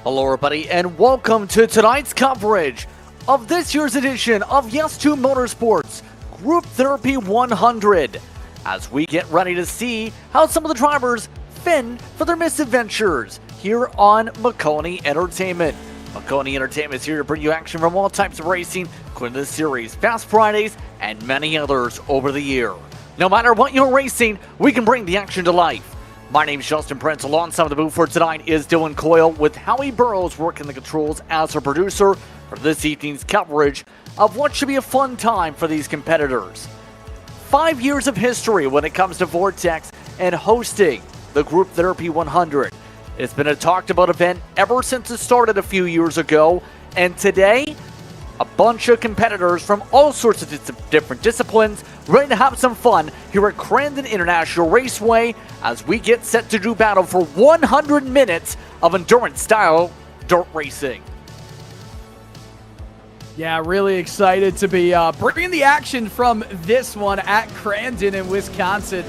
Hello everybody and welcome to tonight's coverage of this year's edition of Yes2Motorsport's Group Therapy 100 as we get ready to see how some of the drivers fend for their misadventures here on Maconi Entertainment. Maconi Entertainment is here to bring you action from all types of racing, including this series, Fast Fridays, and many others over the year. No matter what you're racing, we can bring the action to life. My name is Justin Prince. Alongside the booth for tonight is Dylan Coyle, with Howie Burrows working the controls as our producer for this evening's coverage of what should be a fun time for these competitors. 5 years of history when it comes to Vortex and hosting the Group Therapy 100. It's been a talked about event ever since it started a few years ago, and today, a bunch of competitors from all sorts of different disciplines ready to have some fun here at Crandon International Raceway as we get set to do battle for 100 minutes of endurance-style dirt racing. Yeah, really excited to be bringing the action from this one at Crandon in Wisconsin.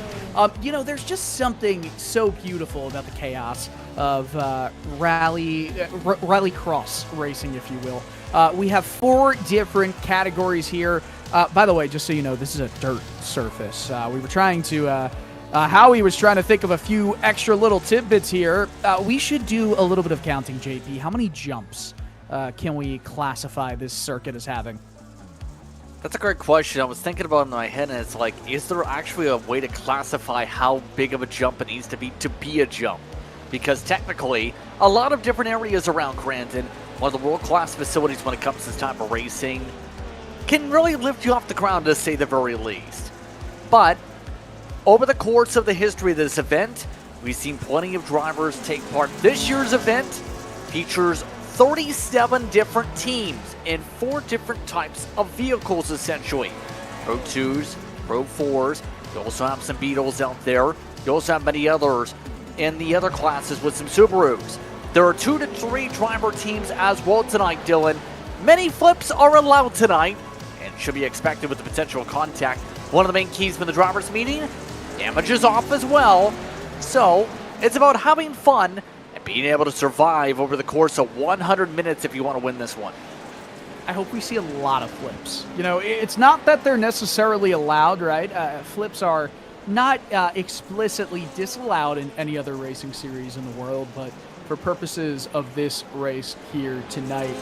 You know, there's just something so beautiful about the chaos of rally cross racing, if you will. We have 4 different categories here. By the way, just so you know, this is a dirt surface. We were trying to, Howie was trying to think of a few extra little tidbits here. We should do a little bit of counting, JP. How many jumps can we classify this circuit as having? That's a great question. I was thinking about it in my head, and it's like, is there actually a way to classify how big of a jump it needs to be a jump? Because technically, a lot of different areas around Crandon, one of the world-class facilities when it comes to this type of racing, can really lift you off the ground, to say the very least. But over the course of the history of this event, we've seen plenty of drivers take part. This year's event features 37 different teams in 4 different types of vehicles, essentially. Pro 2s, Pro 4s, you also have some Beetles out there. You also have many others in the other classes with some Subarus. There are 2 to 3 driver teams as well tonight, Dylan. Many flips are allowed tonight and should be expected with the potential contact. One of the main keys for the drivers meeting, damage is off as well. So it's about having fun and being able to survive over the course of 100 minutes if you want to win this one. I hope we see a lot of flips. You know, it's not that they're necessarily allowed, right? Flips are not explicitly disallowed in any other racing series in the world, but for purposes of this race here tonight,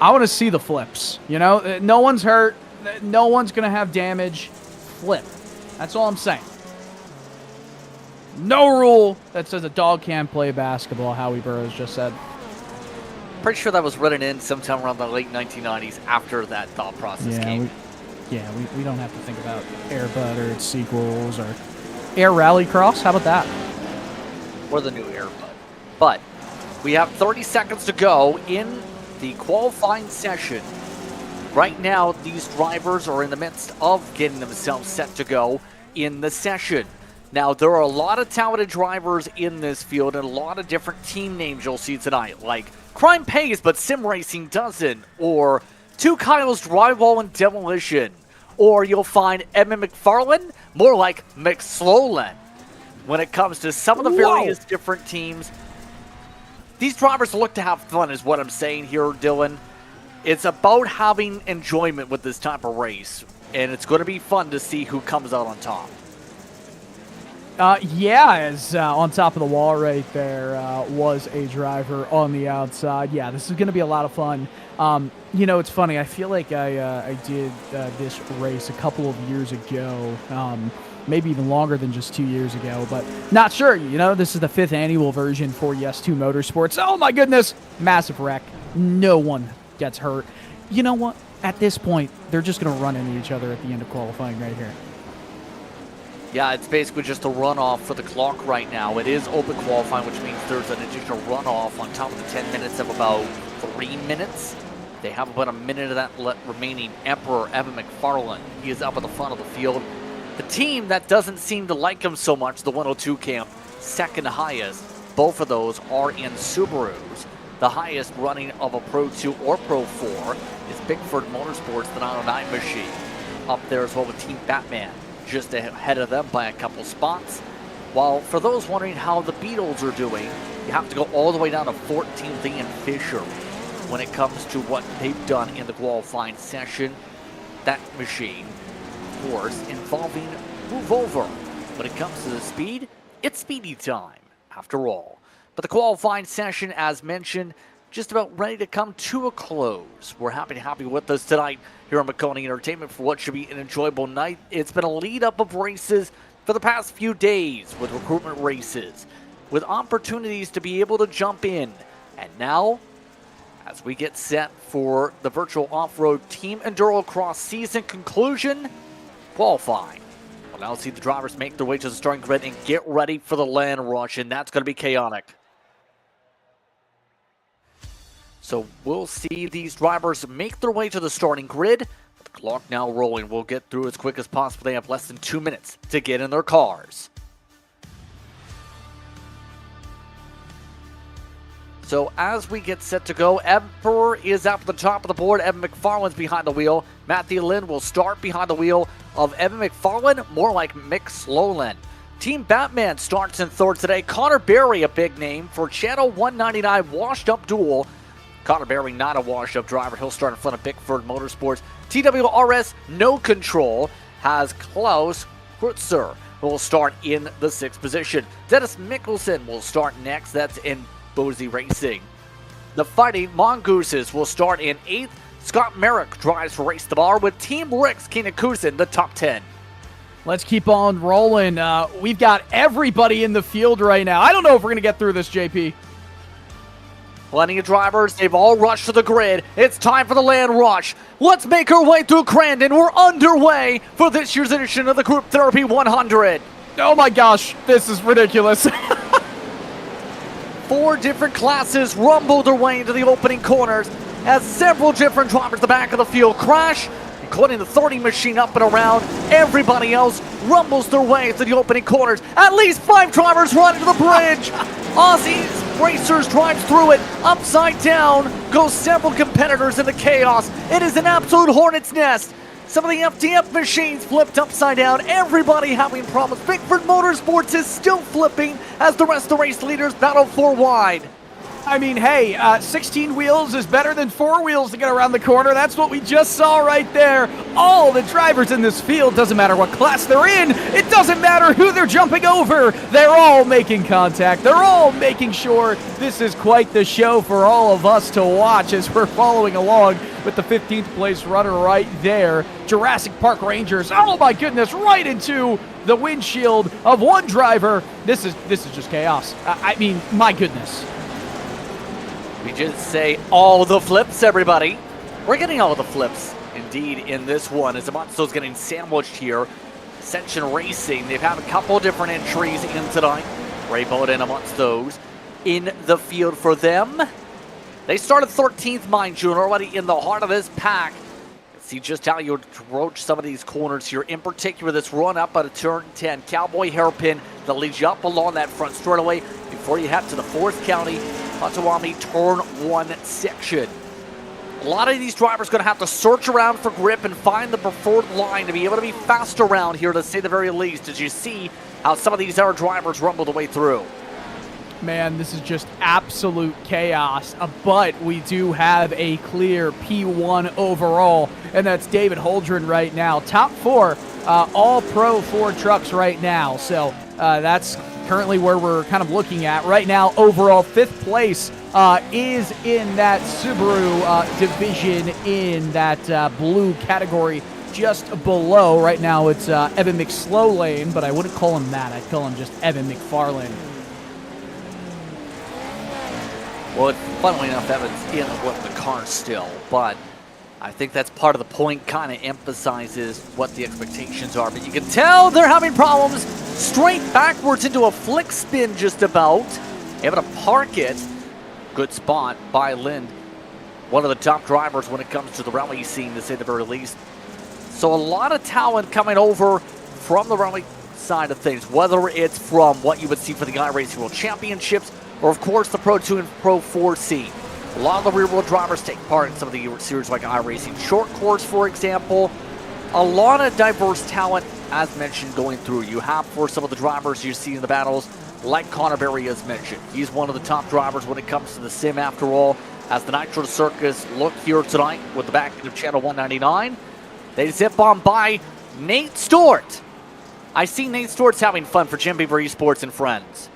I want to see the flips. You know, no one's hurt. No one's going to have damage. Flip. That's all I'm saying. No rule that says a dog can't play basketball, Howie Burrows just said. Pretty sure that was written in sometime around the late 1990s after that thought process came. We don't have to think about Air Bud or its sequels or Air Rallycross. How about that? Or the new Air Bud. But we have 30 seconds to go in the qualifying session. Right now, these drivers are in the midst of getting themselves set to go in the session. Now, there are a lot of talented drivers in this field and a lot of different team names you'll see tonight, like Crime Pays, but Sim Racing doesn't, or Two Kyle's Drywall and Demolition, or you'll find Edmund McFarlane, more like McSlowland. When it comes to some of the various different teams, these drivers look to have fun is what I'm saying here, Dylan. It's about having enjoyment with this type of race, and it's going to be fun to see who comes out on top. As on top of the wall right there was a driver on the outside. Yeah, this is going to be a lot of fun. You know, it's funny. I feel like I did this race a couple of years ago, maybe even longer than just 2 years ago, but not sure. You know, this is the 5th annual version for Yes2 Motorsports. Oh, my goodness. Massive wreck. No one gets hurt. You know what? At this point, they're just going to run into each other at the end of qualifying right here. Yeah, it's basically just a runoff for the clock right now. It is open qualifying, which means there's an additional runoff on top of the 10 minutes of about 3 minutes. They have about a minute of that remaining. Emperor Evan McFarlane, he is up at the front of the field. The team that doesn't seem to like him so much, the 102 camp, second highest. Both of those are in Subarus. The highest running of a Pro 2 or Pro 4 is Bickford Motorsports, the 909 machine. Up there as well with Team Batman, just ahead of them by a couple spots. While for those wondering how the Beatles are doing, you have to go all the way down to 14th Ian Fisher when it comes to what they've done in the qualifying session. That machine, of course, involving move over. When it comes to the speed, it's speedy time, after all. But the qualifying session, as mentioned, just about ready to come to a close. We're happy to have you with us tonight here on Maconi Entertainment for what should be an enjoyable night. It's been a lead-up of races for the past few days with recruitment races, with opportunities to be able to jump in. And now, as we get set for the virtual off-road Team Enduro Cross season conclusion, qualifying. We'll now see the drivers make their way to the starting grid and get ready for the land rush, and that's going to be chaotic. So we'll see these drivers make their way to the starting grid. The clock now rolling. We'll get through as quick as possible. They have less than 2 minutes to get in their cars. So as we get set to go, Emperor is up at the top of the board. Evan McFarlane's behind the wheel. Matthew Lynn will start behind the wheel of Evan McFarlane, more like Mick Slowland. Team Batman starts in third today. Connor Berry, a big name for Channel 199 washed up duel. Connor Berry, not a washed-up driver. He'll start in front of Bickford Motorsports. TWRS, no control, has Klaus Krutzer, who will start in the 6th position. Dennis Mickelson will start next. That's in Boise Racing. The Fighting Mongooses will start in 8th. Scott Merrick drives for Race the Bar with Team Rick's Kinakusen, the top 10. Let's keep on rolling. We've got everybody in the field right now. I don't know if we're going to get through this, JP. Plenty of drivers, they've all rushed to the grid. It's time for the land rush. Let's make our way through Crandon. We're underway for this year's edition of the Group Therapy 100. Oh my gosh, this is ridiculous. 4 different classes rumble their way into the opening corners as several different drivers at the back of the field crash, including the 30 machine up and around. Everybody else rumbles their way to the opening corners. At least 5 drivers run into the bridge. Aussies Racers drives through it, upside down, goes several competitors into chaos. It is an absolute hornet's nest. Some of the FTF machines flipped upside down, everybody having problems. Bickford Motorsports is still flipping as the rest of the race leaders battle for wide. I mean, hey, 16 wheels is better than 4 wheels to get around the corner. That's what we just saw right there. All the drivers in this field, doesn't matter what class they're in, it doesn't matter who they're jumping over. They're all making contact. They're all making sure this is quite the show for all of us to watch as we're following along with the 15th place runner right there. Jurassic Park Rangers, oh my goodness, right into the windshield of one driver. This is just chaos. I mean, my goodness. We just say all the flips, everybody. We're getting all the flips, indeed, in this one, as Amonsto's getting sandwiched here. Ascension Racing, they've had a couple different entries in tonight. Ray Bowden amongst those in the field for them. They started 13th, mind you, and already in the heart of this pack. Let's see just how you approach some of these corners here. In particular, this run up out of turn 10. Cowboy hairpin that leads you up along that front straightaway before you head to the 4th County Potawatomi turn 1 section. A lot of these drivers going to have to search around for grip and find the preferred line to be able to be fast around here, to say the very least, as you see how some of these other drivers rumble the way through. Man, this is just absolute chaos, but we do have a clear P1 overall, and that's David Holdren right now. Top 4, all Pro 4 trucks right now, so that's currently where we're kind of looking at. Right now, overall, 5th place is in that Subaru division in that blue category just below. Right now, it's Evan McSlowlane, but I wouldn't call him that. I'd call him just Evan McFarlane. Well, funnily enough, Evan's in the car still, but I think that's part of the point, kind of emphasizes what the expectations are. But you can tell they're having problems straight backwards into a flick spin just about. Able to park it. Good spot by Lind. One of the top drivers when it comes to the rally scene, to say the very least. So a lot of talent coming over from the rally side of things, whether it's from what you would see for the iRacing World Championships, or of course the Pro 2 and Pro 4 scene. A lot of the rear-wheel drivers take part in some of the series like iRacing Short Course, for example. A lot of diverse talent, as mentioned, going through. You have for some of the drivers you see in the battles, like Connor Berry as mentioned. He's one of the top drivers when it comes to the sim, after all. As the Nitro Circus look here tonight with the back of Channel 199, they zip on by Nate Stewart. I see Nate Stewart's having fun for Jim Beaver Esports and friends.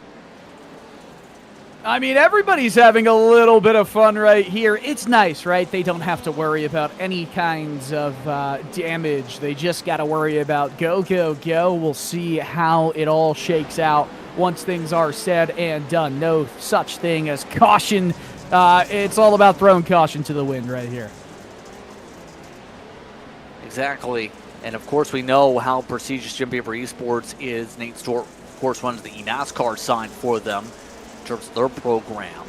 I mean, everybody's having a little bit of fun right here. It's nice, right? They don't have to worry about any kinds of damage. They just got to worry about go, go, go. We'll see how it all shakes out once things are said and done. No such thing as caution. It's all about throwing caution to the wind right here. Exactly. And of course, we know how prestigious Jim Beaver Esports is. Nate Stewart, of course, runs the eNASCAR side for them in terms of their program.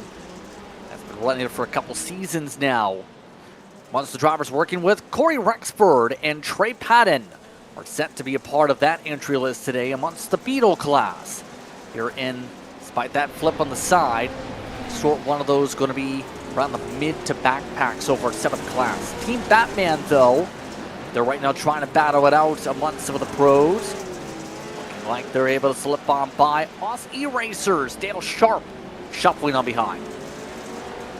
That's been running it for a couple seasons now. Once the drivers working with Corey Rexford and Trey Patton are set to be a part of that entry list today amongst the Beetle class. Here in, despite that flip on the side, sort one of those going to be around the mid to backpacks over at 7th class. Team Batman, though, they're right now trying to battle it out amongst some of the pros. Looking like they're able to slip on by Us E-Racers. Dale Sharp shuffling on behind.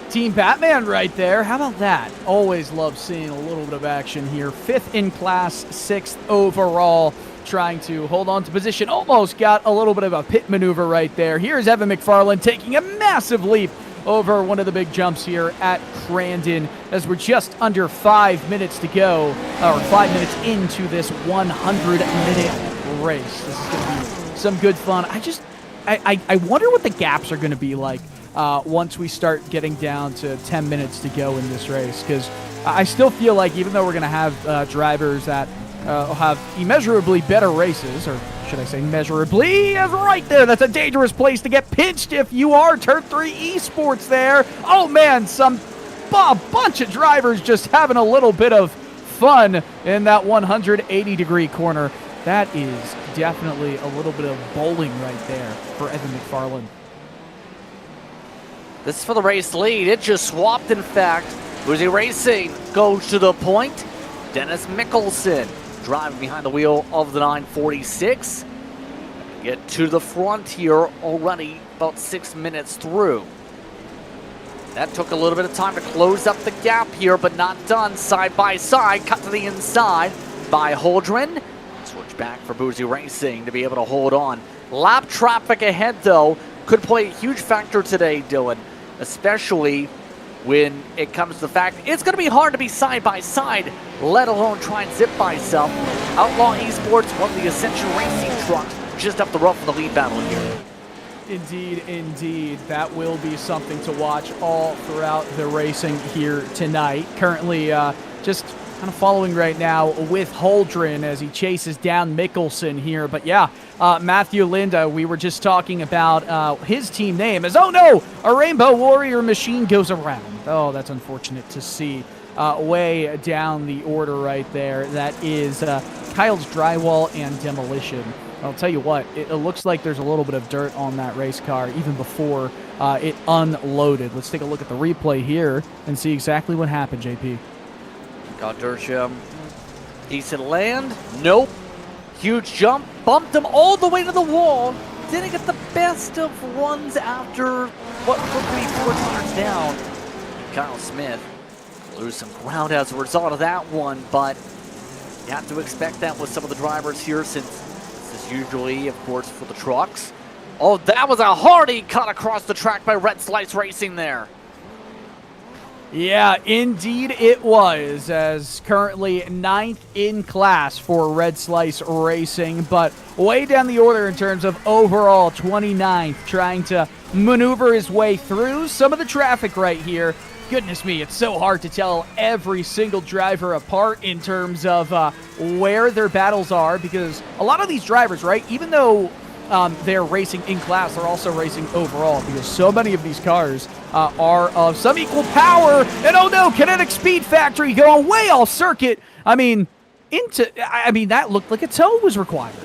Team Batman right there. How about that? Always love seeing a little bit of action here. 5th in class, 6th overall. Trying to hold on to position. Almost got a little bit of a pit maneuver right there. Here's Evan McFarlane taking a massive leap over one of the big jumps here at Crandon as we're just under 5 minutes to go, or 5 minutes into this 100-minute race. This is going to be some good fun. I wonder what the gaps are going to be like once we start getting down to 10 minutes to go in this race, because I still feel like even though we're going to have drivers that will have immeasurably better races, or should I say measurably, is right there. That's a dangerous place to get pinched if you are Turn 3 Esports there. Oh man, a bunch of drivers just having a little bit of fun in that 180-degree corner. That is definitely a little bit of bowling right there for Evan McFarlane. This is for the race lead. It just swapped, in fact. Who's Racing goes to the point. Dennis Mickelson driving behind the wheel of the 946. Get to the front here already, about 6 minutes through. That took a little bit of time to close up the gap here, but not done. Side by side, cut to the inside by Holdren. Switch back for Boozy Racing to be able to hold on. Lap traffic ahead, though, could play a huge factor today, Dylan, especially when it comes to the fact it's going to be hard to be side by side, let alone try and zip by some. Outlaw Esports, one of the Ascension Racing trucks, just up the road from the lead battle here. Indeed, indeed. That will be something to watch all throughout the racing here tonight. Currently just kind of following right now with Holdren as he chases down Mickelson here. But yeah, Matthew Linda, we were just talking about his team name as, oh no, a Rainbow Warrior machine goes around. Oh, that's unfortunate to see. Way down the order right there. That is Kyle's Drywall and Demolition. I'll tell you what, it looks like there's a little bit of dirt on that race car even before it unloaded. Let's take a look at the replay here and see exactly what happened, JP. Got Dersham. Decent land. Nope. Huge jump. Bumped him all the way to the wall. Didn't get the best of runs after what would be 4 tires down. Kyle Smith lose some ground as a result of that one, but you have to expect that with some of the drivers here, since this is usually, of course, for the trucks. Oh, that was a hardy cut across the track by Red Slice Racing there. Yeah, indeed it was, as currently 9th in class for Red Slice Racing, but way down the order in terms of overall 29th, trying to maneuver his way through some of the traffic right here. Goodness me, it's so hard to tell every single driver apart in terms of where their battles are, because a lot of these drivers, right, even though they're racing in class, they're also racing overall, because so many of these cars are of some equal power. And oh no, Kinetic Speed Factory going way off circuit. I mean, that looked like a tow was required.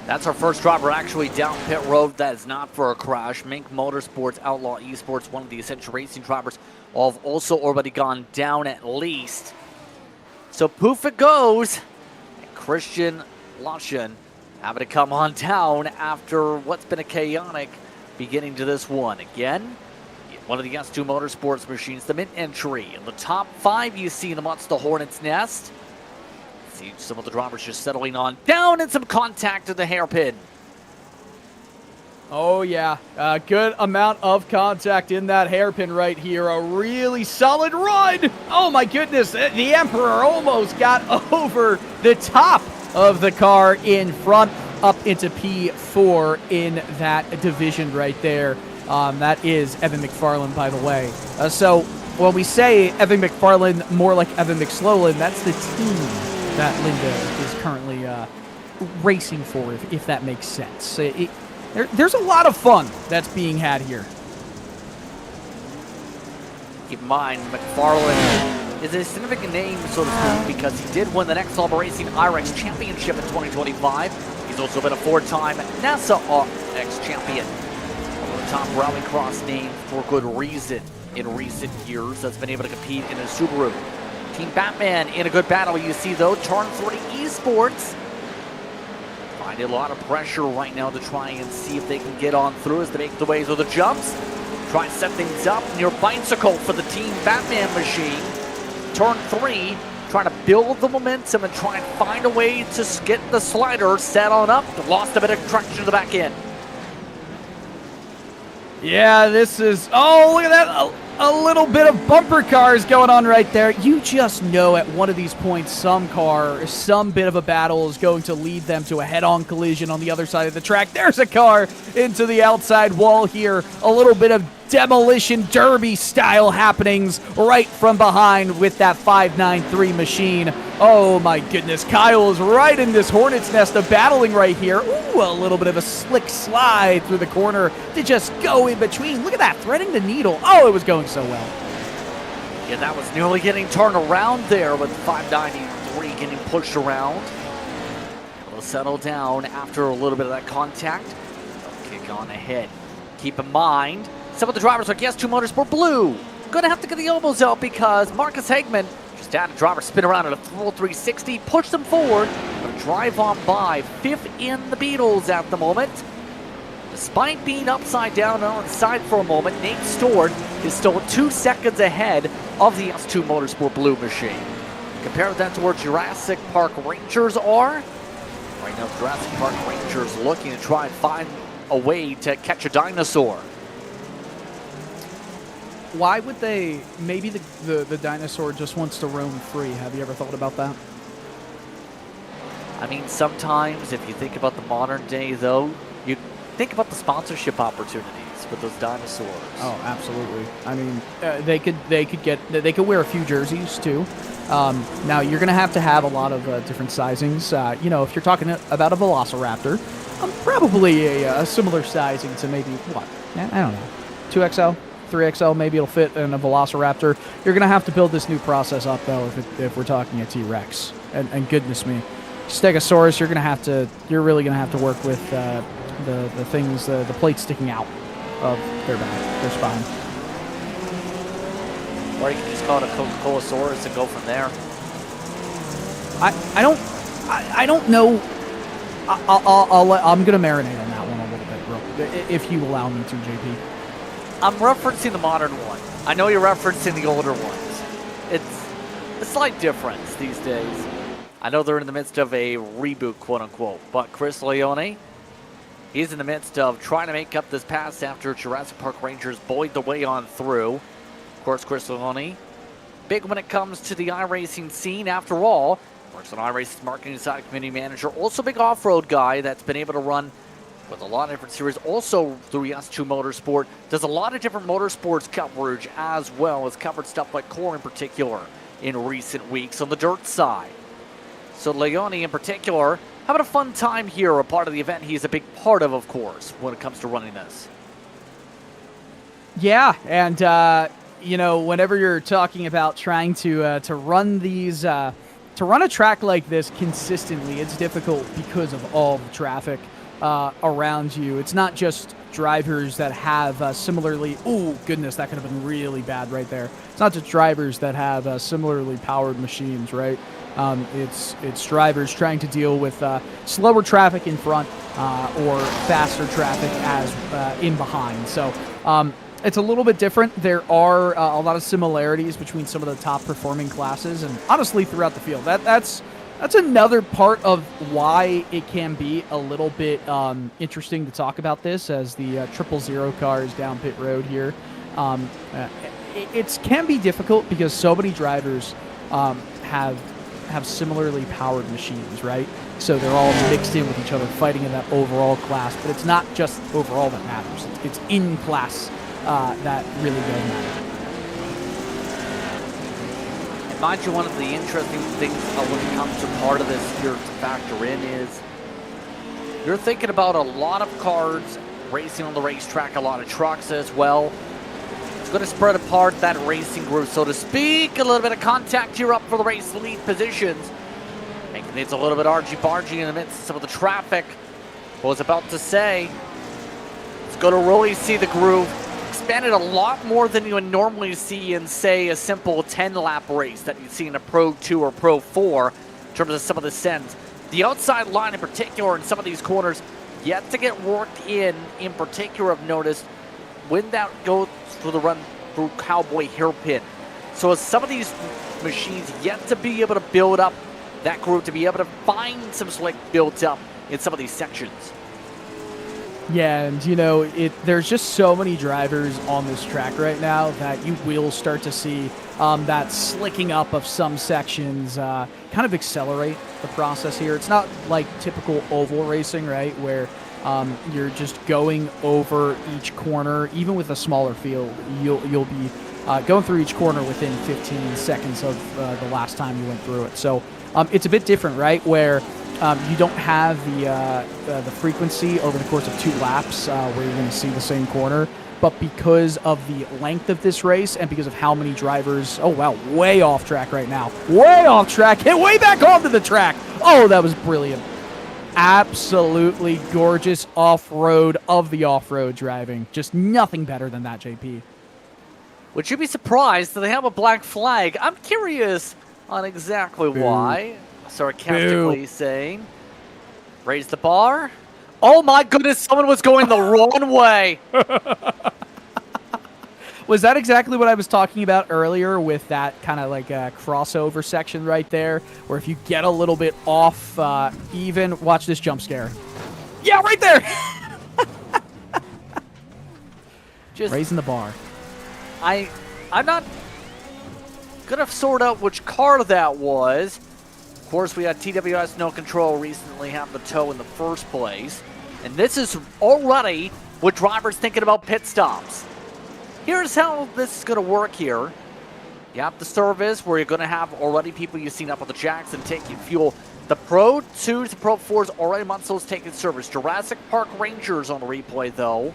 That's our first driver actually down pit road. That is not for a crash. Mink Motorsports, Outlaw Esports, one of the Ascension Racing drivers, all have also already gone down at least. So poof it goes. And Christian Lushen having to come on down after what's been a chaotic beginning to this one. Again, one of the Yes2 Motorsports machines, the mint entry. In the top 5 you see them amongst the Hornet's Nest. See some of the drivers just settling on down and some contact to the hairpin. Oh yeah, a good amount of contact in that hairpin right here. A really solid run. Oh my goodness, the Emperor almost got over the top of the car in front, up into P4 in that division right there. That is Evan McFarland, by the way. So when we say Evan McFarland, more like Evan McSlowland, that's the team that Linda is currently racing for, if that makes sense. There's a lot of fun that's being had here. Keep in mind, McFarland is a significant name, so to speak, because he did win the Next Level Racing IREX Championship in 2025. He's also been a 4-time NASA RX champion. One of the top rallycross names for good reason in recent years that's been able to compete in a Subaru. Team Batman in a good battle, you see, though. Turn 3 Esports finding a lot of pressure right now to try and see if they can get on through as they make the ways with the jumps. Try and set things up near bicycle for the Team Batman machine. Turn 3, trying to build the momentum and try and find a way to get the slider set on up. Lost a bit of traction to the back end. Yeah, this is, oh, look at that. A little bit of bumper cars going on right there. You just know at one of these points, some bit of a battle is going to lead them to a head-on collision on the other side of the track. There's a car into the outside wall here. A little bit of demolition derby style happenings right from behind with that 593 machine. Oh my goodness, Kyle is right in this hornet's nest of battling right here. Ooh, a little bit of a slick slide through the corner to just go in between. Look at that, threading the needle. Oh, it was going so well. Yeah, that was nearly getting turned around there with 593 getting pushed around. It'll settle down after a little bit of that contact. They'll kick on ahead. Keep in mind, some of the drivers like Yes2 Motorsport Blue gonna have to get the elbows out because Marcus Hagman just had a driver spin around at a full 360, push them forward, but drive on by. 5th in the Beatles at the moment. Despite being upside down on the side for a moment, Nate Stewart is still 2 seconds ahead of the Yes2 Motorsport Blue machine. Compare that to where Jurassic Park Rangers are. Right now, Jurassic Park Rangers looking to try and find a way to catch a dinosaur. Why would they? Maybe the dinosaur just wants to roam free. Have you ever thought about that? I mean, sometimes if you think about the modern day, though, you think about the sponsorship opportunities with those dinosaurs. Oh, absolutely. I mean, they could wear a few jerseys too. Now you're gonna have to have a lot of different sizings. You know, if you're talking about a Velociraptor, probably a similar sizing to maybe what? I don't know, 2XL, 3XL. Maybe it'll fit in a Velociraptor. You're gonna have to build this new process up though if we're talking a T-Rex. And goodness me, Stegosaurus, you're really gonna have to work with the things, the plates sticking out of their back, their spine. Or you can just call it a Coca-Cola-saurus and go from there. I don't know. I'm gonna marinate on that one a little bit, bro. If you allow me to, JP. I'm referencing the modern one. I know you're referencing the older ones. It's a slight difference these days. I know they're in the midst of a reboot, quote unquote, but Chris Leone, he's in the midst of trying to make up this pass after Jurassic Park Rangers buoyed the way on through. Of course, Chris Leone, big when it comes to the iRacing scene. After all, works on iRacing's marketing side, community manager, also big off-road guy that's been able to run with a lot of different series, also through Yes2Motorsport. Does a lot of different motorsports coverage as well as covered stuff like core in particular in recent weeks on the dirt side. So Leone in particular, having a fun time here, a part of the event he's a big part of course, when it comes to running this. Yeah, and you know, whenever you're talking about trying to run these, to run a track like this consistently, it's difficult because of all the traffic around you. It's not just drivers that have similarly, oh goodness, that could have been really bad right there. It's not just drivers that have similarly powered machines, right? It's drivers trying to deal with slower traffic in front or faster traffic as in behind. So it's a little bit different. There are a lot of similarities between some of the top performing classes, and honestly throughout the field. That's another part of why it can be a little bit interesting to talk about this as the 000 cars down pit road here. It can be difficult because so many drivers have similarly powered machines, right? So they're all mixed in with each other, fighting in that overall class. But it's not just overall that matters. It's in class that really does matter. And mind you, one of the interesting things when it comes to part of this here to factor in is you're thinking about a lot of cars racing on the racetrack, a lot of trucks as well. It's going to spread apart that racing group, so to speak. A little bit of contact here up for the race lead positions. Making it a little bit argy-bargy in the midst of some of the traffic. I was about to say, it's going to really see the groove expanded a lot more than you would normally see in, say, a simple 10-lap race that you'd see in a Pro 2 or Pro 4 in terms of some of the sends. The outside line in particular in some of these corners yet to get worked in particular I've noticed when that goes through the run through Cowboy Hairpin. So as some of these machines yet to be able to build up that group, to be able to find some slick built up in some of these sections. Yeah, and you know, there's just so many drivers on this track right now that you will start to see that slicking up of some sections kind of accelerate the process here. It's not like typical oval racing, right, where you're just going over each corner. Even with a smaller field, you'll be going through each corner within 15 seconds of the last time you went through it. So it's a bit different, right, where you don't have the frequency over the course of 2 laps where you're going to see the same corner. But because of the length of this race and because of how many drivers, oh wow, way off track right now. Way off track, hit way back onto the track. Oh, that was brilliant. Absolutely gorgeous off-road of the off-road driving. Just nothing better than that, JP. Would you be surprised that they have a black flag? I'm curious on exactly why. Sarcastically saying, raise the bar. Oh my goodness, someone was going the wrong way. Was that exactly what I was talking about earlier with that kind of like a crossover section right there, where if you get a little bit off even, watch this jump scare. Yeah, right there. Just raising the bar. I'm not gonna sort out which car that was. Of course, we had TWS No Control recently have the tow in the first place, and this is already with drivers thinking about pit stops. Here's how this is gonna work here. You have the service where you're gonna have already people you've seen up on the jacks and taking fuel. The Pro 2s, the Pro 4s already muscles taking service. Jurassic Park Rangers on the replay though.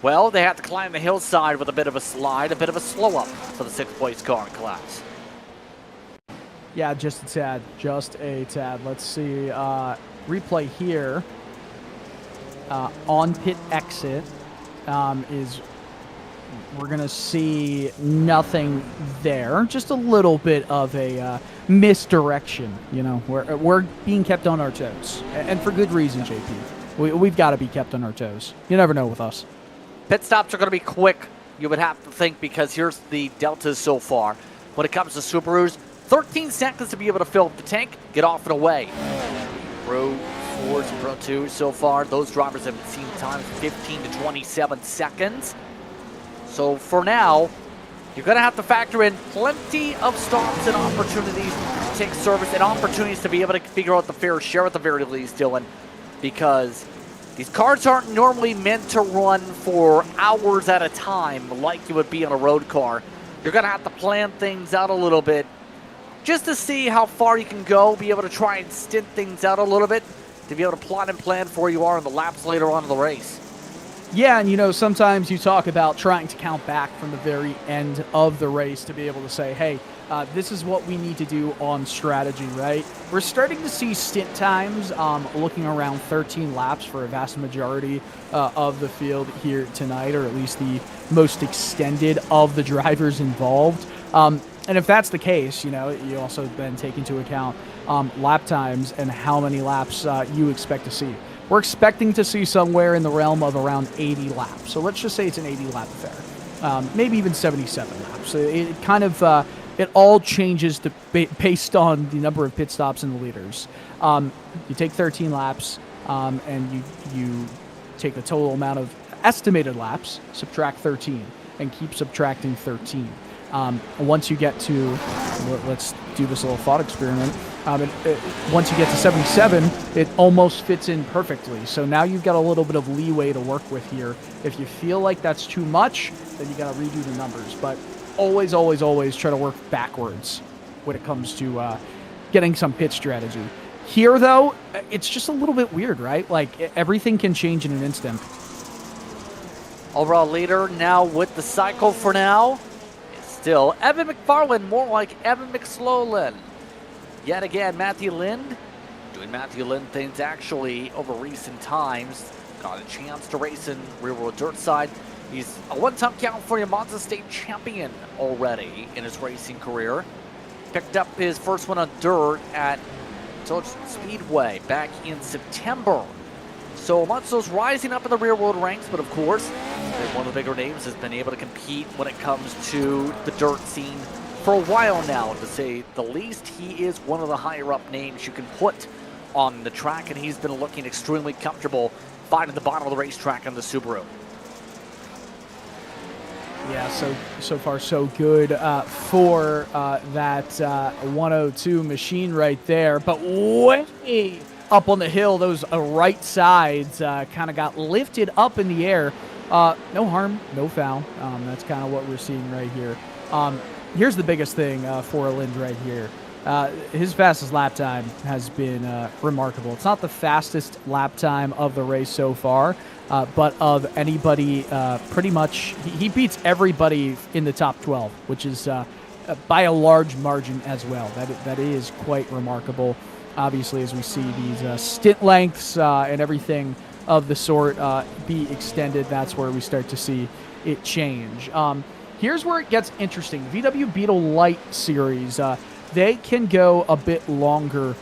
Well, they have to climb the hillside with a bit of a slide, a bit of a slow up for the 6th place car in class. Yeah, just a tad. Just a tad. Let's see. Replay here. On pit exit is... We're going to see nothing there. Just a little bit of a misdirection. You know, we're being kept on our toes. And for good reason, JP. We've got to be kept on our toes. You never know with us. Pit stops are going to be quick, you would have to think, because here's the deltas so far. When it comes to Subarus, 13 seconds to be able to fill up the tank, get off and away. Pro 4s and Pro 2s so far, those drivers have seen times 15 to 27 seconds. So for now, you're going to have to factor in plenty of stops and opportunities to take service and opportunities to be able to figure out the fair share at the very least, Dylan, because these cars aren't normally meant to run for hours at a time like you would be on a road car. You're going to have to plan things out a little bit just to see how far you can go, be able to try and stint things out a little bit, to be able to plot and plan for where you are in the laps later on in the race. Yeah, and you know, sometimes you talk about trying to count back from the very end of the race to be able to say, hey, this is what we need to do on strategy, right? We're starting to see stint times looking around 13 laps for a vast majority of the field here tonight, or at least the most extended of the drivers involved. And if that's the case, you know, you also then take into account lap times and how many laps you expect to see. We're expecting to see somewhere in the realm of around 80 laps. So let's just say it's an 80-lap affair, maybe even 77 laps. So it kind of it all changes based on the number of pit stops and the leaders. You take 13 laps, and you take the total amount of estimated laps, subtract 13, and keep subtracting 13. Once you get to, let's do this little thought experiment. Once you get to 77, it almost fits in perfectly. So now you've got a little bit of leeway to work with here. If you feel like that's too much, then you got to redo the numbers. But always, always, always try to work backwards when it comes to getting some pit strategy. Here, though, it's just a little bit weird, right? Like, everything can change in an instant. Overall leader now with the cycle for now. Still, Evan McFarland, more like Evan McSlowland. Yet again, Matthew Lind doing Matthew Lind things actually over recent times. Got a chance to race in rear world dirt side. He's a one-time California Monza State champion already in his racing career. Picked up his first one on dirt at Tulsa Speedway back in September. So Monzo's rising up in the rear world ranks, but of course, one of the bigger names has been able to compete when it comes to the dirt scene for a while now, to say the least. He is one of the higher up names you can put on the track, and he's been looking extremely comfortable finding the bottom of the racetrack on the Subaru. Yeah, so far so good for that 102 machine right there. But way up on the hill, those right sides kind of got lifted up in the air. No harm, no foul. That's kind of what we're seeing right here. Here's the biggest thing for Lind right here. His fastest lap time has been remarkable. It's not the fastest lap time of the race so far, but of anybody pretty much. He beats everybody in the top 12, which is by a large margin as well. That is quite remarkable. Obviously, as we see these stint lengths and everything of the sort be extended, that's where we start to see it change. Here's where it gets interesting. VW Beetle Light Series, they can go a bit longer,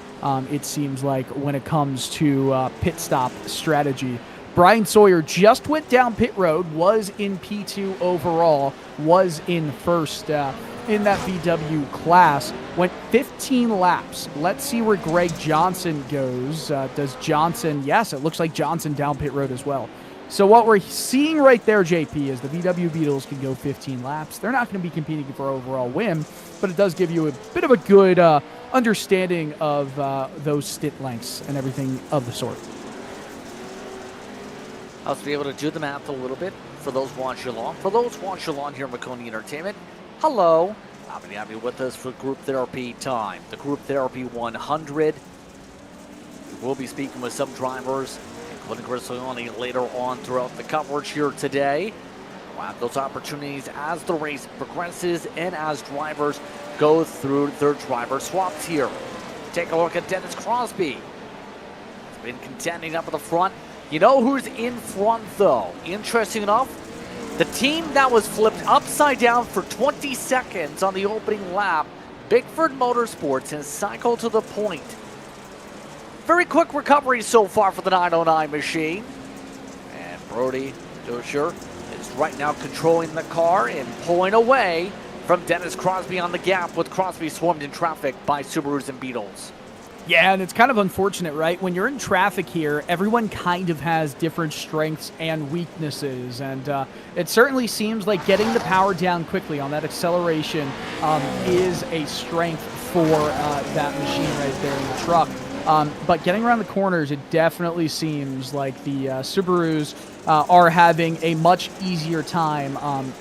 it seems like, when it comes to pit stop strategy. Brian Sawyer just went down pit road, was in P2 overall, was in first in that VW class, went 15 laps. Let's see where Greg Johnson goes. Does Johnson, yes, it looks like Johnson down pit road as well. So what we're seeing right there, JP, is the VW Beetles can go 15 laps. They're not going to be competing for overall win, but it does give you a bit of a good understanding of those stint lengths and everything of the sort. I'll be able to do the math a little bit for those watching along. For those watching along here at Maconi Entertainment, hello. Happy to have you with us for Group Therapy time. The Group Therapy 100. We will be speaking with some drivers, including Chris Leone, later on throughout the coverage here today. We'll have those opportunities as the race progresses and as drivers go through their driver swaps here. Take a look at Dennis Crosby. He's been contending up at the front. You know who's in front, though? Interesting enough, the team that was flipped upside down for 20 seconds on the opening lap, Beaver Motorsports, has cycled to the point. Very quick recovery so far for the 909 machine. And Brody Dosher is right now controlling the car and pulling away from Dennis Crosby on the gap, with Crosby swarmed in traffic by Subarus and Beetles. Yeah, and it's kind of unfortunate, right? When you're in traffic here, everyone kind of has different strengths and weaknesses, and it certainly seems like getting the power down quickly on that acceleration is a strength for that machine right there in the truck. But getting around the corners, it definitely seems like the Subarus are having a much easier time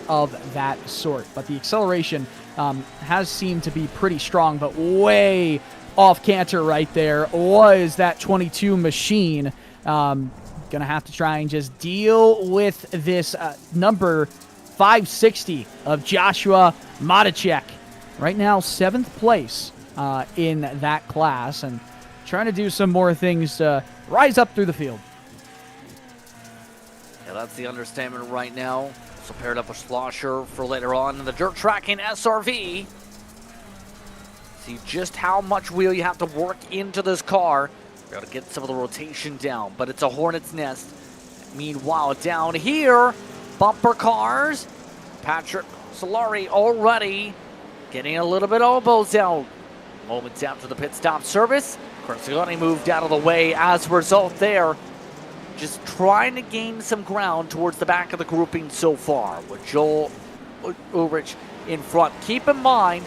of that sort. But the acceleration has seemed to be pretty strong, but way off canter right there was that 22 machine. Gonna have to try and just deal with this number 560 of Joshua Matacek. Right now, 7th place in that class, and trying to do some more things to rise up through the field. Yeah, that's the understatement right now. So paired up with Schlosser for later on in the dirt tracking SRV. See just how much wheel you have to work into this car. Be able to get some of the rotation down, but it's a hornet's nest. Meanwhile, down here, bumper cars. Patrick Solari already getting a little bit elbows out. Moments after the pit stop service, Corsiani moved out of the way as a result there. Just trying to gain some ground towards the back of the grouping so far, with Joel Ulrich in front. Keep in mind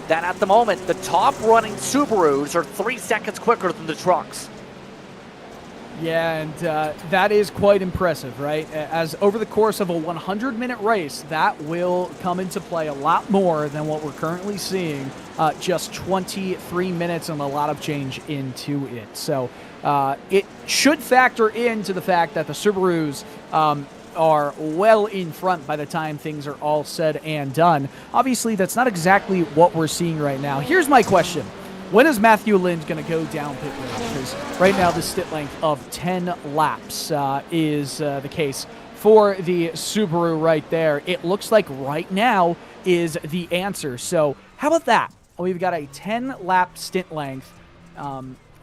that at the moment, the top running Subarus are 3 seconds quicker than the trucks. Yeah, and that is quite impressive, right? As over the course of a 100-minute race, that will come into play a lot more than what we're currently seeing. Just 23 minutes and a lot of change into it. So it should factor into the fact that the Subarus are well in front by the time things are all said and done. Obviously, that's not exactly what we're seeing right now. Here's my question. When is Matthew Lind going to go down pit road? Because right now the stint length of 10 laps is the case for the Subaru right there. It looks like right now is the answer. So how about that? We've got a 10-lap stint length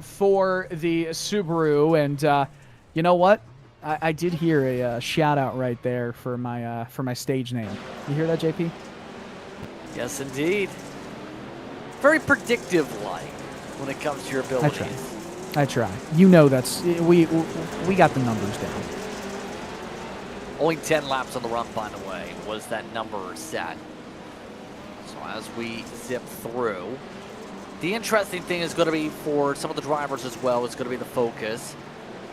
for the Subaru, and you know what? I did hear a shout out right there for my stage name. You hear that, JP? Yes, indeed. Very predictive-like when it comes to your abilities. I try. You know that's we got the numbers down. Only 10 laps on the run, by the way, was that number set. So as we zip through, the interesting thing is going to be for some of the drivers as well, is going to be the focus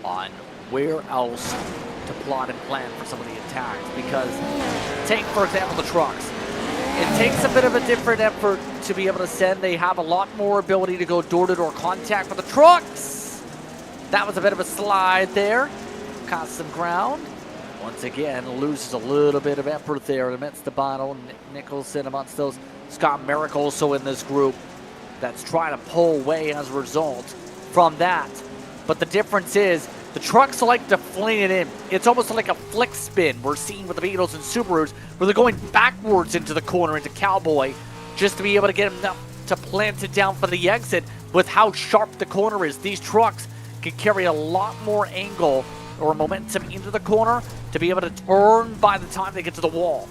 on where else to plot and plan for some of the attacks. Because take, for example, the trucks. It takes a bit of a different effort to be able to send. They have a lot more ability to go door-to-door contact with the trucks. That was a bit of a slide there. Cost some ground. Once again, loses a little bit of effort there amidst the battle. Nicholson amongst those. Scott Merrick also in this group that's trying to pull away as a result from that. But the difference is, the trucks like to fling it in. It's almost like a flick spin we're seeing with the Beetles and Subarus, where they're going backwards into the corner, into Cowboy, just to be able to get enough to plant it down for the exit. With how sharp the corner is, these trucks can carry a lot more angle or momentum into the corner to be able to turn by the time they get to the wall.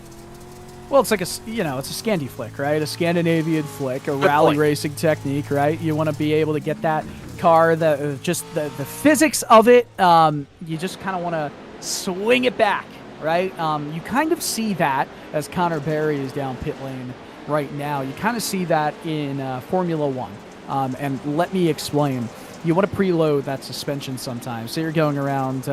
Well, it's like it's a Scandi flick, right? A Scandinavian flick, a rally racing technique, right? You want to be able to get that car, just the physics of it. You just kind of want to swing it back, right? You kind of see that as Connor Berry is down pit lane right now. You kind of see that in Formula One. And let me explain. You want to preload that suspension sometimes. So you're going around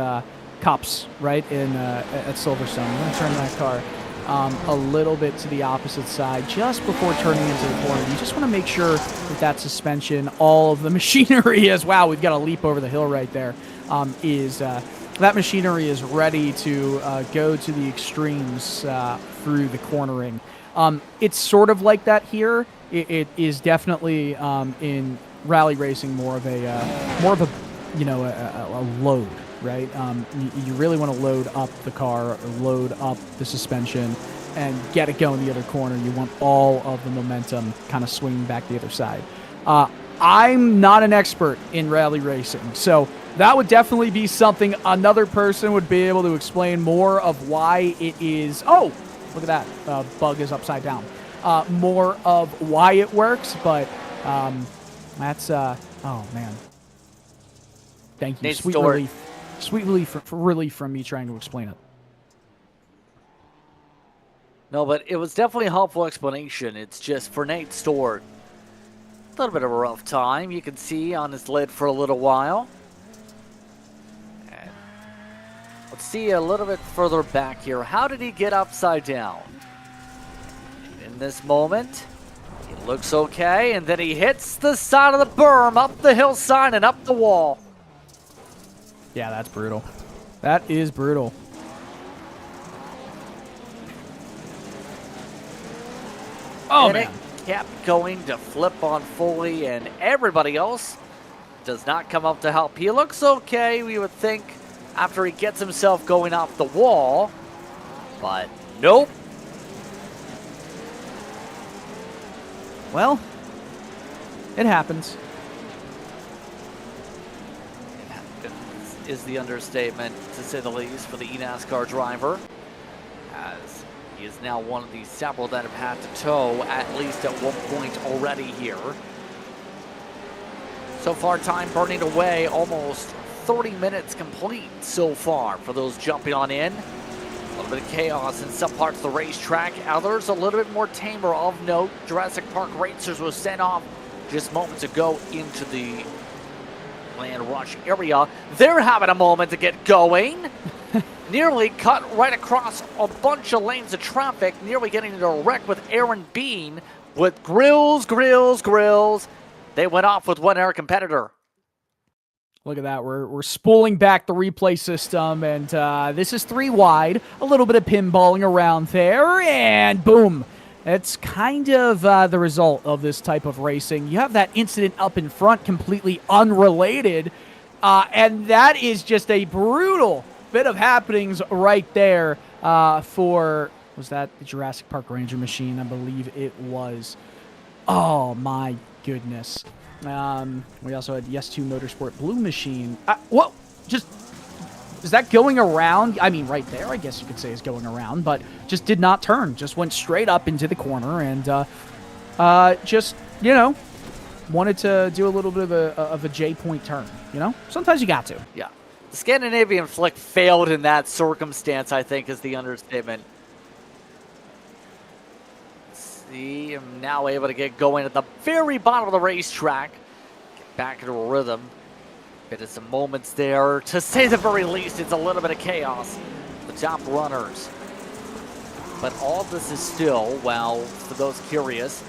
Cups, right, at Silverstone. You're going to turn that car a little bit to the opposite side just before turning into the corner. You just want to make sure that suspension, all of the machinery is, wow, we've got a leap over the hill right there, that machinery is ready to go to the extremes through the cornering. It's sort of like that here. It is definitely in rally racing more of a load. Right, you really want to load up the car, load up the suspension, and get it going the other corner. You want all of the momentum kind of swinging back the other side. I'm not an expert in rally racing, so that would definitely be something another person would be able to explain more of why it is. Oh, look at that, bug is upside down. More of why it works, but that's oh man. Thank you, sweet relief. Sweet relief from me trying to explain it. No, but it was definitely a helpful explanation. It's just for Nate Stewart, a little bit of a rough time. You can see on his lid for a little while. And let's see a little bit further back here. How did he get upside down? In this moment, he looks okay, and then he hits the side of the berm, up the hillside, and up the wall. Yeah, that's brutal. That is brutal. Oh, man. It kept going to flip on Foley, and everybody else does not come up to help. He looks okay, we would think, after he gets himself going off the wall, but nope. Well, it happens. Is the understatement, to say the least, for the eNASCAR driver, as he is now one of the several that have had to tow at least at one point already here. So far, time burning away, almost 30 minutes complete so far for those jumping on in. A little bit of chaos in some parts of the racetrack, others a little bit more tamer of note. Jurassic Park Racers was sent off just moments ago into the land rush area. They're having a moment to get going. Nearly cut right across a bunch of lanes of traffic, nearly getting into a wreck with Aaron Bean with grills. They went off with one air competitor. Look at that. We're spooling back the replay system, and this is 3 wide. A little bit of pinballing around there, and boom. It's kind of the result of this type of racing. You have that incident up in front, completely unrelated, and that is just a brutal bit of happenings right there for, was that the Jurassic Park Ranger machine? I believe it was. Oh, my goodness. We also had Yes2Motorsport Blue Machine. What? Just... Is that going around? I mean, right there, I guess you could say is going around, but just did not turn. Just went straight up into the corner and just, wanted to do a little bit of a J-point turn, Sometimes you got to. Yeah. The Scandinavian flick failed in that circumstance, I think, is the understatement. Let's see, I'm now able to get going at the very bottom of the racetrack. Get back into a rhythm. Bit of some moments there. To say the very least, it's a little bit of chaos. The top runners. But all this is still, well, for those curious,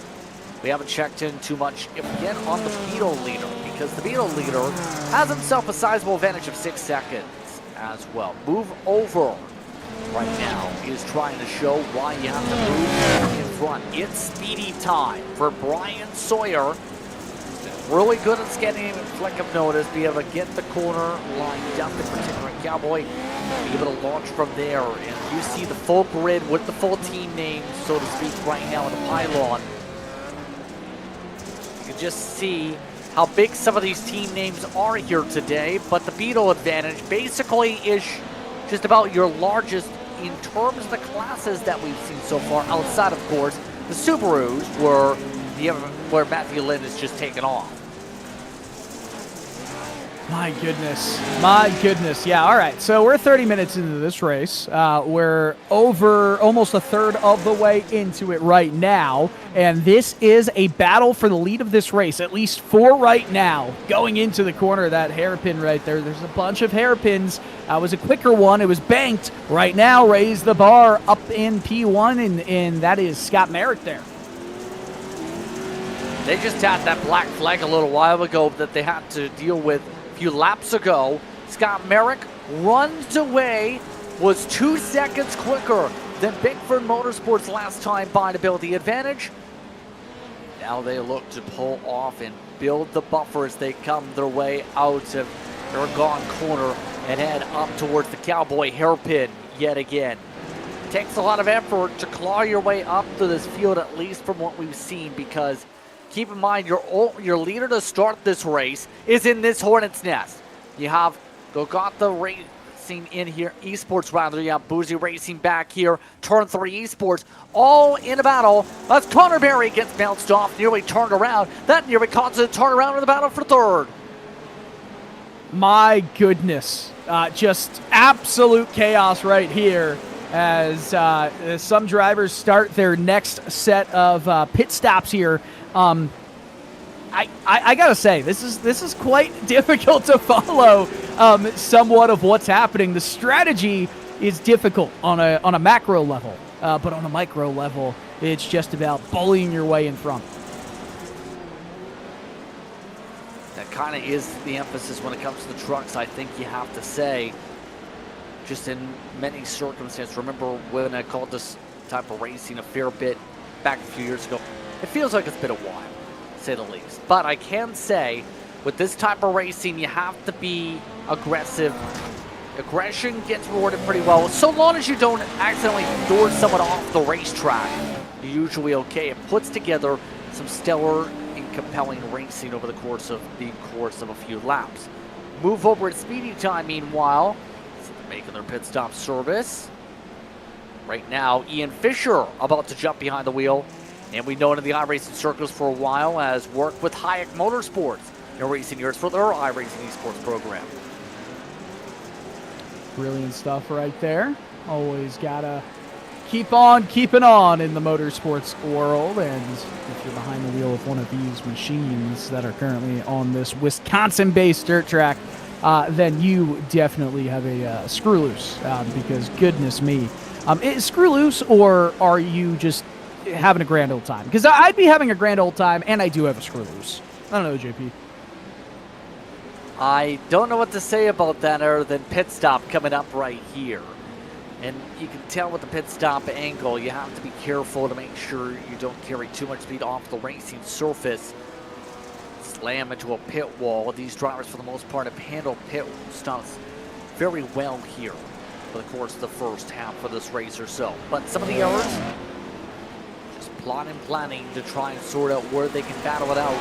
we haven't checked in too much yet on the Beetle leader, because the Beetle leader has himself a sizable advantage of 6 seconds as well. Move over right now. He is trying to show why you have to move in front. It's speedy time for Brian Sawyer. Really good at getting a flick of notice, be able to get the corner line down the particular Cowboy, be able to launch from there. And you see the full grid with the full team name, so to speak, right now in the pylon. You can just see how big some of these team names are here today, but the Beetle advantage basically is just about your largest in terms of the classes that we've seen so far, outside, of course, the Subarus, where Matthew Lynn has just taken off. My goodness. My goodness. Yeah, all right. So we're 30 minutes into this race. We're over almost a third of the way into it right now. And this is a battle for the lead of this race, at least 4 right now. Going into the corner of that hairpin right there. There's a bunch of hairpins. It was a quicker one. It was banked. Right now, raise the bar up in P1, and that is Scott Merrick there. They just had that black flag a little while ago that they had to deal with few laps ago. Scott Merrick runs away, was 2 seconds quicker than Bigford Motorsports last time by to build the advantage. Now they look to pull off and build the buffer as they come their way out of their gone corner and head up towards the Cowboy hairpin yet again. It takes a lot of effort to claw your way up to this field, at least from what we've seen, because keep in mind, your leader to start this race is in this Hornet's Nest. You have Gogotha Racing in here, Esports rather. You have Boozy Racing back here, Turn 3 Esports, all in a battle. As Connor Berry gets bounced off, nearly turned around. That nearly causes a turnaround in the battle for third. My goodness. Just absolute chaos right here as some drivers start their next set of pit stops here. I gotta say, this is quite difficult to follow somewhat of what's happening. The strategy is difficult on a macro level, but on a micro level, it's just about bullying your way in front. That kind of is the emphasis when it comes to the trucks, I think you have to say, just in many circumstances. Remember when I called this type of racing a fair bit back a few years ago? It feels like it's been a while, to say the least. But I can say, with this type of racing, you have to be aggressive. Aggression gets rewarded pretty well. So long as you don't accidentally door someone off the racetrack, you're usually okay. It puts together some stellar and compelling racing over the course of a few laps. Move over at speedy time, meanwhile, making their pit stop service. Right now, Ian Fisher about to jump behind the wheel. And we've known in the iRacing circles for a while as worked with Hayek Motorsports in recent years for their iRacing esports program. Brilliant stuff right there. Always gotta keep on keeping on in the motorsports world. And if you're behind the wheel of one of these machines that are currently on this Wisconsin-based dirt track, then you definitely have a screw loose, because goodness me. Is screw loose, or are you just having a grand old time? Because I'd be having a grand old time, and I do have a screw loose. I don't know, JP. I don't know what to say about that other than pit stop coming up right here. And you can tell with the pit stop angle, you have to be careful to make sure you don't carry too much speed off the racing surface. Slam into a pit wall. These drivers, for the most part, have handled pit stops very well here for the course of the first half of this race or so. But some of the errors, just planning to try and sort out where they can battle it out.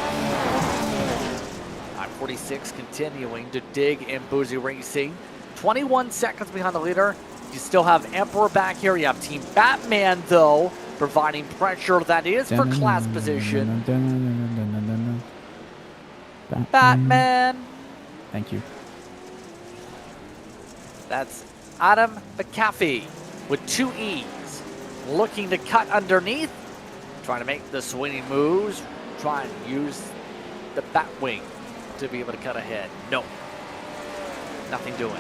I-46 continuing to dig in Boozy Racing. 21 seconds behind the leader. You still have Emperor back here. You have Team Batman, though, providing pressure that is for class position. Batman. Thank you. That's Adam McAfee with 2 E's. Looking to cut underneath. Trying to make the swinging moves. Try and use the Batwing to be able to cut ahead. No. Nothing doing.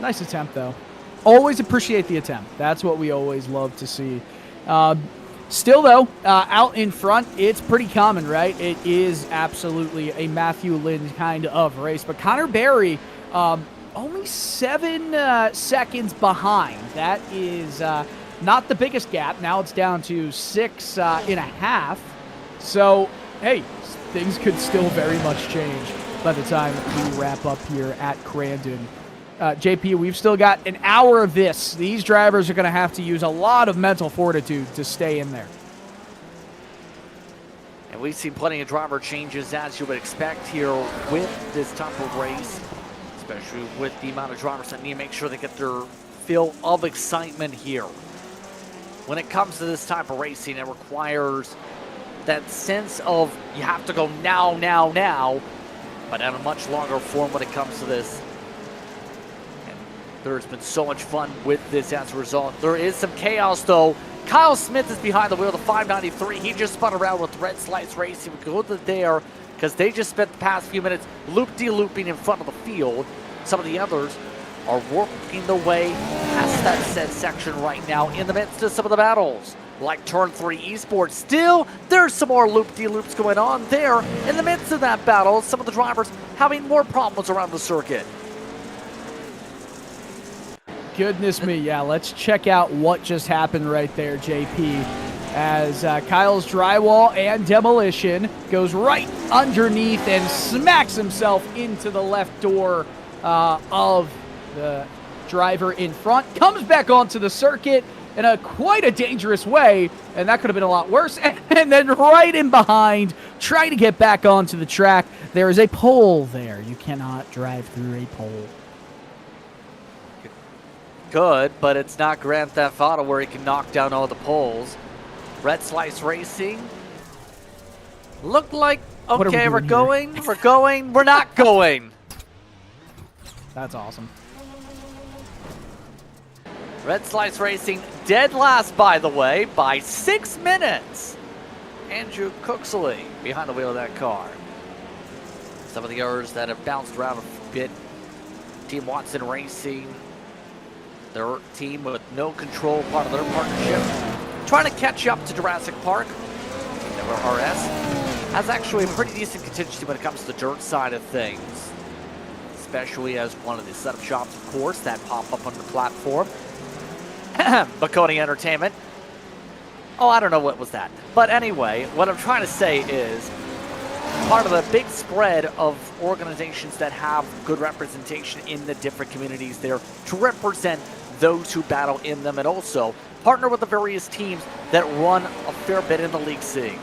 Nice attempt, though. Always appreciate the attempt. That's what we always love to see. Still, though, out in front, it's pretty common, right? It is absolutely a Matthew Lynn kind of race. But Connor Berry, only 7 seconds behind. That is not the biggest gap. Now it's down to 6.5. So, hey, things could still very much change by the time we wrap up here at Crandon. JP, we've still got an hour of this. These drivers are going to have to use a lot of mental fortitude to stay in there. And we've seen plenty of driver changes, as you would expect here with this type of race, especially with the amount of drivers that need to make sure they get their fill of excitement here. When it comes to this type of racing, it requires that sense of you have to go now, now, now, but at a much longer form when it comes to this. And there's been so much fun with this as a result. There is some chaos, though. Kyle Smith is behind the wheel, the 593. He just spun around with Red Slice Racing. We go to there because they just spent the past few minutes loop-de-looping in front of the field. Some of the others are working their way past that said section right now in the midst of some of the battles. Like Turn 3 Esports, still, there's some more loop-de-loops going on there in the midst of that battle. Some of the drivers having more problems around the circuit. Goodness me, yeah, let's check out what just happened right there, JP. As Kyle's drywall and demolition goes right underneath and smacks himself into the left door of the driver in front. Comes back onto the circuit in quite a dangerous way, and that could have been a lot worse. And then right in behind, trying to get back onto the track, there is a pole there. You cannot drive through a pole. Good, but it's not Grand Theft Auto where he can knock down all the poles. Red Slice Racing. Looked like, okay, we're going, we're not going. That's awesome. Red Slice Racing dead last, by the way, by 6 minutes. Andrew Cooksley behind the wheel of that car. Some of the others that have bounced around a bit. Team Watson Racing. Their team with no control, part of their partnership. Trying to catch up to Jurassic Park. Never RS. Has actually a pretty decent contingency when it comes to the dirt side of things. Especially as one of the setup shops, of course, that pop up on the platform. Maconi Entertainment. Oh, I don't know what was that. But anyway, what I'm trying to say is part of the big spread of organizations that have good representation in the different communities there to represent those who battle in them, and also partner with the various teams that run a fair bit in the league scene.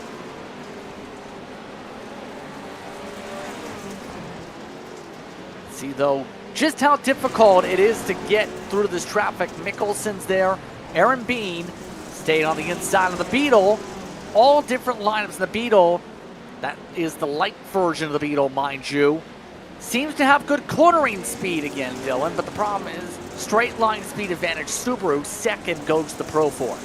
See, though, just how difficult it is to get through this traffic. Mickelson's there. Aaron Bean staying on the inside of the Beetle. All different lineups in the Beetle. That is the light version of the Beetle, mind you. Seems to have good cornering speed again, Dylan, but the problem is straight line speed advantage. Subaru second goes to the Pro 4.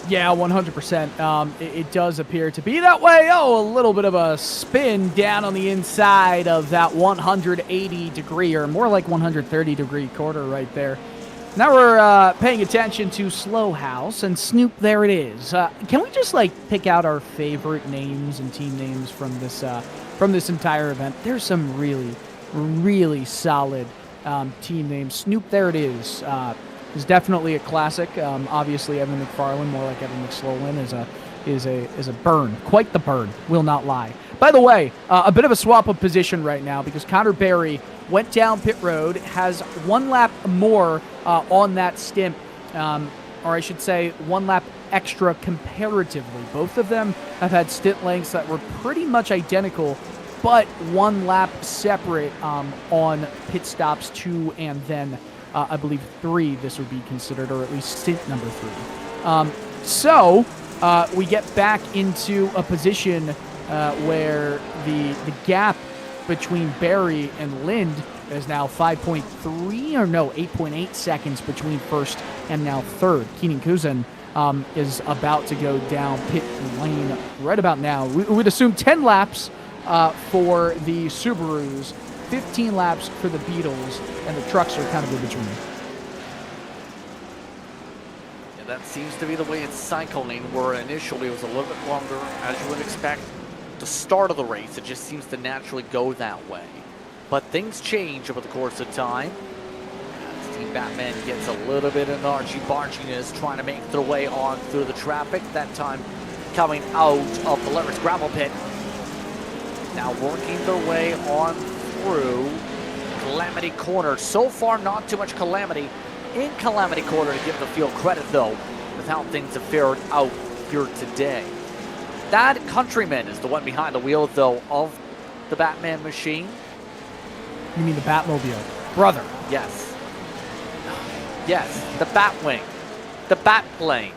Yeah, 100%. It does appear to be that way. Oh, a little bit of a spin down on the inside of that 180 degree, or more like 130 degree quarter right there. Now we're paying attention to Slow House, and Snoop, there it is. Can we just, like, pick out our favorite names and team names from this entire event? There's some really, really solid team names. Snoop, there it is definitely a classic. Obviously, Evan McFarlane, more like Evan McSlolin, is a burn. Quite the burn, will not lie. By the way, a bit of a swap of position right now because Connor Berry went down pit road, has one lap more on that stint, or I should say 1 lap extra comparatively. Both of them have had stint lengths that were pretty much identical, but 1 lap separate on pit stops 2 and then I believe 3 this would be considered, or at least stint number 3. So we get back into a position where the gap between Barry and Lind is now 8.8 seconds between first and now third. Keenan Kuzan is about to go down pit lane right about now. We would assume 10 laps for the Subarus, 15 laps for the Beetles, and the trucks are kind of in between. Yeah, that seems to be the way it's cycling, where initially it was a little bit longer, as you would expect. The start of the race, it just seems to naturally go that way. But things change over the course of time. As Team Batman gets a little bit of argy-barginess, trying to make their way on through the traffic, that time coming out of the Leverage Gravel Pit. Now working their way on through Calamity Corner. So far, not too much calamity in Calamity Corner to give the field credit, though, with how things have fared out here today. That Countryman is the one behind the wheel, though, of the Batman machine. You mean the Batmobile? Brother. Yes. Yes, the Batwing. The Batplane.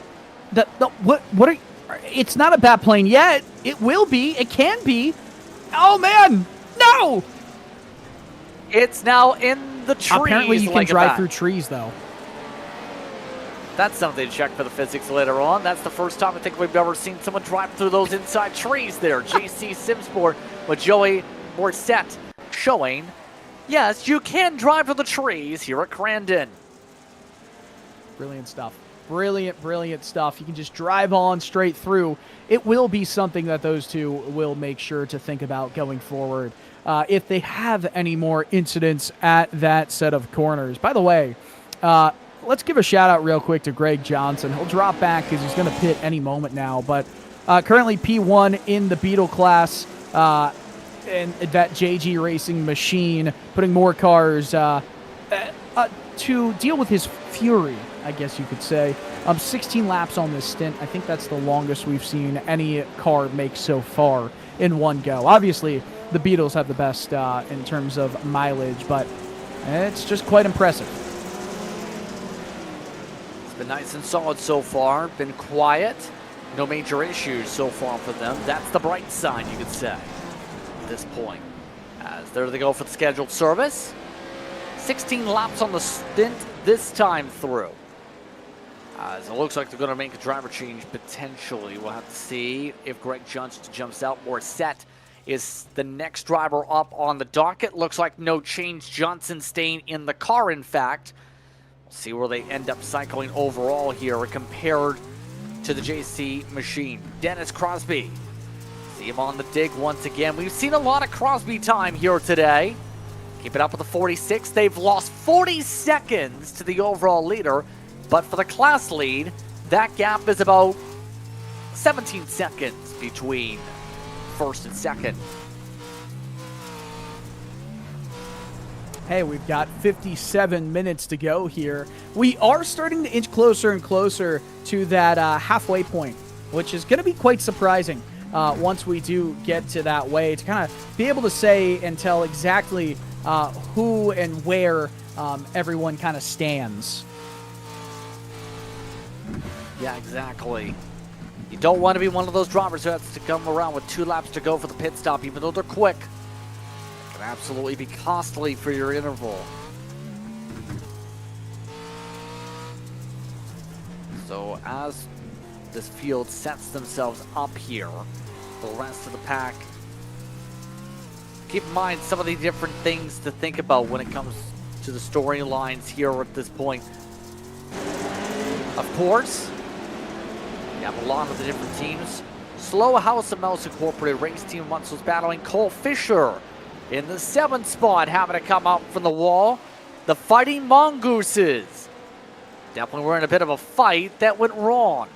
What are you, it's not a Batplane yet. It will be. It can be. Oh, man. No! It's now in the trees. Apparently you can drive through trees, though. That's something to check for the physics later on. That's the first time I think we've ever seen someone drive through those inside trees there. JC Simsport with Joey Morissette showing, yes, you can drive through the trees here at Crandon. Brilliant stuff. Brilliant stuff. You can just drive on straight through. It will be something that those two will make sure to think about going forward if they have any more incidents at that set of corners. By the way, let's give a shout out real quick to Greg Johnson. He'll drop back because he's going to pit any moment now, but currently P1 in the Beetle class and that JG Racing machine, putting more cars to deal with his fury, I guess you could say. 16 laps on this stint. I think that's the longest we've seen any car make so far in one go. Obviously, the Beetles have the best in terms of mileage, but it's just quite impressive. It's been nice and solid so far. Been quiet. No major issues so far for them. That's the bright side, you could say, at this point. As there they go for the scheduled service. 16 laps on the stint this time through. As it looks like they're going to make a driver change potentially. We'll have to see if Greg Johnson jumps out. Morissette is the next driver up on the docket. Looks like no change. Johnson staying in the car, in fact. We'll see where they end up cycling overall here compared to the JC machine. Dennis Crosby. See him on the dig once again. We've seen a lot of Crosby time here today. Keep it up with the 46. They've lost 40 seconds to the overall leader. But for the class lead, that gap is about 17 seconds between first and second. Hey, we've got 57 minutes to go here. We are starting to inch closer and closer to that halfway point, which is going to be quite surprising once we do get to that way, to kind of be able to say and tell exactly who and where everyone kind of stands. Yeah, exactly. You don't want to be one of those drivers who has to come around with 2 laps to go for the pit stop, even though they're quick. It can absolutely be costly for your interval. So as this field sets themselves up here, the rest of the pack, keep in mind some of the different things to think about when it comes to the storylines here at this point. Of course, you have a lot of the different teams. Slow House of Mouse Incorporated race team once was battling Cole Fisher in the 7th spot, having to come out from the wall. The Fighting Mongooses definitely were in a bit of a fight that went wrong.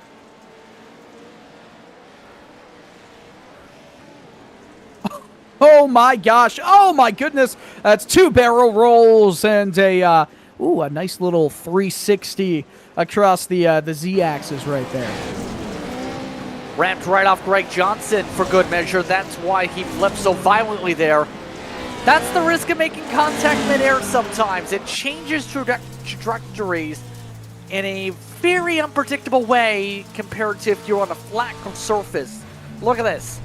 Oh my gosh. Oh my goodness. That's 2 barrel rolls and a nice little 360 across the Z-axis right there. Ramped right off Greg Johnson for good measure. That's why he flipped so violently there. That's the risk of making contact midair sometimes. It changes trajectories in a very unpredictable way compared to if you're on a flat surface. Look at this.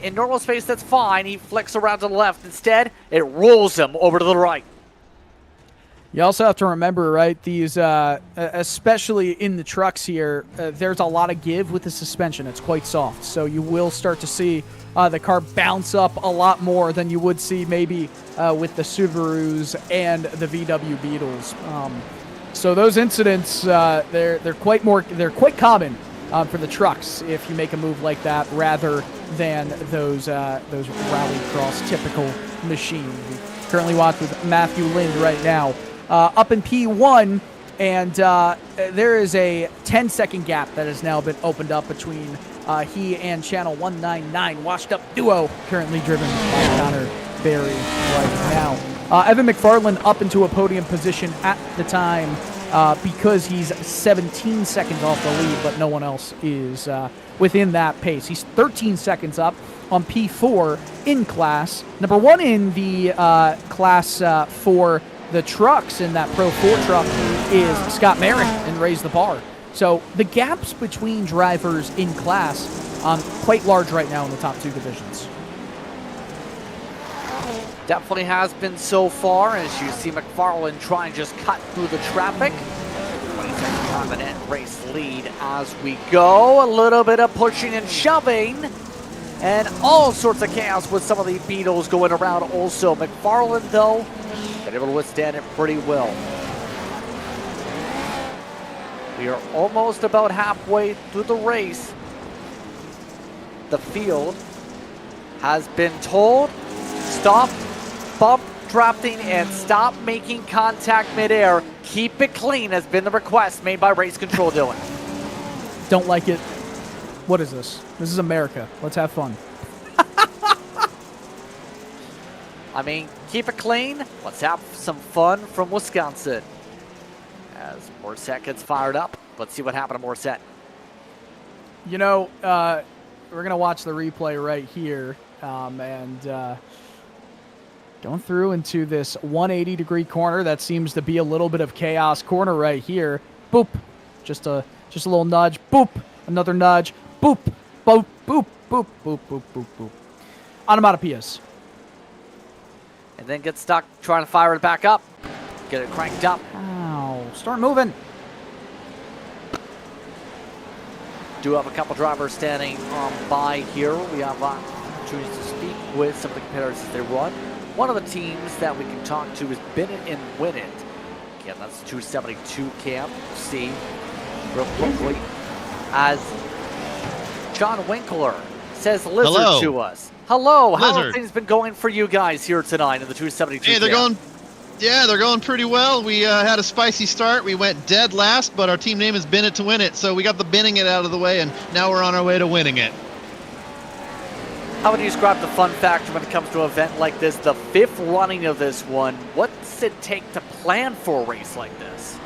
In normal space, that's fine. He flicks around to the left. Instead, it rolls him over to the right. You also have to remember, right, these, especially in the trucks here, there's a lot of give with the suspension. It's quite soft, so you will start to see the car bounce up a lot more than you would see maybe with the Subarus and the VW Beetles. So those incidents, they're quite common for the trucks if you make a move like that, rather than those rallycross typical machines. We currently watch with Matthew Lind right now. Up in P1, and there is a 10-second gap that has now been opened up between he and Channel 199, washed up duo, currently driven by Connor Berry right now. Evan McFarland up into a podium position at the time because he's 17 seconds off the lead, but no one else is within that pace. He's 13 seconds up on P4 in class. Number 1 in the class for the trucks in that Pro 4 truck is Scott Merrick and Raise the Bar. So the gaps between drivers in class quite large right now in the top 2 divisions. Definitely has been so far, as you see McFarland try and just cut through the traffic. 20 seconds on the net race lead as we go. A little bit of pushing and shoving, and all sorts of chaos with some of the Beetles going around also. McFarland, though, been able to withstand it pretty well. We are almost about halfway through the race. The field has been told, stop bump drafting and stop making contact midair. Keep it clean has been the request made by race control, Dylan. Don't like it. What is this? This is America. Let's have fun. I mean, keep it clean. Let's have some fun from Wisconsin. As Morissette gets fired up, let's see what happened to Morissette. You know, we're going to watch the replay right here. Going through into this 180-degree corner. That seems to be a little bit of chaos corner right here. Boop. Just a little nudge. Boop. Another nudge. Boop. Boop. Boop. Boop. Boop. Boop. Boop. Boop. Onomatopoeias. And then get stuck trying to fire it back up. Get it cranked up. Ow. Start moving. Do have a couple drivers standing by here. We have opportunities to speak with some of the competitors as they run. One of the teams that we can talk to is Bennett and Winnett. Again, that's 272 camp. See real quickly as John Winkler says Lizard Hello. to us. Hello, how Lizard. have things been going for you guys here tonight in the 272 Hey, they're camp? they're going pretty well. We had a spicy start. We went dead last, but our team name is Bennett to win it, so we got the binning it out of the way, and now we're on our way to winning it. How would you describe the fun factor when it comes to an event like this, the 5th running of this one? What's it take to plan for a race like this?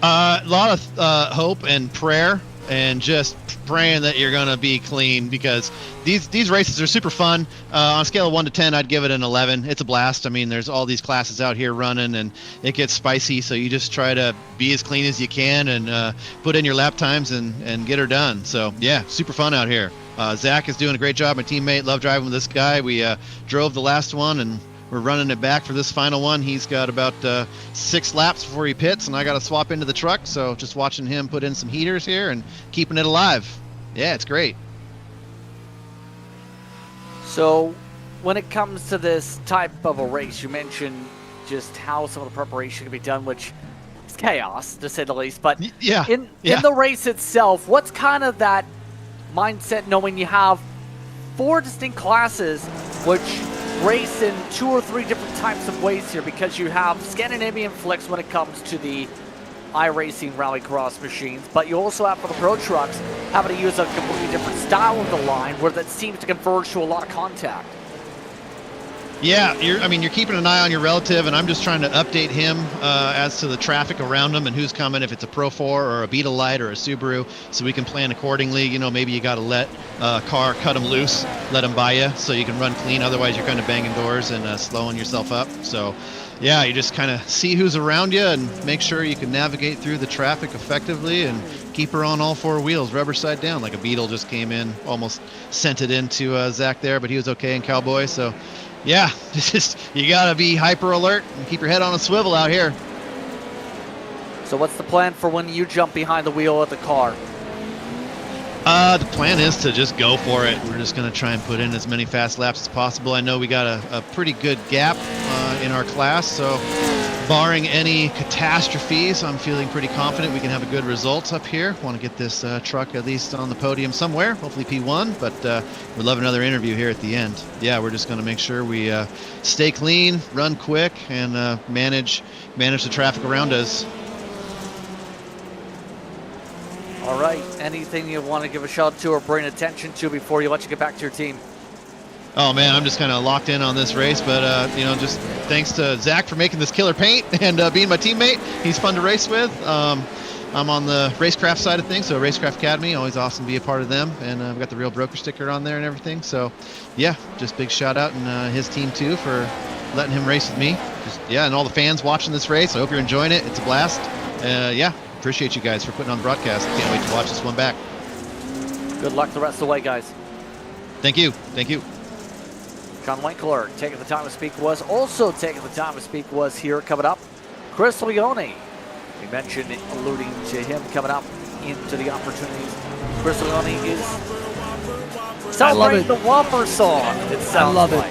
A lot of hope and prayer, and just praying that you're going to be clean, because these races are super fun. On a scale of 1 to 10, I'd give it an 11. It's a blast. I mean, there's all these classes out here running, and it gets spicy, so you just try to be as clean as you can and put in your lap times and get her done. So, yeah, super fun out here. Zach is doing a great job. My teammate, love driving with this guy. We drove the last one, and we're running it back for this final one. He's got about 6 laps before he pits, and I got to swap into the truck. So just watching him put in some heaters here and keeping it alive. Yeah, it's great. So when it comes to this type of a race, you mentioned just how some of the preparation can be done, which is chaos, to say the least. But Yeah. in the race itself, what's kind of that mindset knowing you have 4 distinct classes which race in 2 or 3 different types of ways here, because you have Scandinavian flicks when it comes to the iRacing rallycross machines, but you also have for the pro trucks having to use a completely different style of the line where that seems to converge to a lot of contact. Yeah, you're keeping an eye on your relative, and I'm just trying to update him as to the traffic around him and who's coming, if it's a Pro 4 or a Beetle Light or a Subaru, so we can plan accordingly. You know, maybe you got to let a car cut him loose, let him by you, so you can run clean. Otherwise, you're kind of banging doors and slowing yourself up. So, yeah, you just kind of see who's around you and make sure you can navigate through the traffic effectively and keep her on all 4 wheels, rubber side down. Like a Beetle just came in, almost sent it into Zach there, but he was okay in Cowboy. So, yeah, just you gotta be hyper alert and keep your head on a swivel out here. So what's the plan for when you jump behind the wheel of the car? The plan is to just go for it. We're just gonna try and put in as many fast laps as possible. I know we got a pretty good gap in our class, so barring any catastrophes, I'm feeling pretty confident we can have a good result up here. Want to get this truck at least on the podium somewhere, hopefully P1, but we'd love another interview here at the end. Yeah, we're just going to make sure we stay clean, run quick, and manage the traffic around us. All right, anything you want to give a shout to or bring attention to before you let you get back to your team? Oh man, I'm just kind of locked in on this race, but just thanks to Zach for making this killer paint and being my teammate. He's fun to race with. I'm on the racecraft side of things, so Racecraft Academy, always awesome to be a part of them, and I've got the Real Broker sticker on there and everything. So yeah, just big shout out, and his team too for letting him race with me. And all the fans watching this race, I hope you're enjoying it. It's a blast. Appreciate you guys for putting on the broadcast. Can't wait to watch this one back. Good luck the rest of the way, guys. Thank you. John Winkler taking the time to speak was here coming up. Chris Leone, we mentioned alluding to him coming up into the opportunities. Chris Leone is celebrating the Whopper song, it sounds like.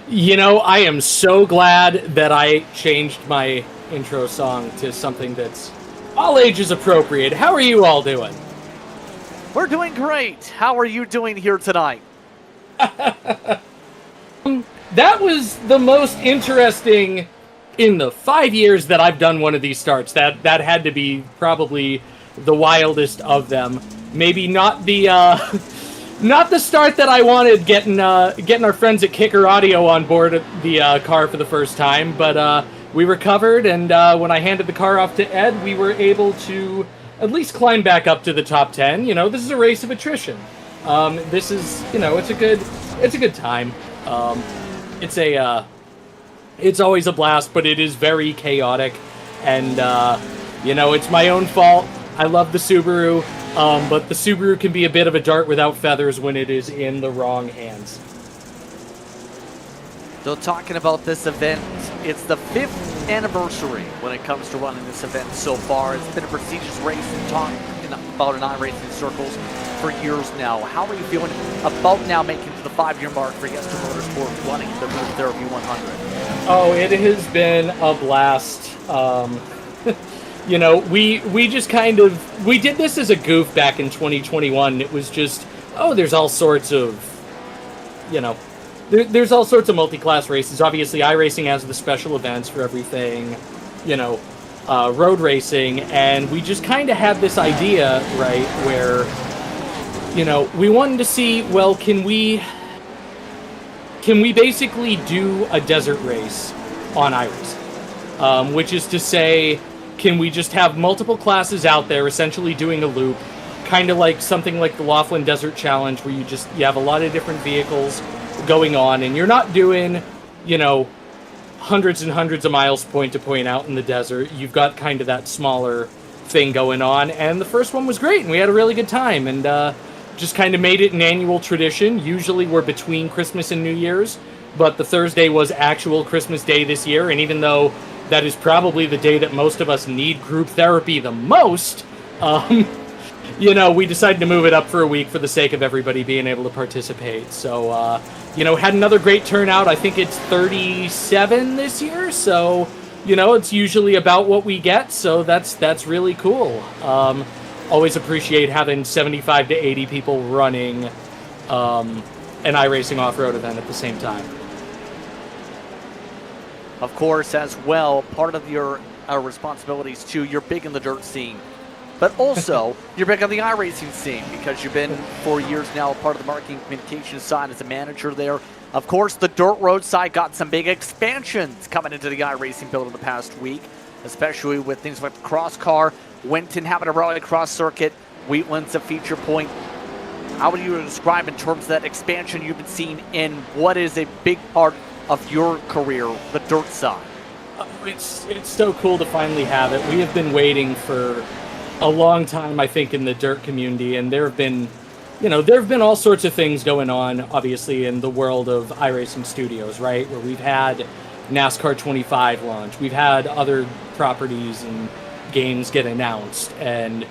You know, I am so glad that I changed my intro song to something that's all ages appropriate. How are you all doing? We're doing great. How are you doing here tonight? That was the most interesting in the 5 years that I've done one of these starts. That had to be probably the wildest of them. Maybe not the not the start that I wanted, getting our friends at Kicker Audio on board the car for the first time, but we recovered, and when I handed the car off to Ed, we were able to at least climb back up to the top 10. You know, this is a race of attrition. This is, it's a good time. It's always a blast, but it is very chaotic, and it's my own fault. I love the Subaru, but the Subaru can be a bit of a dart without feathers when it is in the wrong hands. So talking about this event, it's the 5th anniversary when it comes to running this event so far. It's been a prestigious race and talk about an iRacing circles for years now. How are you feeling about now making it to the 5-year mark for Yes2Motorsport's running the Group Therapy 100? Oh, it has been a blast. We just we did this as a goof back in 2021. It was just, there's all sorts of, there's all sorts of multi-class races. Obviously, iRacing has the special events for everything, road racing, and we just kind of had this idea, right, where, we wanted to see, well, can we basically do a desert race on iRacing? Which is to say, can we just have multiple classes out there essentially doing a loop, kind of like something like the Laughlin Desert Challenge, where you have a lot of different vehicles going on, and you're not doing, hundreds and hundreds of miles point to point out in the desert. You've got kind of that smaller thing going on, and the first one was great, and we had a really good time, and just kind of made it an annual tradition. Usually we're between Christmas and New Year's, but the Thursday was actual Christmas Day this year, and even though that is probably the day that most of us need group therapy the most, we decided to move it up for a week for the sake of everybody being able to participate. So, had another great turnout. I think it's 37 this year, so, it's usually about what we get, so that's really cool. Always appreciate having 75 to 80 people running an iRacing off-road event at the same time. Of course, as well, part of your responsibilities too, you're big in the dirt scene, but also you're big on the iRacing scene because you've been for years now part of the marketing communications side as a manager there. Of course, the dirt road side got some big expansions coming into the iRacing build in the past week, especially with things like the cross car, Winton having a rallycross circuit, Wheatland's a feature point. How would you describe in terms of that expansion you've been seeing in what is a big part of your career, the dirt side? It's so cool to finally have it. We have been waiting for a long time, I think, in the dirt community, and there have been all sorts of things going on, obviously, in the world of iRacing studios, right? Where we've had NASCAR 25 launch, we've had other properties and games get announced, and,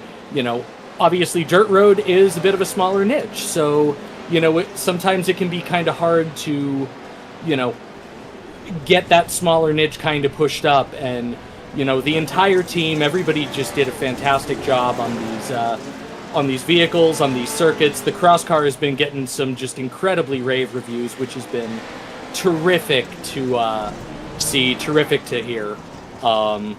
obviously dirt road is a bit of a smaller niche, so, sometimes it can be kind of hard to, get that smaller niche kind of pushed up, and the entire team, everybody just did a fantastic job on these vehicles, on these circuits. The cross car has been getting some just incredibly rave reviews, which has been terrific to see, terrific to hear. Obviously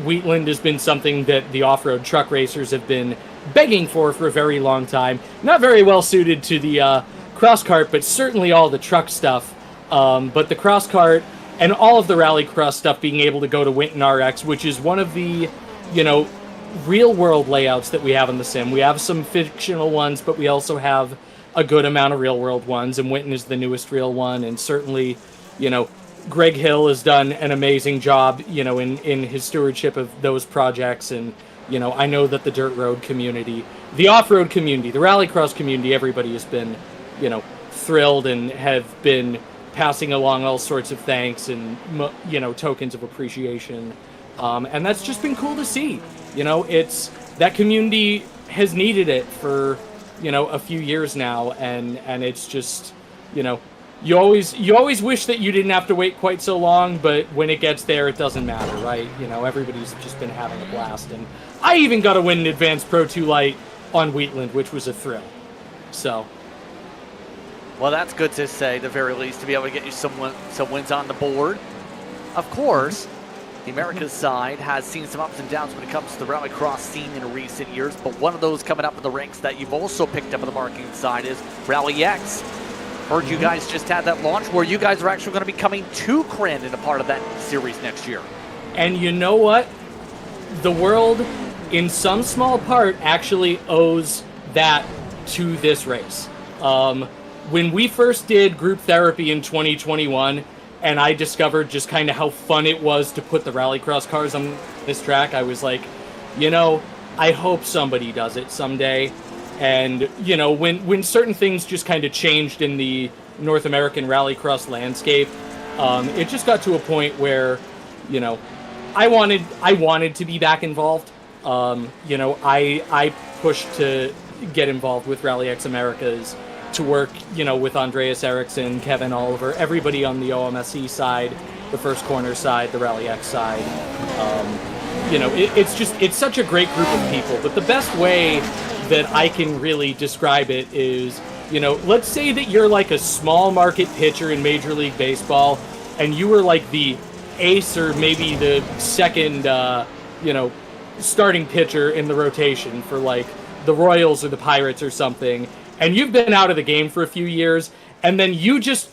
Wheatland has been something that the off-road truck racers have been begging for a very long time. Not very well suited to the cross kart, but certainly all the truck stuff. But the cross kart and all of the rallycross stuff being able to go to Winton RX, which is one of the, real world layouts that we have in the sim. We have some fictional ones, but we also have a good amount of real world ones, and Winton is the newest real one, and certainly, Greg Hill has done an amazing job, in his stewardship of those projects, and, I know that the dirt road community, the off-road community, the rallycross community, everybody has been, thrilled and have been passing along all sorts of thanks and, tokens of appreciation. And that's just been cool to see. It's that community has needed it for, a few years now, and it's just, you always wish that you didn't have to wait quite so long, but when it gets there, it doesn't matter, right? Everybody's just been having a blast, and I even got to win an Advanced Pro 2 Lite on Wheatland, which was a thrill. So. Well, that's good to say, at the very least, to be able to get you some wins on the board. Of course, the Americas side has seen some ups and downs when it comes to the rallycross scene in recent years, but one of those coming up in the ranks that you've also picked up on the marketing side is Rally X. Heard you guys just had that launch where you guys are actually going to be coming to Crandon, a part of that series next year. And you know what? The world, in some small part, actually owes that to this race. When we first did group therapy in 2021, and I discovered just kind of how fun it was to put the rallycross cars on this track, I was like, I hope somebody does it someday. And, when certain things just kind of changed in the North American rallycross landscape, it just got to a point where, I wanted to be back involved. I pushed to get involved with Rally X Americas, to work, with Andreas Eriksson, Kevin Oliver, everybody on the OMSE side, the First Corner side, the Rally X side. It's such a great group of people. But the best way that I can really describe it is, let's say that you're like a small market pitcher in Major League Baseball, and you were like the ace or maybe the second, starting pitcher in the rotation for like the Royals or the Pirates or something. And you've been out of the game for a few years, and then you just,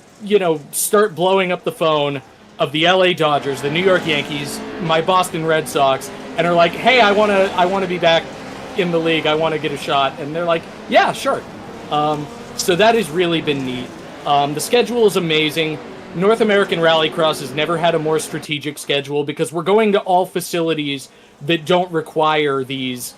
start blowing up the phone of the LA Dodgers, the New York Yankees, my Boston Red Sox, and are like, hey, I want to be back in the league. I want to get a shot. And they're like, yeah, sure. So that has really been neat. The schedule is amazing. North American Rallycross has never had a more strategic schedule because we're going to all facilities that don't require these,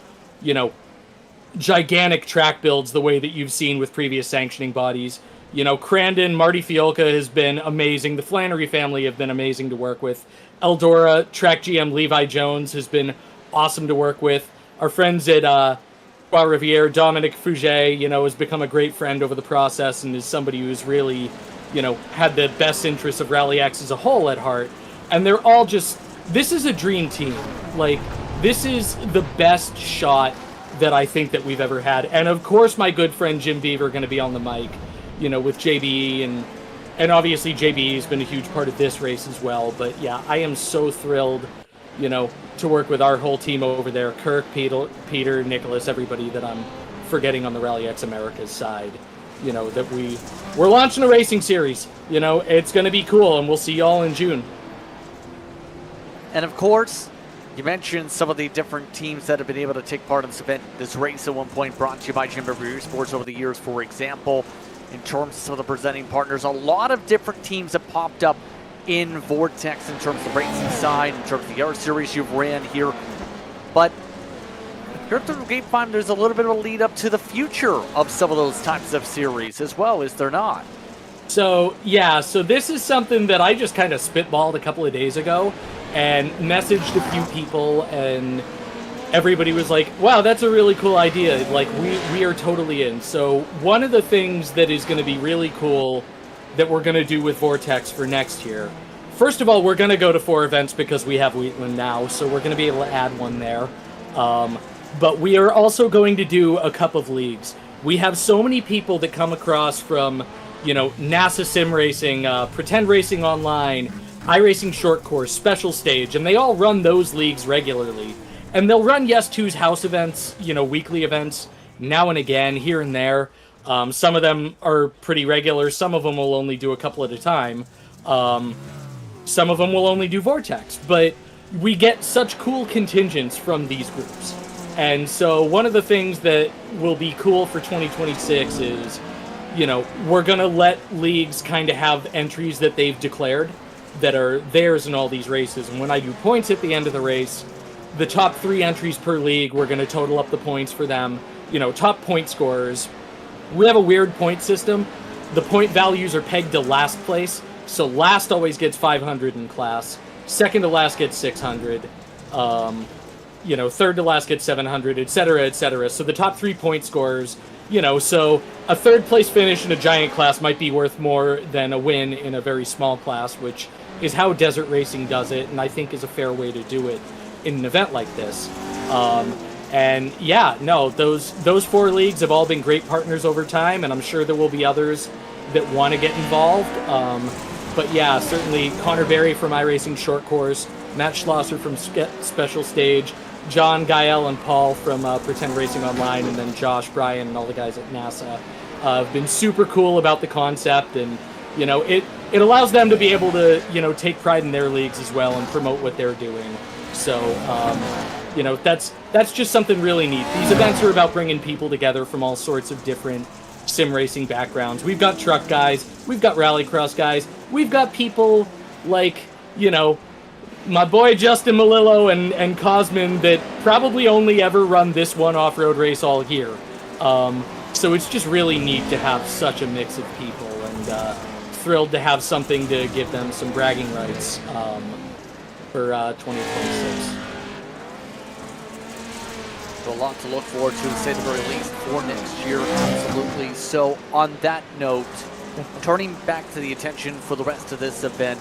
gigantic track builds the way that you've seen with previous sanctioning bodies. Crandon, Marty Fiolka has been amazing. The Flannery family have been amazing to work with. Eldora, track GM Levi Jones has been awesome to work with. Our friends at Trois Rivières, Dominic Fouget, has become a great friend over the process and is somebody who's really, had the best interests of Rally X as a whole at heart. And they're all just, this is a dream team. Like, this is the best shot that I think that we've ever had. And of course, my good friend Jim Beaver going to be on the mic, with JBE, and obviously JBE has been a huge part of this race as well. But yeah, I am so thrilled, to work with our whole team over there, Kirk, Peter, Nicholas, everybody that I'm forgetting on the Rally X Americas side, that we're launching a racing series. It's going to be cool, and we'll see y'all in June. And of course, you mentioned some of the different teams that have been able to take part in this event, this race at one point brought to you by Jim Beaver Esports over the years, for example. In terms of some of the presenting partners, a lot of different teams have popped up in Vortex in terms of the racing side, in terms of the other series you've ran here. But here at the Grapevine, there's a little bit of a lead up to the future of some of those types of series as well, is there not? So this is something that I just kind of spitballed a couple of days ago and messaged a few people, and everybody was like, wow, that's a really cool idea. Like, we are totally in. So one of the things that is going to be really cool that we're going to do with Vortex for next year, first of all, we're going to go to 4 events because we have Wheatland now, so we're going to be able to add one there. But we are also going to do a cup of leagues. We have so many people that come across from, NASA Sim Racing, Pretend Racing Online, iRacing Short Course, Special Stage, and they all run those leagues regularly. And they'll run Yes2's house events, weekly events, now and again, here and there. Some of them are pretty regular. Some of them will only do a couple at a time. Some of them will only do Vortex. But we get such cool contingents from these groups. And so one of the things that will be cool for 2026 is, we're going to let leagues kind of have entries that they've declared that are theirs in all these races. And when I do points at the end of the race, the top 3 entries per league, we're going to total up the points for them. Top point scorers. We have a weird point system. The point values are pegged to last place. So last always gets 500 in class. Second to last gets 600. Third to last gets 700, etc., etc. So the top 3 point scorers, so a third place finish in a giant class might be worth more than a win in a very small class, which is how desert racing does it, and I think is a fair way to do it in an event like this. Those 4 leagues have all been great partners over time, and I'm sure there will be others that want to get involved. But yeah, certainly Connor Berry from iRacing Short Course, Matt Schlosser from Special Stage, John, Gael, and Paul from Pretend Racing Online, and then Josh, Brian, and all the guys at NASA have been super cool about the concept, and it allows them to be able to take pride in their leagues as well and promote what they're doing. So that's just something really neat. These events are about bringing people together from all sorts of different sim racing backgrounds. We've got truck guys, we've got rallycross guys, we've got people like my boy Justin Malillo and Cosman that probably only ever run this one off-road race all year. So it's just really neat to have such a mix of people, and thrilled to have something to give them some bragging rights for 2026. So a lot to look forward to, to say the very least, for next year, absolutely. So on that note, turning back to the attention for the rest of this event,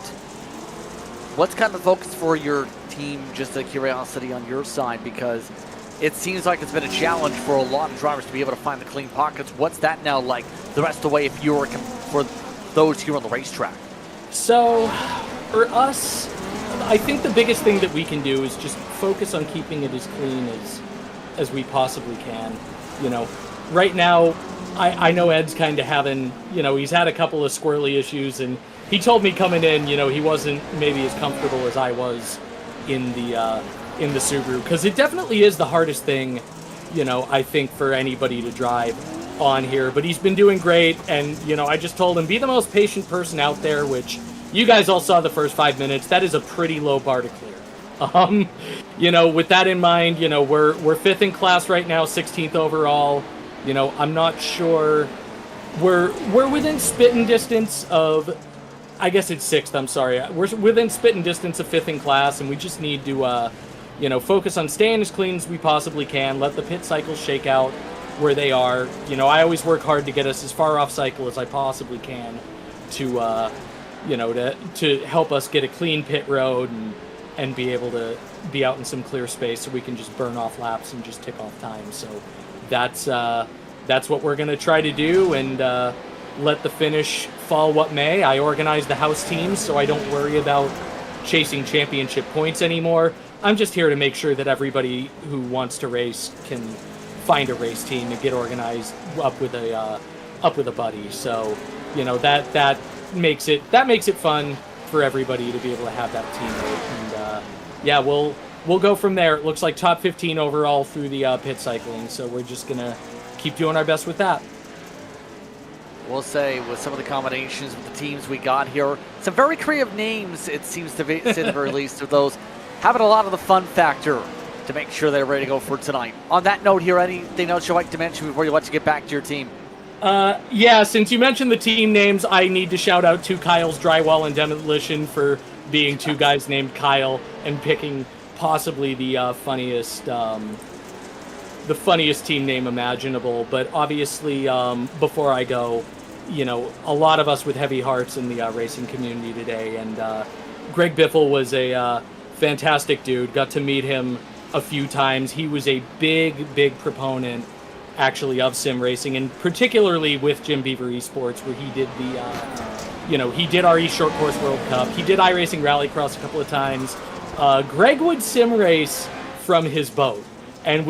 what's kind of the focus for your team, just a curiosity on your side, because it seems like it's been a challenge for a lot of drivers to be able to find the clean pockets. What's that now like the rest of the way if you were for those here on the racetrack? So for us, I think the biggest thing that we can do is just focus on keeping it as clean as we possibly can. Right now, I know Ed's kind of having, he's had a couple of squirrely issues, and he told me coming in, he wasn't maybe as comfortable as I was in the Subaru, because it definitely is the hardest thing, I think, for anybody to drive on here. But he's been doing great, and I just told him, be the most patient person out there, which you guys all saw the first 5 minutes. That is a pretty low bar to clear. With that in mind, we're 5th in class right now, 16th overall. I'm not sure. We're within spitting distance of, I guess it's 6th, I'm sorry. We're within spitting distance of 5th in class, and we just need to, focus on staying as clean as we possibly can, let the pit cycles shake out where they are. I always work hard to get us as far off cycle as I possibly can to, to help us get a clean pit road and be able to be out in some clear space so we can just burn off laps and just tick off time. So that's what we're going to try to do, and let the finish fall what may. I organize the house teams, so I don't worry about chasing championship points anymore. I'm just here to make sure that everybody who wants to race can find a race team and get organized up with a buddy. So that makes it fun for everybody to be able to have that teammate. And we'll go from there. It looks like top 15 overall through the pit cycling, so we're just gonna keep doing our best with that. We'll say with some of the combinations with the teams we got here, some very creative names, it seems to be, say the very least, of those having a lot of the fun factor to make sure they're ready to go for tonight. On that note here, anything else you'd like to mention before you let you get back to your team? Since you mentioned the team names, I need to shout out to Kyle's Drywall and Demolition for being 2 guys named Kyle and picking possibly the funniest team name imaginable. But obviously, before I go, a lot of us with heavy hearts in the racing community today, and Greg Biffle was a fantastic dude. Got to meet him a few times. He was a big proponent, actually, of sim racing, and particularly with Jim Beaver Esports, where he did he did our Short Course World Cup. He did iRacing Rallycross a couple of times. Greg would sim race from his boat, and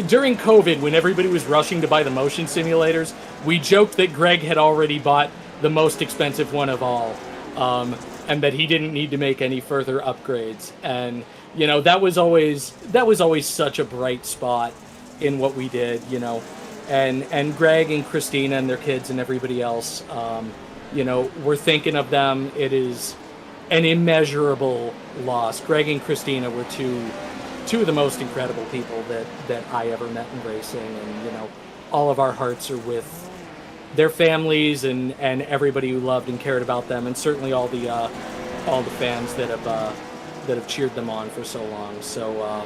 during COVID, when everybody was rushing to buy the motion simulators, we joked that Greg had already bought the most expensive one of all, and that he didn't need to make any further upgrades. And that was always such a bright spot in what we did. And Greg and Christina and their kids and everybody else, we're thinking of them. It is an immeasurable loss. Greg and Christina were two of the most incredible people that I ever met in racing, and all of our hearts are with their families and everybody who loved and cared about them, and certainly all the fans that have cheered them on for so long. So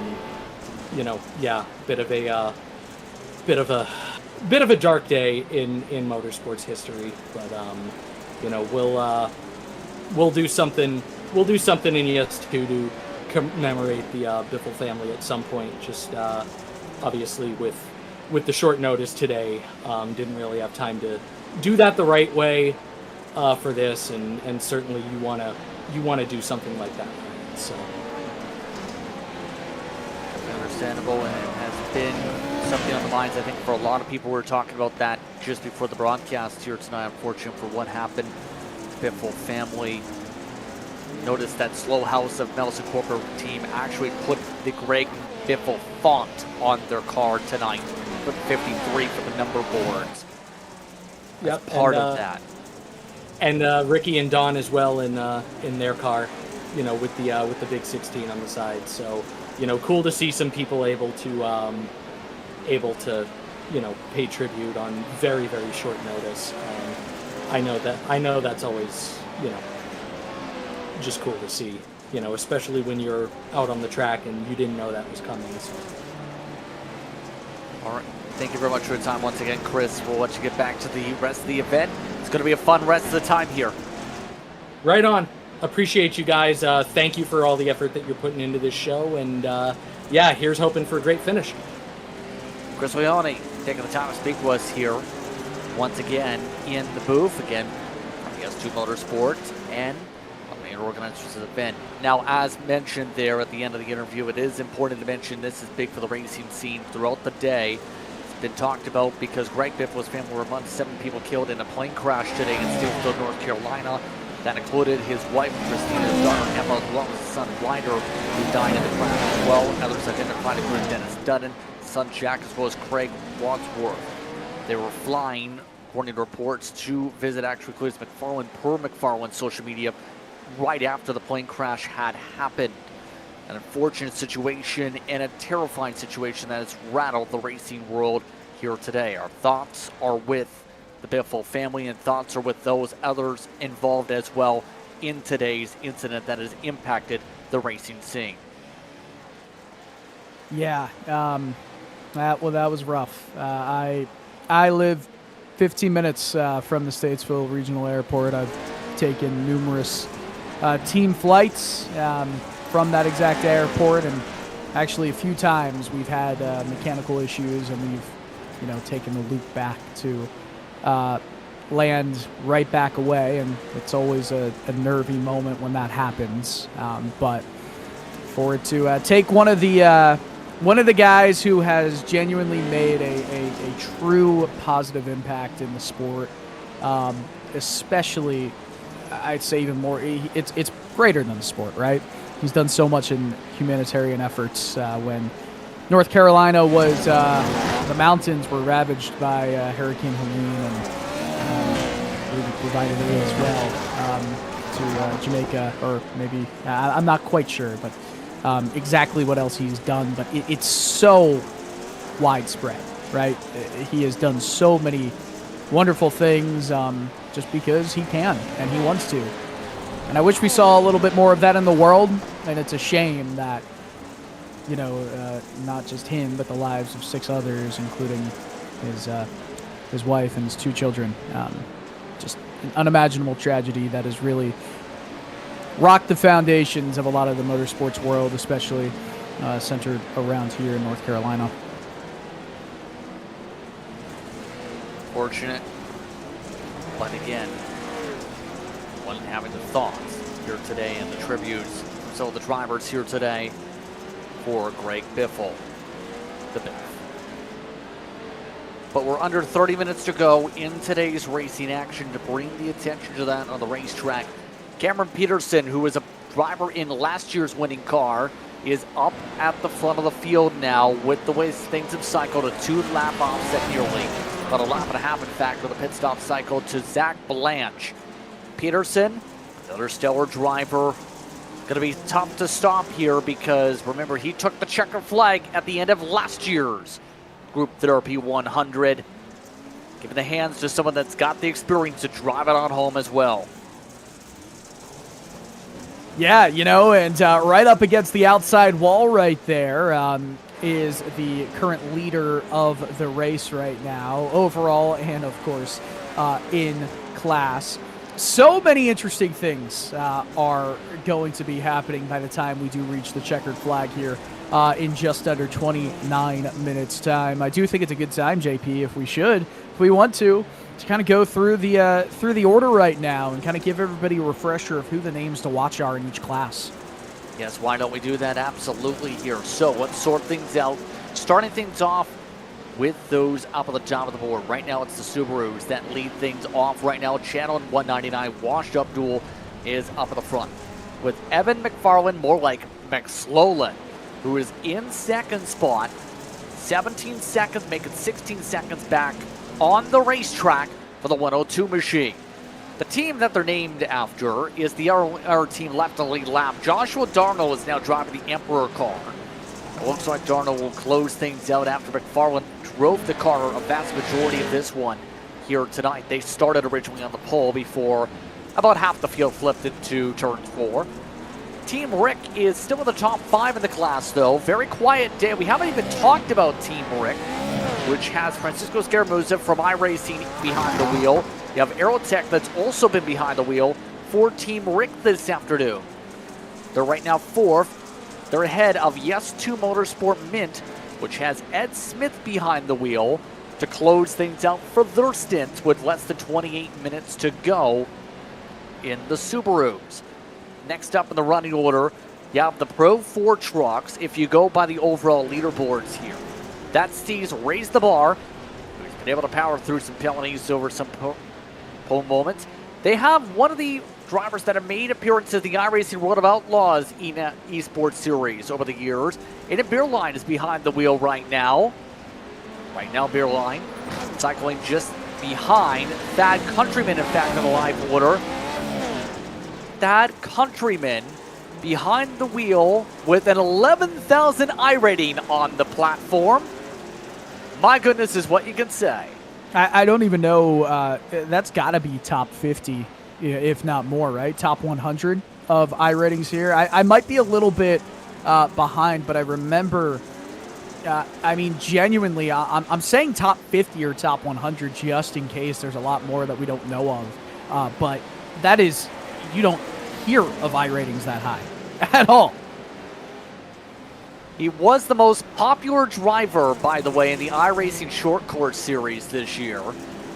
bit of a dark day in motorsports history, but we'll do something in ES2 to commemorate the Biffle family at some point. Just obviously with the short notice today, didn't really have time to do that the right way for this, and certainly you want to do something like that, right? So Understandable, and it has been something on the minds, I think, for a lot of people. We were talking about that just before the broadcast here tonight. Unfortunate for what happened to the Biffle family. Notice that Slow House of Melson Corporate team actually put the Greg Biffle font on their car tonight. Put 53 for the number boards. Yep, Part of that. And Ricky and Don as well in their car, with the big 16 on the side. So cool to see some people able to pay tribute on very, very short notice. I know that's always just cool to see, especially when you're out on the track and you didn't know that was coming. So. All right. Thank you very much for your time once again, Chris. We'll let you get back to the rest of the event. It's going to be a fun rest of the time here. Right on. Appreciate you guys. Thank you for all the effort that you're putting into this show. And here's hoping for a great finish. Chris Leone taking the time to speak to us here once again in the booth. Again, from Yes2Motorsport's and the organizers of the event. Now, as mentioned there at the end of the interview, it is important to mention this is big for the racing scene throughout the day. It's been talked about because Greg Biffle's family were among 7 people killed in a plane crash today in Steelfield, North Carolina. That included his wife, Christina's daughter, Emma, as well as his son, Ryder, who died in the crash as well. Others identified included Dennis Dutton, son Jack, as well as Craig Wadsworth. They were flying, according to reports, to visit actually Cletus McFarland per McFarland's social media right after the plane crash had happened. An unfortunate situation and a terrifying situation that has rattled the racing world here today. Our thoughts are with the Biffle family, and thoughts are with those others involved as well in today's incident that has impacted the racing scene. Yeah, that was rough. I live 15 minutes from the Statesville Regional Airport. I've taken numerous team flights from that exact airport, and actually a few times we've had mechanical issues, and we've taken the loop back to land right back away, and it's always a nervy moment when that happens. But for it to take one of the guys who has genuinely made a true positive impact in the sport, especially, I'd say even more, it's greater than the sport, right? He's done so much in humanitarian efforts. When North Carolina was, the mountains were ravaged by Hurricane Helene, and we provided aid as well to Jamaica, or maybe, I'm not quite sure, but exactly what else he's done. But it's so widespread, right? He has done so many wonderful things just because he can and he wants to. And I wish we saw a little bit more of that in the world, and it's a shame that, not just him, but the lives of 6 others, including his wife and his 2 children. Just an unimaginable tragedy that has really rocked the foundations of a lot of the motorsports world, especially centered around here in North Carolina. Fortunate, but again, one having the thoughts here today and the tributes from some of the drivers here today for Greg Biffle, the Biff. but we're under 30 minutes to go in today's racing action. To bring the attention to that on the racetrack, Cameron Peterson, who was a driver in last year's winning car, is up at the front of the field now with the way things have cycled. A 2-lap offset nearly, about a lap and a half in fact, with a pit stop cycle to Zach Blanche. Peterson, another stellar driver, going to be tough to stop here because remember, he took the checkered flag at the end of last year's Group Therapy 100. Giving the hands to someone that's got the experience to drive it on home as well. Yeah, you know, and right up against the outside wall right there is the current leader of the race right now, overall and, of course, in class. So many interesting things are going to be happening by the time we do reach the checkered flag here in just under 29 minutes time. I do think it's a good time, JP, if we want to kind of go through the order right now and kind of give everybody a refresher of who the names to watch are in each class. Yes, why don't we do that? Absolutely here. So let's sort things out. Starting things off with those up at the top of the board. Right now it's the Subarus that lead things off right now. Channel 199 washed up duel is up at the front with Evan McFarland, more like McSlowland, who is in second spot. 17 seconds, making 16 seconds back on the racetrack for the 102 machine. The team that they're named after is the our team left in the lead lap. Joshua Darno is now driving the Emperor car. It looks like Darno will close things out after McFarland drove the car a vast majority of this one here tonight. They started originally on the pole before about half the field flipped into turn 4. Team Rick is still in the top 5 in the class, though. Very quiet day. We haven't even talked about Team Rick, which has Francisco Scaramuza from iRacing behind the wheel. You have Aerotech that's also been behind the wheel for Team Rick this afternoon. They're right now 4th. They're ahead of Yes2Motorsport's Mint, which has Ed Smith behind the wheel to close things out for their stint with less than 28 minutes to go in the Subarus. Next up in the running order, you have the Pro 4 trucks if you go by the overall leaderboards here. That's Steve's Raise the Bar, who's been able to power through some penalties over some pole moments. They have one of the drivers that have made appearances in the iRacing World of Outlaws Esports series over the years. Aiden Beerline is behind the wheel right now. Right now, Beerline cycling just behind Thad Countryman, in fact, in the live order. Thad Countryman behind the wheel with an 11,000 I rating on the platform. My goodness is what you can say. I don't even know. That's got to be top 50, if not more, right? Top 100 of I ratings here. I might be a little bit behind, but I remember, I mean, genuinely, I'm saying top 50 or top 100 just in case there's a lot more that we don't know of. But that is, you don't hear of I ratings that high at all. He was the most popular driver, by the way, in the iRacing Short Course Series this year,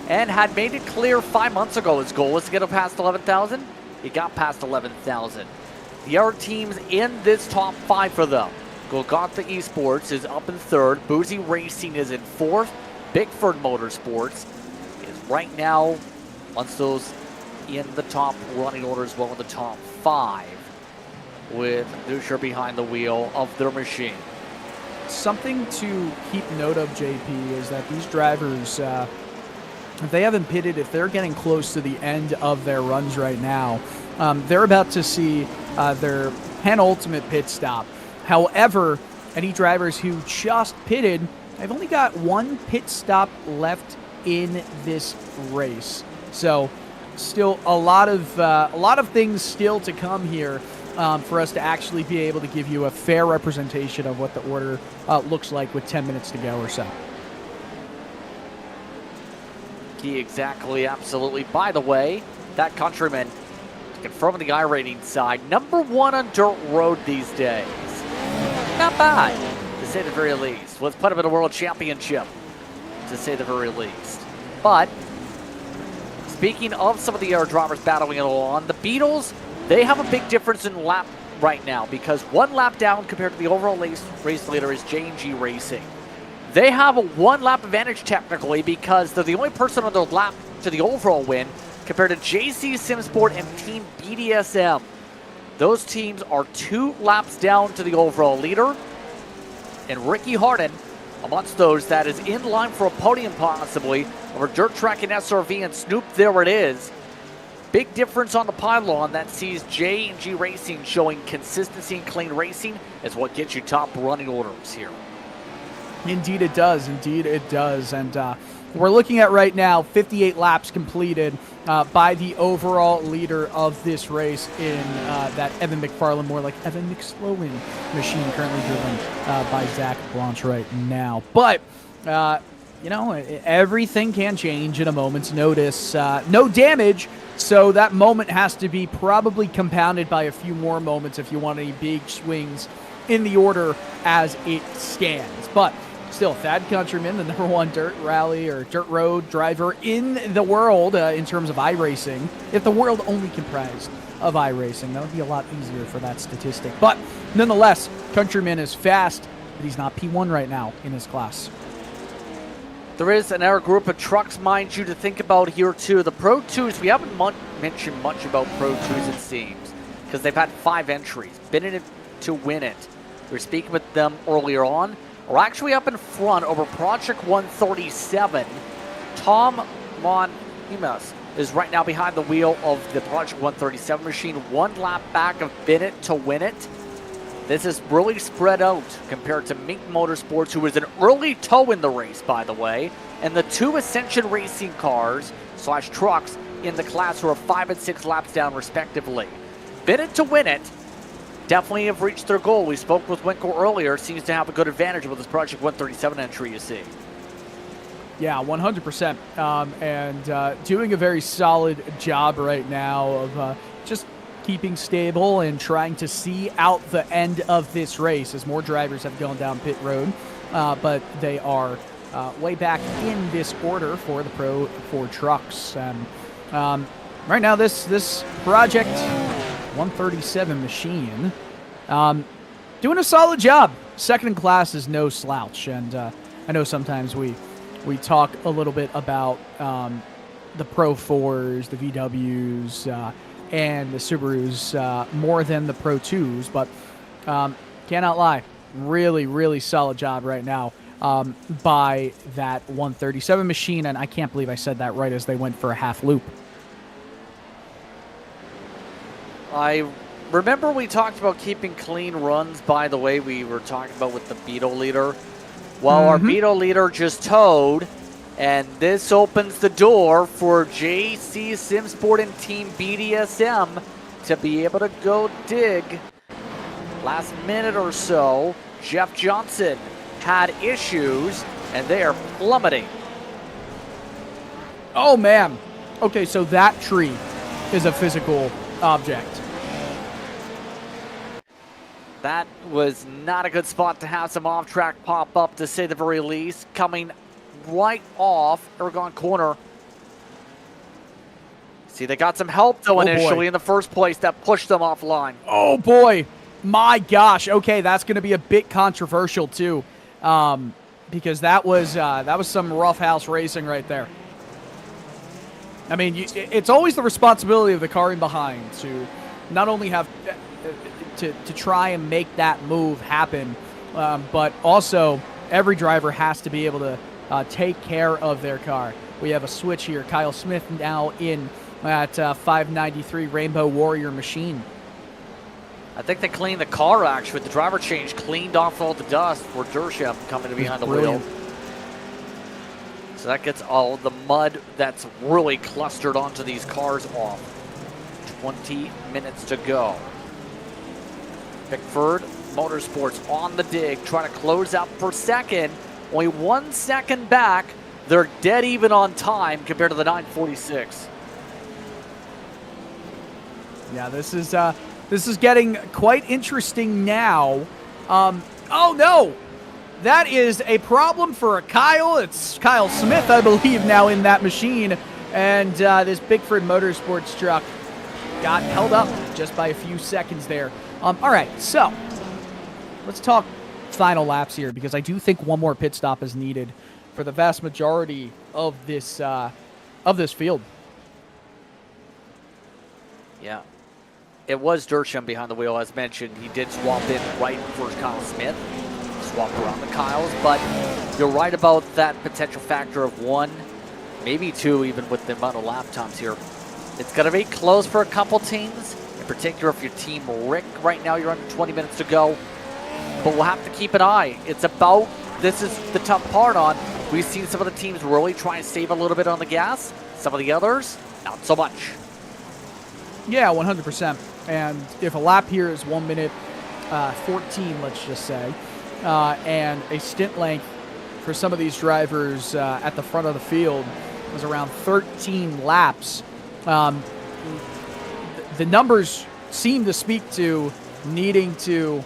and had made it clear 5 months ago his goal was to get past 11,000. He got past 11,000. The other teams in this top 5 for them. Golgotha Esports is up in 3rd. Boozy Racing is in 4th. Bigford Motorsports is right now, once those in the top running order as well in the top 5, with Dusher behind the wheel of their machine. Something to keep note of, JP, is that these drivers, if they haven't pitted, if they're getting close to the end of their runs right now, they're about to see their penultimate pit stop. However, any drivers who just pitted, they've only got one pit stop left in this race. So still a lot of things still to come here for us to actually be able to give you a fair representation of what the order looks like with 10 minutes to go or so. Exactly, absolutely. By the way, that Countryman, to confirm the iRating side, #1 on dirt road these days. Not bad, to say the very least. Let's put him in a world championship, to say the very least. But speaking of some of the air drivers battling it along, the Beatles, they have a big difference in lap right now because 1 lap down compared to the overall race leader is J&G Racing. They have a 1 lap advantage technically because they're the only person on their lap to the overall win compared to JC2Motorsports and Team BDSM. Those teams are 2 laps down to the overall leader. And Ricky Harden, amongst those, that is in line for a podium possibly over Dirt Track and SRV, and Snoop, there it is. Big difference on the pylon that sees J&G Racing showing consistency and clean racing is what gets you top running orders here. Indeed it does. Indeed it does. And we're looking at right now 58 laps completed by the overall leader of this race in that Evan McFarlane, more like Evan McSlowan machine currently driven by Zach Blanche right now. But, you know, everything can change in a moment's notice. No damage, so that moment has to be probably compounded by a few more moments if you want any big swings in the order as it stands. But still, Thad Countryman, the #1 dirt rally or dirt road driver in the world in terms of iRacing. If the world only comprised of iRacing, that would be a lot easier for that statistic. But nonetheless, Countryman is fast, but he's not P1 right now in his class. There is another group of trucks, mind you, to think about here too. The Pro 2s, we haven't mentioned much about Pro 2s, it seems, because they've had 5 entries, been in it to win it. We were speaking with them earlier on. We're actually up in front over Project 137. Tom Monhimas is right now behind the wheel of the Project 137 machine, 1 lap back of Bennett to win it. This is really spread out compared to Mink Motorsports, who was an early tow in the race, by the way, and the 2 Ascension Racing cars / trucks in the class who are 5 and 6 laps down respectively. Bennett to win it. Definitely have reached their goal. We spoke with Winkle earlier. Seems to have a good advantage with this Project 137 entry, you see. Yeah, 100%. And doing a very solid job right now of just keeping stable and trying to see out the end of this race as more drivers have gone down pit road. But they are way back in this order for the Pro 4 trucks. And right now, this Project 137 machine doing a solid job. Second in class is no slouch. And I know sometimes we talk a little bit about the Pro 4s, the VWs, and the Subarus more than the Pro 2s, but cannot lie. Really, really solid job right now by that 137 machine, and I can't believe I said that right as they went for a half loop. I remember we talked about keeping clean runs, by the way, we were talking about with the Beetle leader. Well, our Beetle leader just towed, and this opens the door for JC2Motorsports and Team BDSM to be able to go dig. Last minute or so, Jeff Johnson had issues, and they are plummeting. Oh, man. Okay, so that tree is a physical object. That was not a good spot to have some off-track pop up, to say the very least. Coming right off Ergon corner. See, they got some help, though, initially in the first place that pushed them offline. Oh, boy. My gosh. Okay, that's going to be a bit controversial, too, because that was some roughhouse racing right there. I mean, it's always the responsibility of the car in behind to not only have to try and make that move happen, but also every driver has to be able to take care of their car. We have a switch here. Kyle Smith now in at 593 Rainbow Warrior machine. I think they cleaned the car, actually. The driver change cleaned off all the dust for Dersham coming to behind the wheel. So that gets all the mud that's really clustered onto these cars off. 20 minutes to go. Pickford Motorsports on the dig, trying to close out for second. Only 1 second back. They're dead even on time compared to the 946. Yeah, this is getting quite interesting now. Oh no, that is a problem for Kyle. It's Kyle Smith, I believe, now in that machine, and this Pickford Motorsports truck got held up just by a few seconds there. All right, so let's talk final laps here, because I do think one more pit stop is needed for the vast majority of this field. Yeah. It was Dersham behind the wheel, as mentioned. He did swap in right first Kyle Smith. Swapped around the Kyles, but you're right about that potential factor of 1, maybe 2, even with the amount of lap times here. It's going to be close for a couple teams, in particular if you're Team Rick right now, you're under 20 minutes to go. But we'll have to keep an eye. It's about, this is the tough part on, we've seen some of the teams really try and save a little bit on the gas. Some of the others, not so much. Yeah, 100%. And if a lap here is 1 minute 14, let's just say, and a stint length for some of these drivers at the front of the field was around 13 laps, the numbers seem to speak to needing to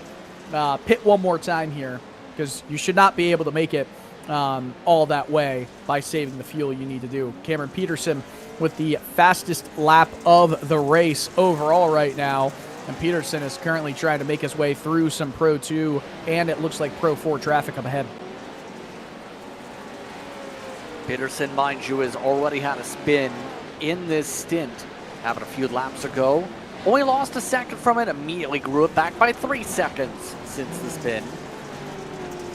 pit one more time here, because you should not be able to make it all that way by saving the fuel you need to do. Cameron Peterson with the fastest lap of the race overall right now. And Peterson is currently trying to make his way through some Pro 2 and it looks like Pro 4 traffic up ahead. Peterson, mind you, has already had a spin in this stint, having a few laps ago. Only lost a second from it, immediately grew it back by 3 seconds since the spin.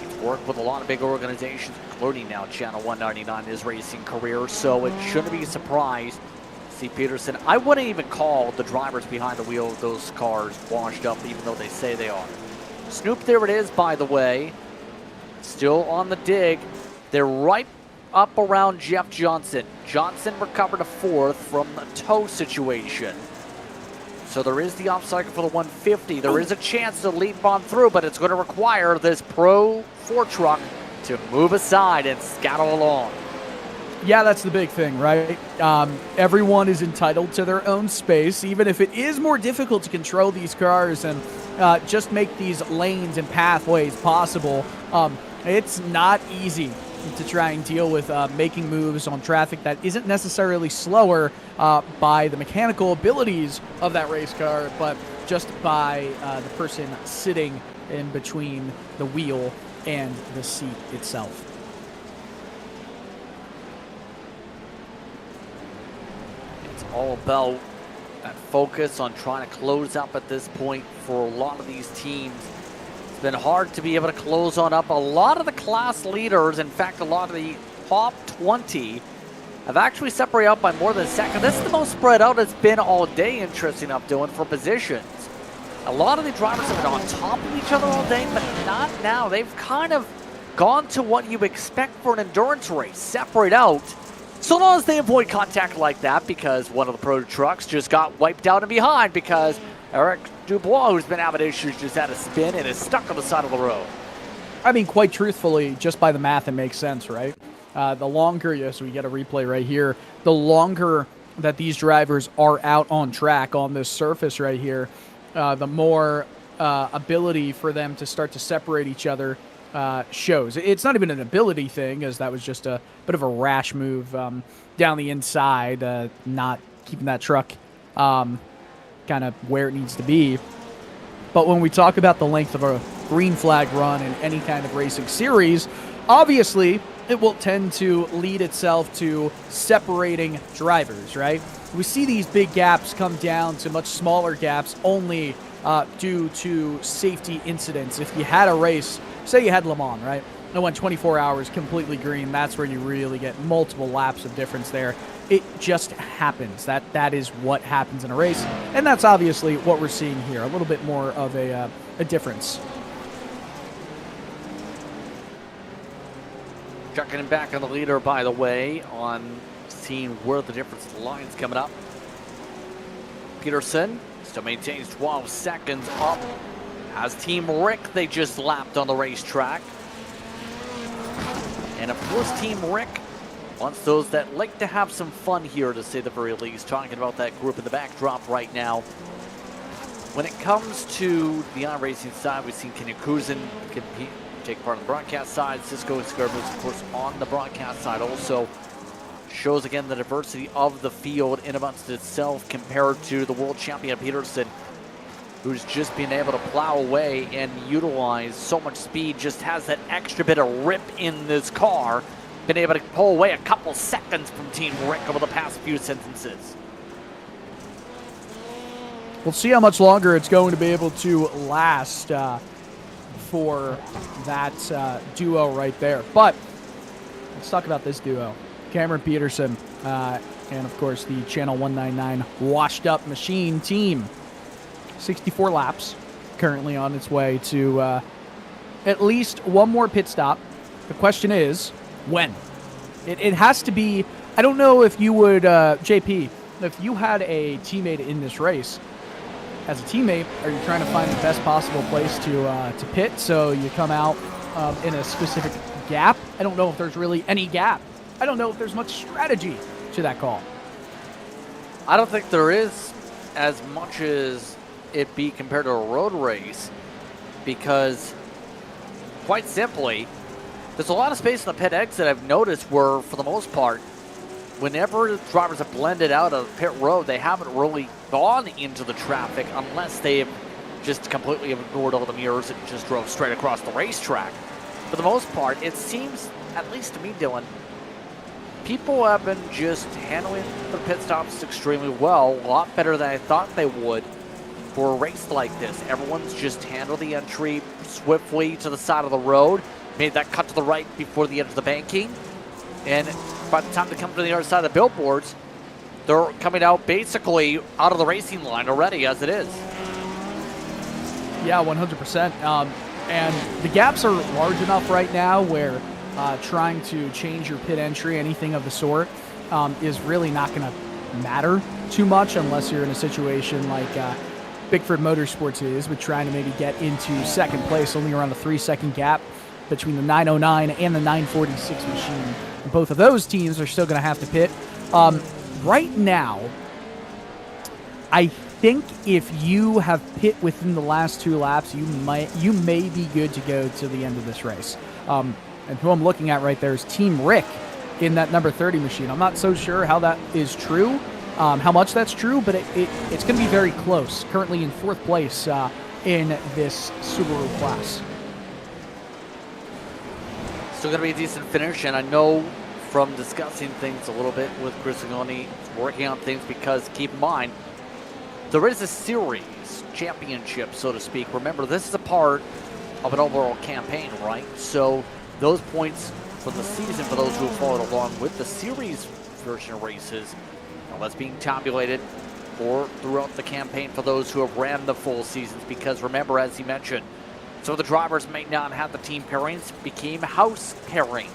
He's worked with a lot of big organizations, including now Channel 199 in his racing career, so it shouldn't be a surprise to see Peterson. I wouldn't even call the drivers behind the wheel of those cars washed up, even though they say they are. Snoop, there it is, by the way. Still on the dig. They're right up around Jeff Johnson. Johnson recovered a 4th from a tow situation. So there is the off cycle for the 150. There is a chance to leap on through, but it's going to require this Pro 4 truck to move aside and scuttle along. Yeah, that's the big thing, right? Everyone is entitled to their own space, even if it is more difficult to control these cars and just make these lanes and pathways possible. It's not easy to try and deal with making moves on traffic that isn't necessarily slower by the mechanical abilities of that race car, but just by the person sitting in between the wheel and the seat itself. It's all about that focus on trying to close up at this point for a lot of these teams. It's been hard to be able to close on up. A lot of the class leaders, in fact, a lot of the top 20 have actually separated out by more than a second. This is the most spread out it's been all day, interesting enough, doing for positions. A lot of the drivers have been on top of each other all day, but not now. They've kind of gone to what you expect for an endurance race, separate out. So long as they avoid contact like that, because one of the Pro trucks just got wiped out and behind because Eric Dubois, who's been having issues, just had a spin and is stuck on the side of the road. I mean, quite truthfully, just by the math, it makes sense, right? The longer, yes, we get a replay right here, the longer that these drivers are out on track on this surface right here, the more ability for them to start to separate each other shows. It's not even an ability thing, as that was just a bit of a rash move down the inside, not keeping that truck kind of where it needs to be. But when we talk about the length of a green flag run in any kind of racing series, obviously it will tend to lead itself to separating drivers, right? We see these big gaps come down to much smaller gaps only due to safety incidents. If you had a race, say you had Le Mans, right? It went 24 hours completely green. That's where you really get multiple laps of difference there. It just happens. That is what happens in a race. And that's obviously what we're seeing here. A little bit more of a difference. Checking him back on the leader, by the way, on seeing where the difference line's coming up. Peterson still maintains 12 seconds up. As Team Rick, they just lapped on the racetrack. And of course, Team Rick wants those that like to have some fun here, to say the very least. Talking about that group in the backdrop right now. When it comes to the iRacing side, we've seen Kenny Kuzen take part on the broadcast side. Cisco and Scarborough, of course, on the broadcast side also. Shows again the diversity of the field in amongst itself compared to the world champion Peterson. who's just been able to plow away and utilize so much speed, just has that extra bit of rip in this car. Been able to pull away a couple seconds from Team Rick over the past few sentences. We'll see how much longer it's going to be able to last for that duo right there. But let's talk about this duo. Cameron Peterson and, of course, the Channel 199 Washed Up Machine team. 64 laps, currently on its way to at least one more pit stop. The question is, when? It has to be, I don't know if you would, JP, if you had a teammate in this race, as a teammate, are you trying to find the best possible place to pit so you come out in a specific gap? I don't know if there's really any gap. I don't know if there's much strategy to that call. I don't think there is as much as it be compared to a road race, because quite simply, there's a lot of space in the pit exit I've noticed where, for the most part, whenever drivers have blended out of pit road, they haven't really gone into the traffic unless they've just completely ignored all the mirrors and just drove straight across the racetrack. For the most part, it seems, at least to me, Dylan, people have been just handling the pit stops extremely well, a lot better than I thought they would for a race like this. Everyone's just handled the entry swiftly to the side of the road, made that cut to the right before the end of the banking, and by the time they come to the other side of the billboards, they're coming out basically out of the racing line already as it is. Yeah, 100%. And the gaps are large enough right now where trying to change your pit entry, anything of the sort, is really not going to matter too much unless you're in a situation like Bigford Motorsports is, with trying to maybe get into second place, only around a 3-second gap between the 909 and the 946 machine. Both of those teams are still going to have to pit. Right now, I think if you have pit within the last 2 laps, you may be good to go to the end of this race. And who I'm looking at right there is Team Rick in that number 30 machine. I'm not so sure how that is true, how much that's true, but it's going to be very close. Currently in 4th place in this Subaru class. Still going to be a decent finish, and I know from discussing things a little bit with Chris Maconi, working on things, because keep in mind, there is a series championship, so to speak. Remember, this is a part of an overall campaign, right? So those points for the season, for those who have followed along with the series version of races, now that's being tabulated or throughout the campaign for those who have ran the full seasons, because remember, as he mentioned, so the drivers may not have the team pairings, became house pairings,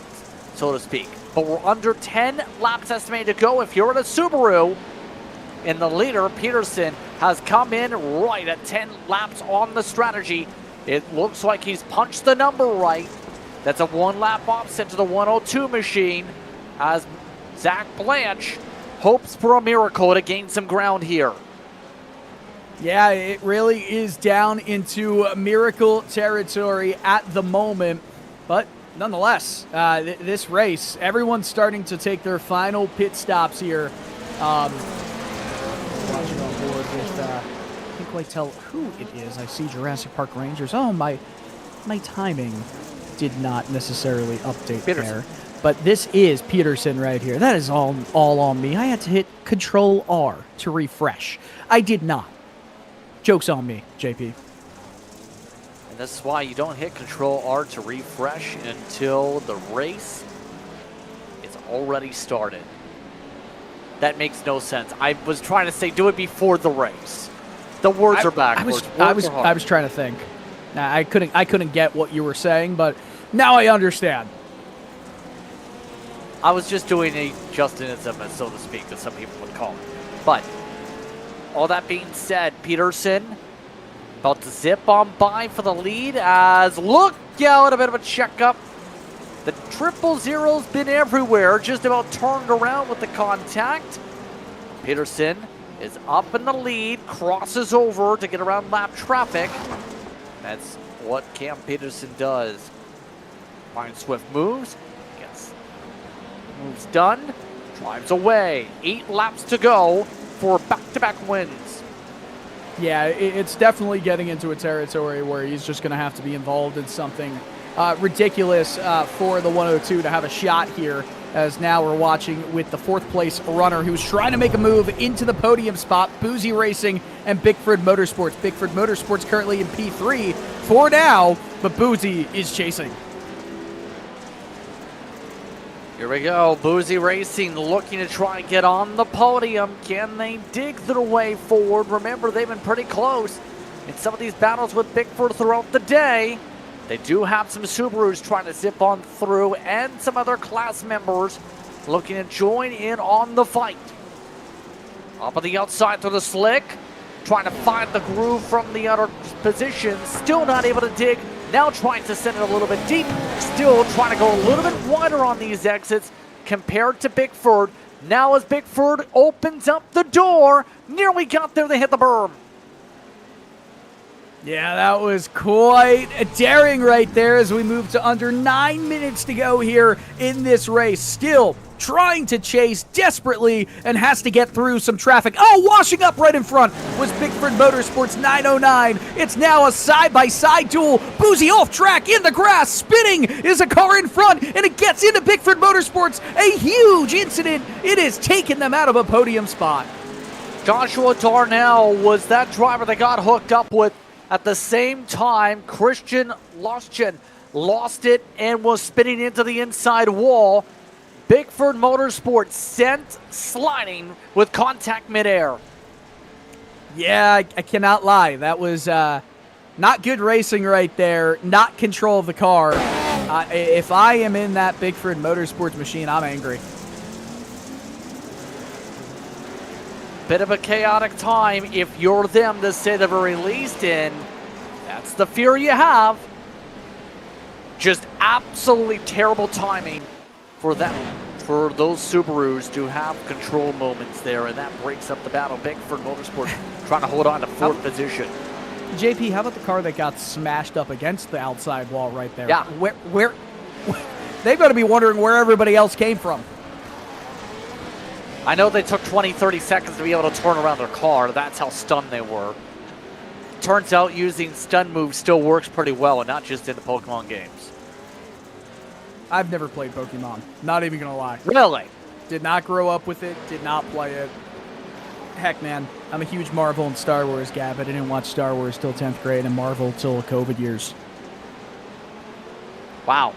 so to speak. But we're under 10 laps estimated to go. If you're in a Subaru, and the leader, Peterson, has come in right at 10 laps on the strategy. It looks like he's punched the number right. That's a 1-lap offset to the 102 machine, as Zach Blanche hopes for a miracle to gain some ground here. Yeah, it really is down into miracle territory at the moment. But nonetheless, this race, everyone's starting to take their final pit stops here. Watching on board with, I can't quite tell who it is. I see Jurassic Park Rangers. Oh, my timing did not necessarily update there. But this is Peterson right here. That is all on me. I had to hit Control R to refresh. I did not. Joke's on me, JP. And that's why you don't hit Control R to refresh until the race is already started. That makes no sense. I was trying to say do it before the race. The words are backwards. I was trying to think. I couldn't get what you were saying, but now I understand. I was just doing a Justinism, so to speak, as some people would call it. But all that being said, Peterson about to zip on by for the lead, as look out, a bit of a checkup. The 000's been everywhere, just about turned around with the contact. Peterson is up in the lead, crosses over to get around lap traffic. That's what Cam Peterson does. Fine swift moves, gets moves done, drives away. 8 laps to go for back-to-back wins. Yeah, it's definitely getting into a territory where he's just going to have to be involved in something ridiculous for the 102 to have a shot here, as now we're watching with the fourth place runner who's trying to make a move into the podium spot, Boozy Racing and Bickford Motorsports. Bickford Motorsports currently in P3 for now, but Boozy is chasing. Here we go, Boozy Racing looking to try and get on the podium. Can they dig their way forward? Remember, they've been pretty close in some of these battles with Bickford throughout the day. They do have some Subarus trying to zip on through, and some other class members looking to join in on the fight. Up on the outside through the slick, trying to find the groove from the other position. Still not able to dig. Now trying to send it a little bit deep. Still trying to go a little bit wider on these exits compared to Bickford. Now as Bickford opens up the door, nearly got there, they hit the berm. Yeah, that was quite daring right there as we move to under 9 minutes to go here in this race. Still trying to chase desperately and has to get through some traffic. Oh, washing up right in front was Bickford Motorsports 909. It's now a side-by-side duel. Boozy off track in the grass. Spinning is a car in front, and it gets into Bickford Motorsports. A huge incident. It has taken them out of a podium spot. Joshua Darnell was that driver that got hooked up with. At the same time, Christian Loschen lost it and was spinning into the inside wall. Bickford Motorsports sent sliding with contact midair. Yeah, I cannot lie. That was not good racing right there. Not control of the car. If I am in that Bickford Motorsports machine, I'm angry. Bit of a chaotic time if you're them, to say the very least, and that's the fear you have. Just absolutely terrible timing for them, for those Subarus to have control moments there, and that breaks up the battle. Bickford Motorsports trying to hold on to fourth position. JP, how about the car that got smashed up against the outside wall right there? Yeah. Where they've got to be wondering where everybody else came from. I know they took 20, 30 seconds to be able to turn around their car. That's how stunned they were. Turns out using stun moves still works pretty well, and not just in the Pokemon games. I've never played Pokemon. Not even going to lie. Really? Did not grow up with it. Did not play it. Heck, man. I'm a huge Marvel and Star Wars guy, but I didn't watch Star Wars till 10th grade and Marvel till COVID years. Wow.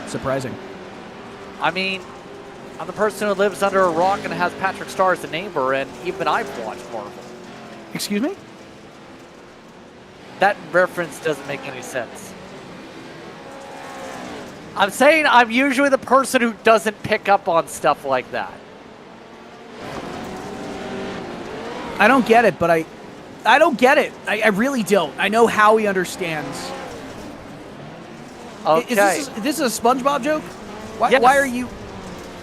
Surprising. I mean, I'm the person who lives under a rock and has Patrick Star as a neighbor, and even I've watched Marvel. Excuse me? That reference doesn't make any sense. I'm saying I'm usually the person who doesn't pick up on stuff like that. I don't get it, but I don't get it. I really don't. I know Howie understands. Okay. Is this a SpongeBob joke? Why, Yes. why are you...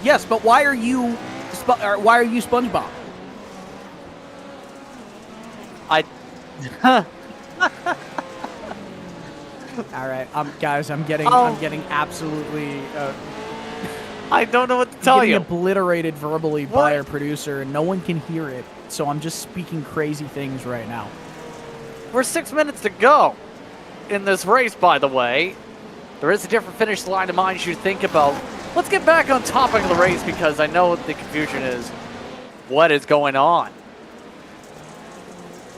Yes, but why are you SpongeBob? All right, guys, I'm getting absolutely I don't know what to tell you. Obliterated verbally by our producer, and no one can hear it. So I'm just speaking crazy things right now. We're 6 minutes to go in this race, by the way. There is a different finish line in mind you should think about. Let's get back on topic of the race, because I know the confusion is what is going on.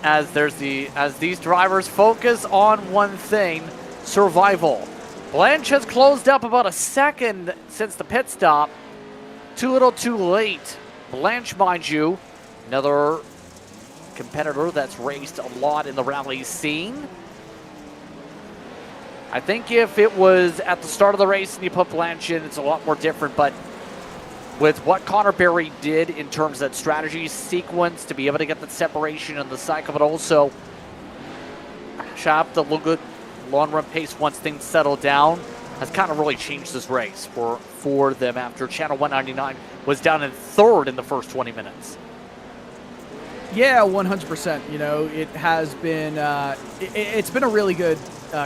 As these drivers focus on one thing, survival. Blanche has closed up about a second since the pit stop. Too little, too late. Blanche, mind you, another competitor that's raced a lot in the rally scene. I think if it was at the start of the race and you put Blanche in, it's a lot more different, but with what Connor Berry did in terms of that strategy sequence to be able to get the separation in the cycle, but also have the good long run pace once things settle down, has kind of really changed this race for them after Channel 199 was down in third in the first 20 minutes. Yeah, 100%. You know, it has been it's been a really good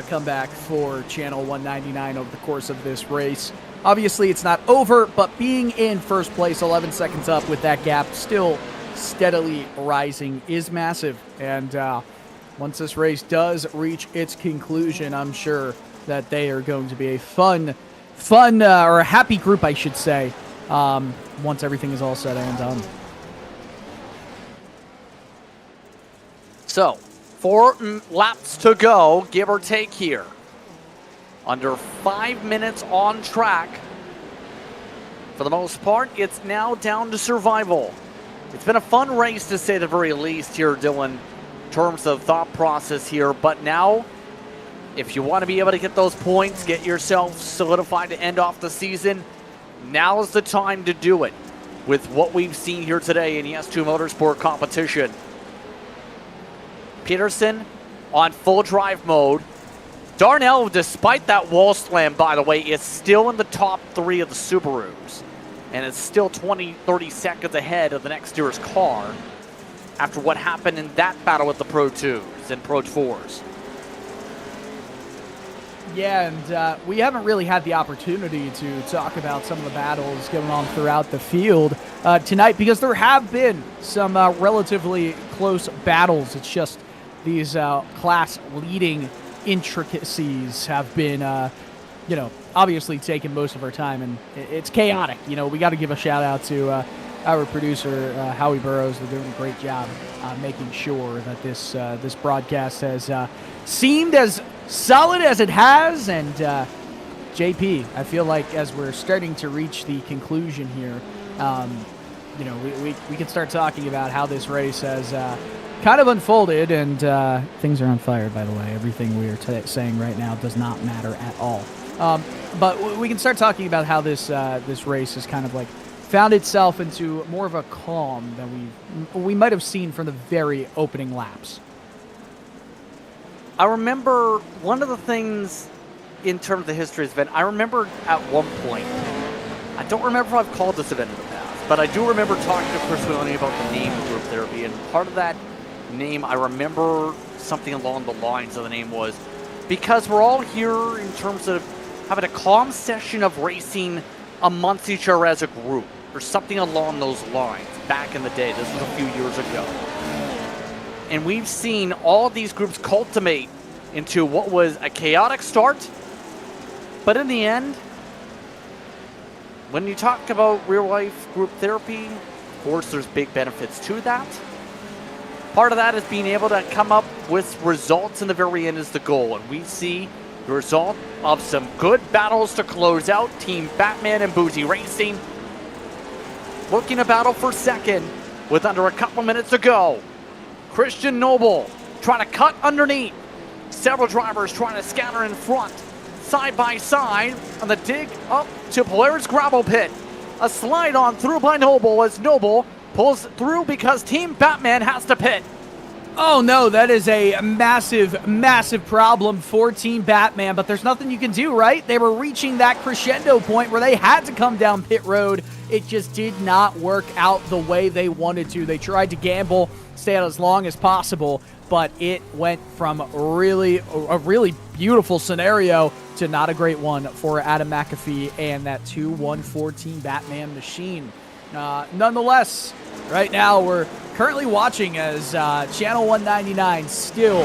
comeback for Channel 199 over the course of this race. Obviously, it's not over, but being in first place, 11 seconds up with that gap, still steadily rising is massive. And once this race does reach its conclusion, I'm sure that they are going to be a fun or a happy group, I should say, once everything is all said and done. So, 4 laps to go, give or take here. Under 5 minutes on track. For the most part, it's now down to survival. It's been a fun race to say the very least here, Dylan, in terms of thought process here. But now, if you want to be able to get those points, get yourself solidified to end off the season, now is the time to do it with what we've seen here today in Yes2 Motorsport competition. Peterson on full drive mode. Darnell, despite that wall slam, by the way, is still in the top 3 of the Subarus. And it's still 20-30 seconds ahead of the next year's car after what happened in that battle with the Pro 2s and Pro 4s. Yeah, and we haven't really had the opportunity to talk about some of the battles going on throughout the field tonight because there have been some relatively close battles. It's just these class-leading intricacies have been, obviously taking most of our time, and it's chaotic. We got to give a shout-out to our producer, Howie Burrows. They're doing a great job making sure that this broadcast has seemed as solid as it has. And JP, I feel like as we're starting to reach the conclusion here, we can start talking about how this race has kind of unfolded, and things are on fire, by the way. Everything we are saying right now does not matter at all. But we can start talking about how this race has kind of like found itself into more of a calm than we might have seen from the very opening laps. I remember one of the things in terms of the history of this event, I remember at one point, I don't remember if I've called this event in the past, but I do remember talking to Chris Williams about the name of group therapy, and part of that name, I remember something along the lines of the name was, because we're all here in terms of having a calm session of racing amongst each other as a group, or something along those lines back in the day. This was a few years ago. And we've seen all these groups culminate into what was a chaotic start. But in the end, when you talk about real-life group therapy, of course, there's big benefits to that. Part of that is being able to come up with results in the very end is the goal. And we see the result of some good battles to close out. Team Batman and Boozy Racing looking to battle for second with under a couple minutes to go. Christian Noble trying to cut underneath. Several drivers trying to scatter in front. Side by side on the dig up to Polaris gravel pit. A slide on through by Noble as Noble pulls through because Team Batman has to pit. Oh no, that is a massive, massive problem for Team Batman, but there's nothing you can do, right? They were reaching that crescendo point where they had to come down pit road. It just did not work out the way they wanted to. They tried to gamble, stay out as long as possible, but it went from a really beautiful scenario to not a great one for Adam McAfee and that 2-1-4 Team Batman machine. Nonetheless, right now we're currently watching as Channel 199 still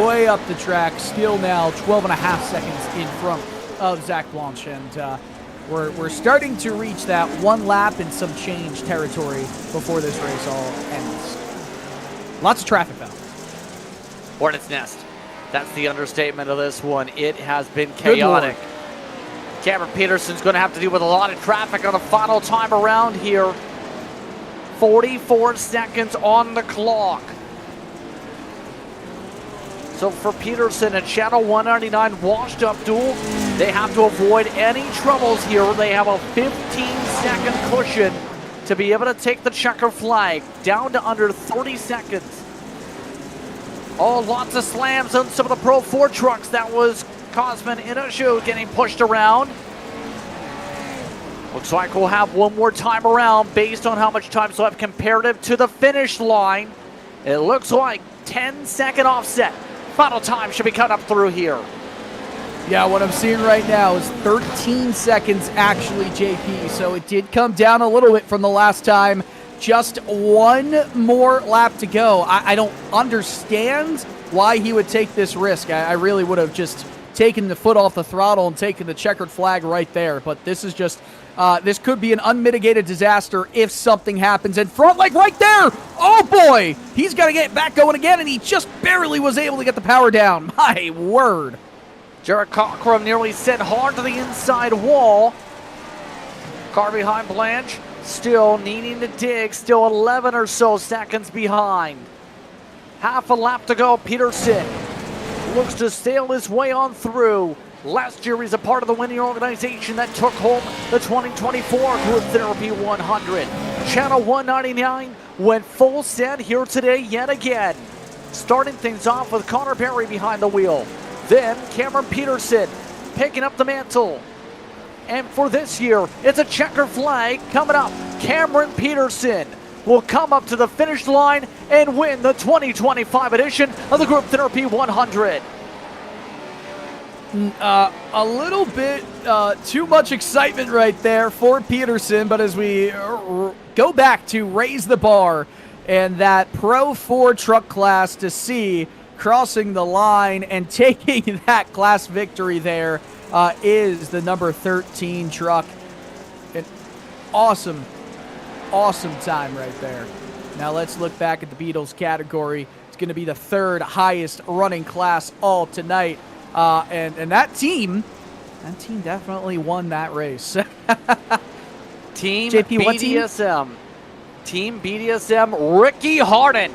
way up the track, still now 12 and a half seconds in front of Zach Blanche, and we're starting to reach that one lap and some change territory before this race all ends. Lots of traffic though. Hornet's Nest. That's the understatement of this one. It has been chaotic. Cameron Peterson's going to have to deal with a lot of traffic on the final time around here. 44 seconds on the clock. So for Peterson and Channel 199 washed up duel, they have to avoid any troubles here. They have a 15-second cushion to be able to take the checker flag down to under 30 seconds. Oh, lots of slams on some of the Pro 4 trucks. That was Cosman in a shoe getting pushed around. Looks like we'll have one more time around based on how much time so have comparative to the finish line. It looks like 10-second offset. Final time should be cut up through here. Yeah, what I'm seeing right now is 13 seconds actually, JP. So it did come down a little bit from the last time Just one more lap to go. I don't understand why he would take this risk. I really would have just taken the foot off the throttle and taken the checkered flag right there. But this is just, this could be an unmitigated disaster if something happens in front, like right there. Oh boy, he's got to get back going again, and he just barely was able to get the power down. My word. Jared Cockrum nearly sent hard to the inside wall. Car behind Blanche, still needing to dig, still 11 or so seconds behind. Half a lap to go. Peterson looks to sail his way on through. Last year, he's a part of the winning organization that took home the 2024 Group Therapy 100. Channel 199 went full send here today yet again. Starting things off with Connor Perry behind the wheel. Then Cameron Peterson picking up the mantle. And for this year, it's a checker flag coming up. Cameron Peterson will come up to the finish line and win the 2025 edition of the Group Therapy 100. A little bit too much excitement right there for Peterson, but as we go back to raise the bar and that Pro 4 truck class to see crossing the line and taking that class victory there is the number 13 truck. An awesome time right there. Now let's look back at the Beatles category. It's going to be the third highest running class all tonight. And that team definitely won that race. Team JP, what team? BDSM. Team BDSM, Ricky Harden.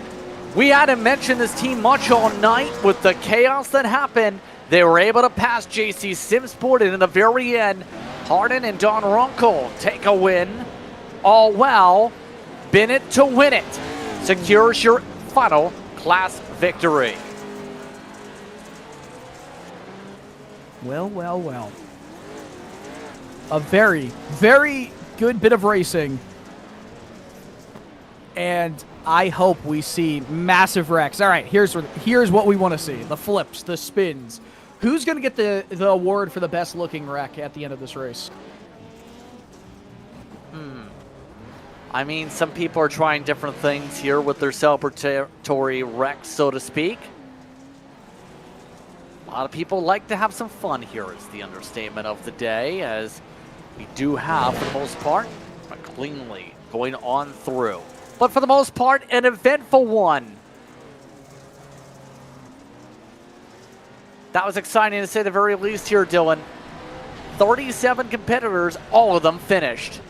We hadn't mentioned this team much all night with the chaos that happened. They were able to pass JC Simsport, and in the very end, Harden and Don Runkle take a win. All well, Bennett to win it. Secures your final class victory. Well. A very, very good bit of racing. And I hope we see massive wrecks. All right, here's what we want to see. The flips, the spins. Who's going to get the award for the best looking wreck at the end of this race? I mean, some people are trying different things here with their celebratory wrecks, so to speak. A lot of people like to have some fun here is the understatement of the day, as we do have, for the most part, but cleanly going on through. But for the most part, an eventful one. That was exciting to say the very least here, Dylan. 37 competitors, all of them finished.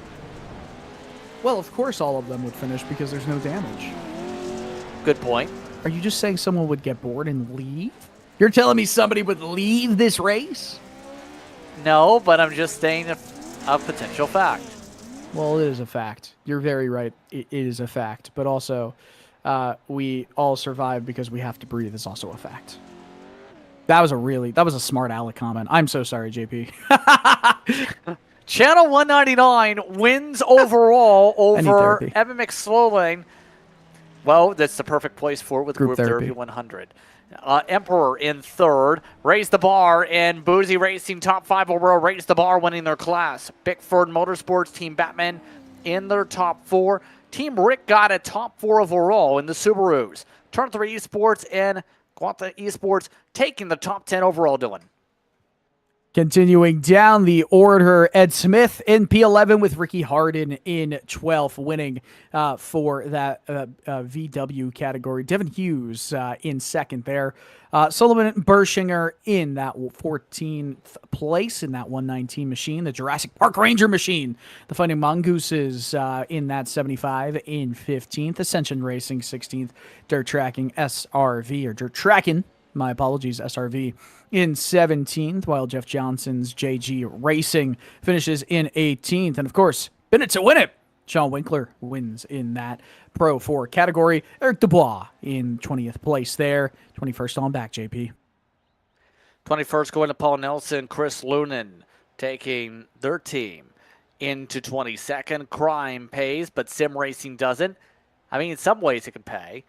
Well, of course all of them would finish because there's no damage. Good point. Are you just saying someone would get bored and leave? You're telling me somebody would leave this race? No, but I'm just saying a potential fact. Well, it is a fact. You're very right. It is a fact. But also, we all survive because we have to breathe is also a fact. That was a smart aleck comment. I'm so sorry, JP. Channel 199 wins overall over Evan McSlowlane. Well, that's the perfect place for it with Group Therapy 100. Emperor in third. Raise the Bar and Boozy Racing top 5 overall. Raise the Bar winning their class. Bickford Motorsports, Team Batman in their top 4. Team Rick got a top 4 overall in the Subarus. Turn 3 Esports and Quanta Esports taking the top 10 overall, Dylan. Continuing down the order, Ed Smith in P11 with Ricky Harden in 12th, winning for that VW category. Devin Hughes in second there. Sullivan Bershinger in that 14th place in that 119 machine. The Jurassic Park Ranger machine. The Fighting Mongooses in that 75 in 15th. Ascension Racing 16th. Dirt Tracking SRV, or Dirt Tracking, my apologies, SRV in 17th, while Jeff Johnson's JG Racing finishes in 18th. And of course, Bennett to win it. Sean Winkler wins in that Pro 4 category. Eric Dubois in 20th place there. 21st on back, JP. 21st going to Paul Nelson, Chris Lunan taking their team into 22nd. Crime pays, but Sim Racing doesn't. I mean, in some ways it can pay.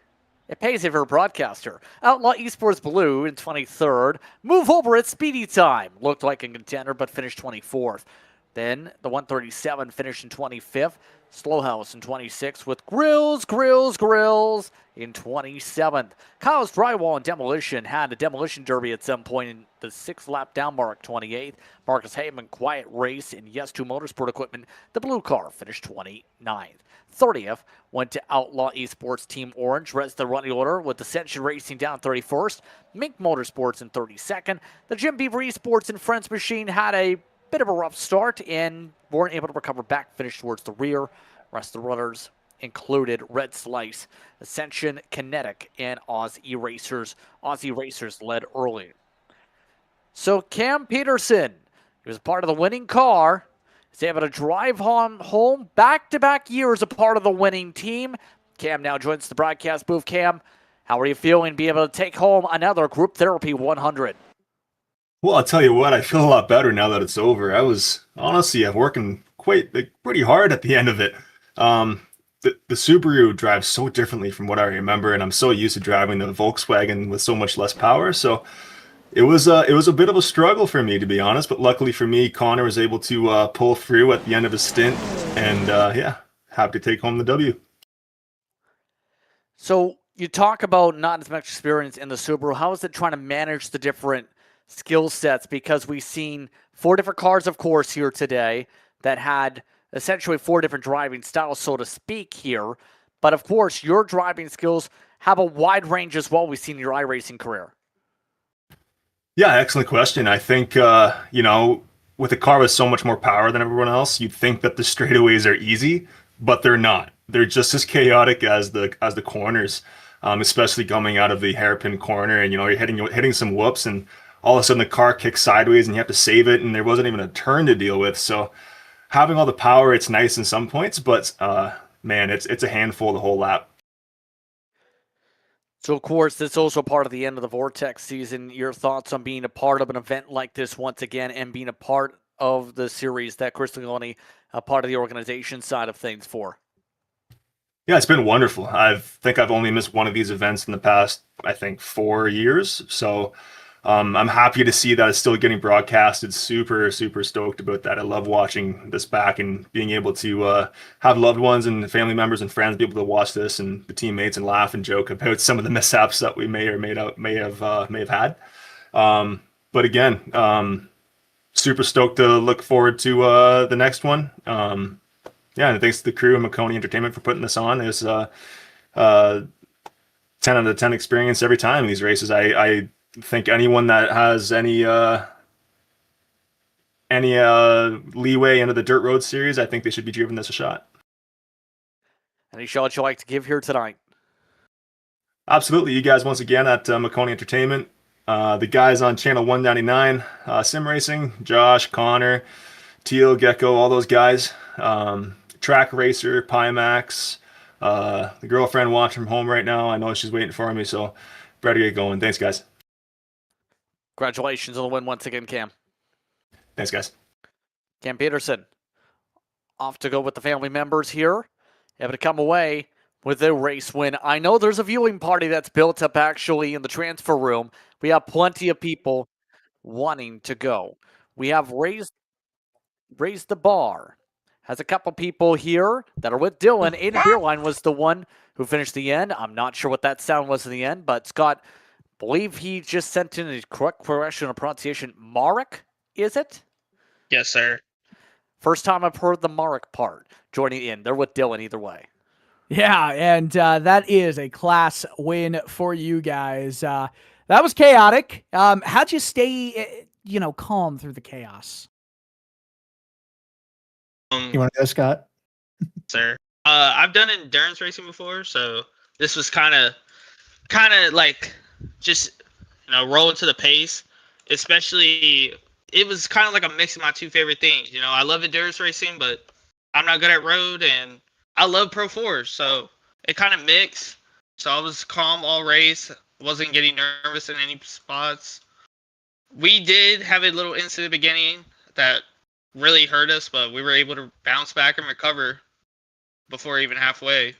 It pays if you're a broadcaster. Outlaw Esports Blue in 23rd. Move over at Speedy Time. Looked like a contender, but finished 24th. Then the 137 finished in 25th. Slowhouse in 26th with Grills in 27th. Kyle's Drywall and Demolition had a demolition derby at some point in the 6th lap down mark, 28th. Marcus Heyman, quiet race in Yes2Motorsport equipment. The blue car finished 29th. 30th went to Outlaw Esports Team Orange. Rest of the running order with Ascension Racing down 31st. Mink Motorsports in 32nd. The Jim Beaver Esports and Friends Machine had a bit of a rough start and weren't able to recover back, finish towards the rear. Rest of the runners included Red Slice, Ascension, Kinetic, and Aussie Racers. Aussie Racers led early. So Cam Peterson, he was part of the winning car. He's able to drive home back-to-back years a part of the winning team. Cam now joins the broadcast booth. Cam, how are you feeling being able to take home another Group Therapy 100? Well, I'll tell you what, I feel a lot better now that it's over. I was honestly working pretty hard at the end of it. The Subaru drives so differently from what I remember, and I'm so used to driving the Volkswagen with so much less power. So it was a bit of a struggle for me, to be honest. But luckily for me, Connor was able to pull through at the end of his stint, and happy to take home the W. So you talk about not as much experience in the Subaru. How is it trying to manage the different skill sets? Because we've seen 4 different cars, of course, here today that had essentially 4 different driving styles, so to speak, here. But of course, your driving skills have a wide range as well. We've seen in your iRacing career. Yeah, excellent question. I think, with a car with so much more power than everyone else, you'd think that the straightaways are easy, but they're not. They're just as chaotic as the corners, especially coming out of the hairpin corner, and you're hitting some whoops, and all of a sudden the car kicks sideways and you have to save it, and there wasn't even a turn to deal with. So having all the power, it's nice in some points, but man, it's a handful the whole lap. So, of course, this is also part of the end of the Vortex season. Your thoughts on being a part of an event like this once again and being a part of the series that Chris Leone, a part of the organization side of things for? Yeah, it's been wonderful. I think I've only missed one of these events in the past, 4 years. So I'm happy to see that it's still getting broadcasted. Super, super stoked about that. I love watching this back and being able to have loved ones and family members and friends be able to watch this, and the teammates, and laugh and joke about some of the mishaps that we may have had. But again, super stoked to look forward to the next one. And thanks to the crew and Maconi Entertainment for putting this on. It's 10 out of 10 experience every time in these races. I think anyone that has any leeway into the Dirt Road series, I think they should be giving this a shot. Any shout you'd like to give here tonight? Absolutely. You guys, once again, at Maconi Entertainment. The guys on Channel 199, Sim Racing, Josh, Connor, Teal, Gecko, all those guys. Track Racer, Pimax, the girlfriend watching from home right now. I know she's waiting for me, so better get going. Thanks, guys. Congratulations on the win once again, Cam. Thanks, guys. Cam Peterson, off to go with the family members here. Able to come away with a race win. I know there's a viewing party that's built up actually in the transfer room. We have plenty of people wanting to go. We have raised the bar. Has a couple people here that are with Dylan. Aiden Beerline was the one who finished the end. I'm not sure what that sound was in the end, but Scott, believe he just sent in a correct correction of pronunciation. Marek, is it? Yes, sir. First time I've heard the Marek part joining in. They're with Dylan either way. Yeah, and that is a class win for you guys. That was chaotic. How'd you stay, calm through the chaos? You want to go, Scott? Sir. I've done endurance racing before, so this was kind of like just rolling to the pace. Especially, it was kind of like a mix of my 2 favorite things. I love endurance racing, but I'm not good at road, and I love Pro 4s, so it kind of mixed. So I was calm all race, wasn't getting nervous in any spots. We did have a little incident at the beginning that really hurt us, but we were able to bounce back and recover before even halfway.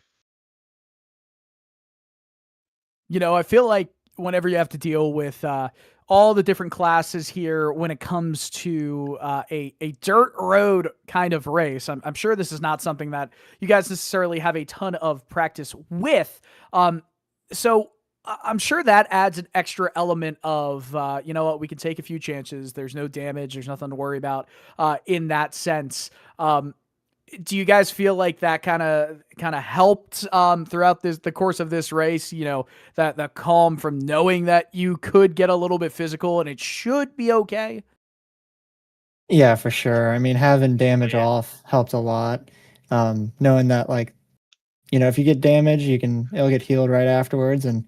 I feel like whenever you have to deal with all the different classes here when it comes to a dirt road kind of race. I'm sure this is not something that you guys necessarily have a ton of practice with. So I'm sure that adds an extra element of, you know what, we can take a few chances. There's no damage. There's nothing to worry about in that sense. Do you guys feel like that kind of helped throughout the course of this race? You know, that the calm from knowing that you could get a little bit physical and it should be okay. Yeah, for sure. I mean, having damage off helped a lot. Knowing that, like, you know, if you get damage, it'll get healed right afterwards, and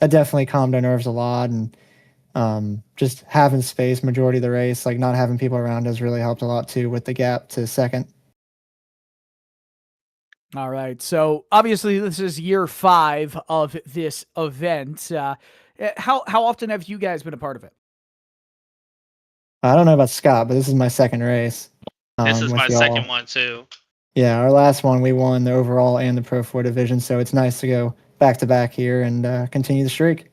that definitely calmed our nerves a lot. And just having space majority of the race, like not having people around us, really helped a lot too with the gap to second. All right. So obviously this is year 5 of this event. How often have you guys been a part of it? I don't know about Scott, but this is my second race. This is with my y'all. second one too. Yeah, our last one we won the overall and the Pro 4 division, so it's nice to go back to back here and continue the streak.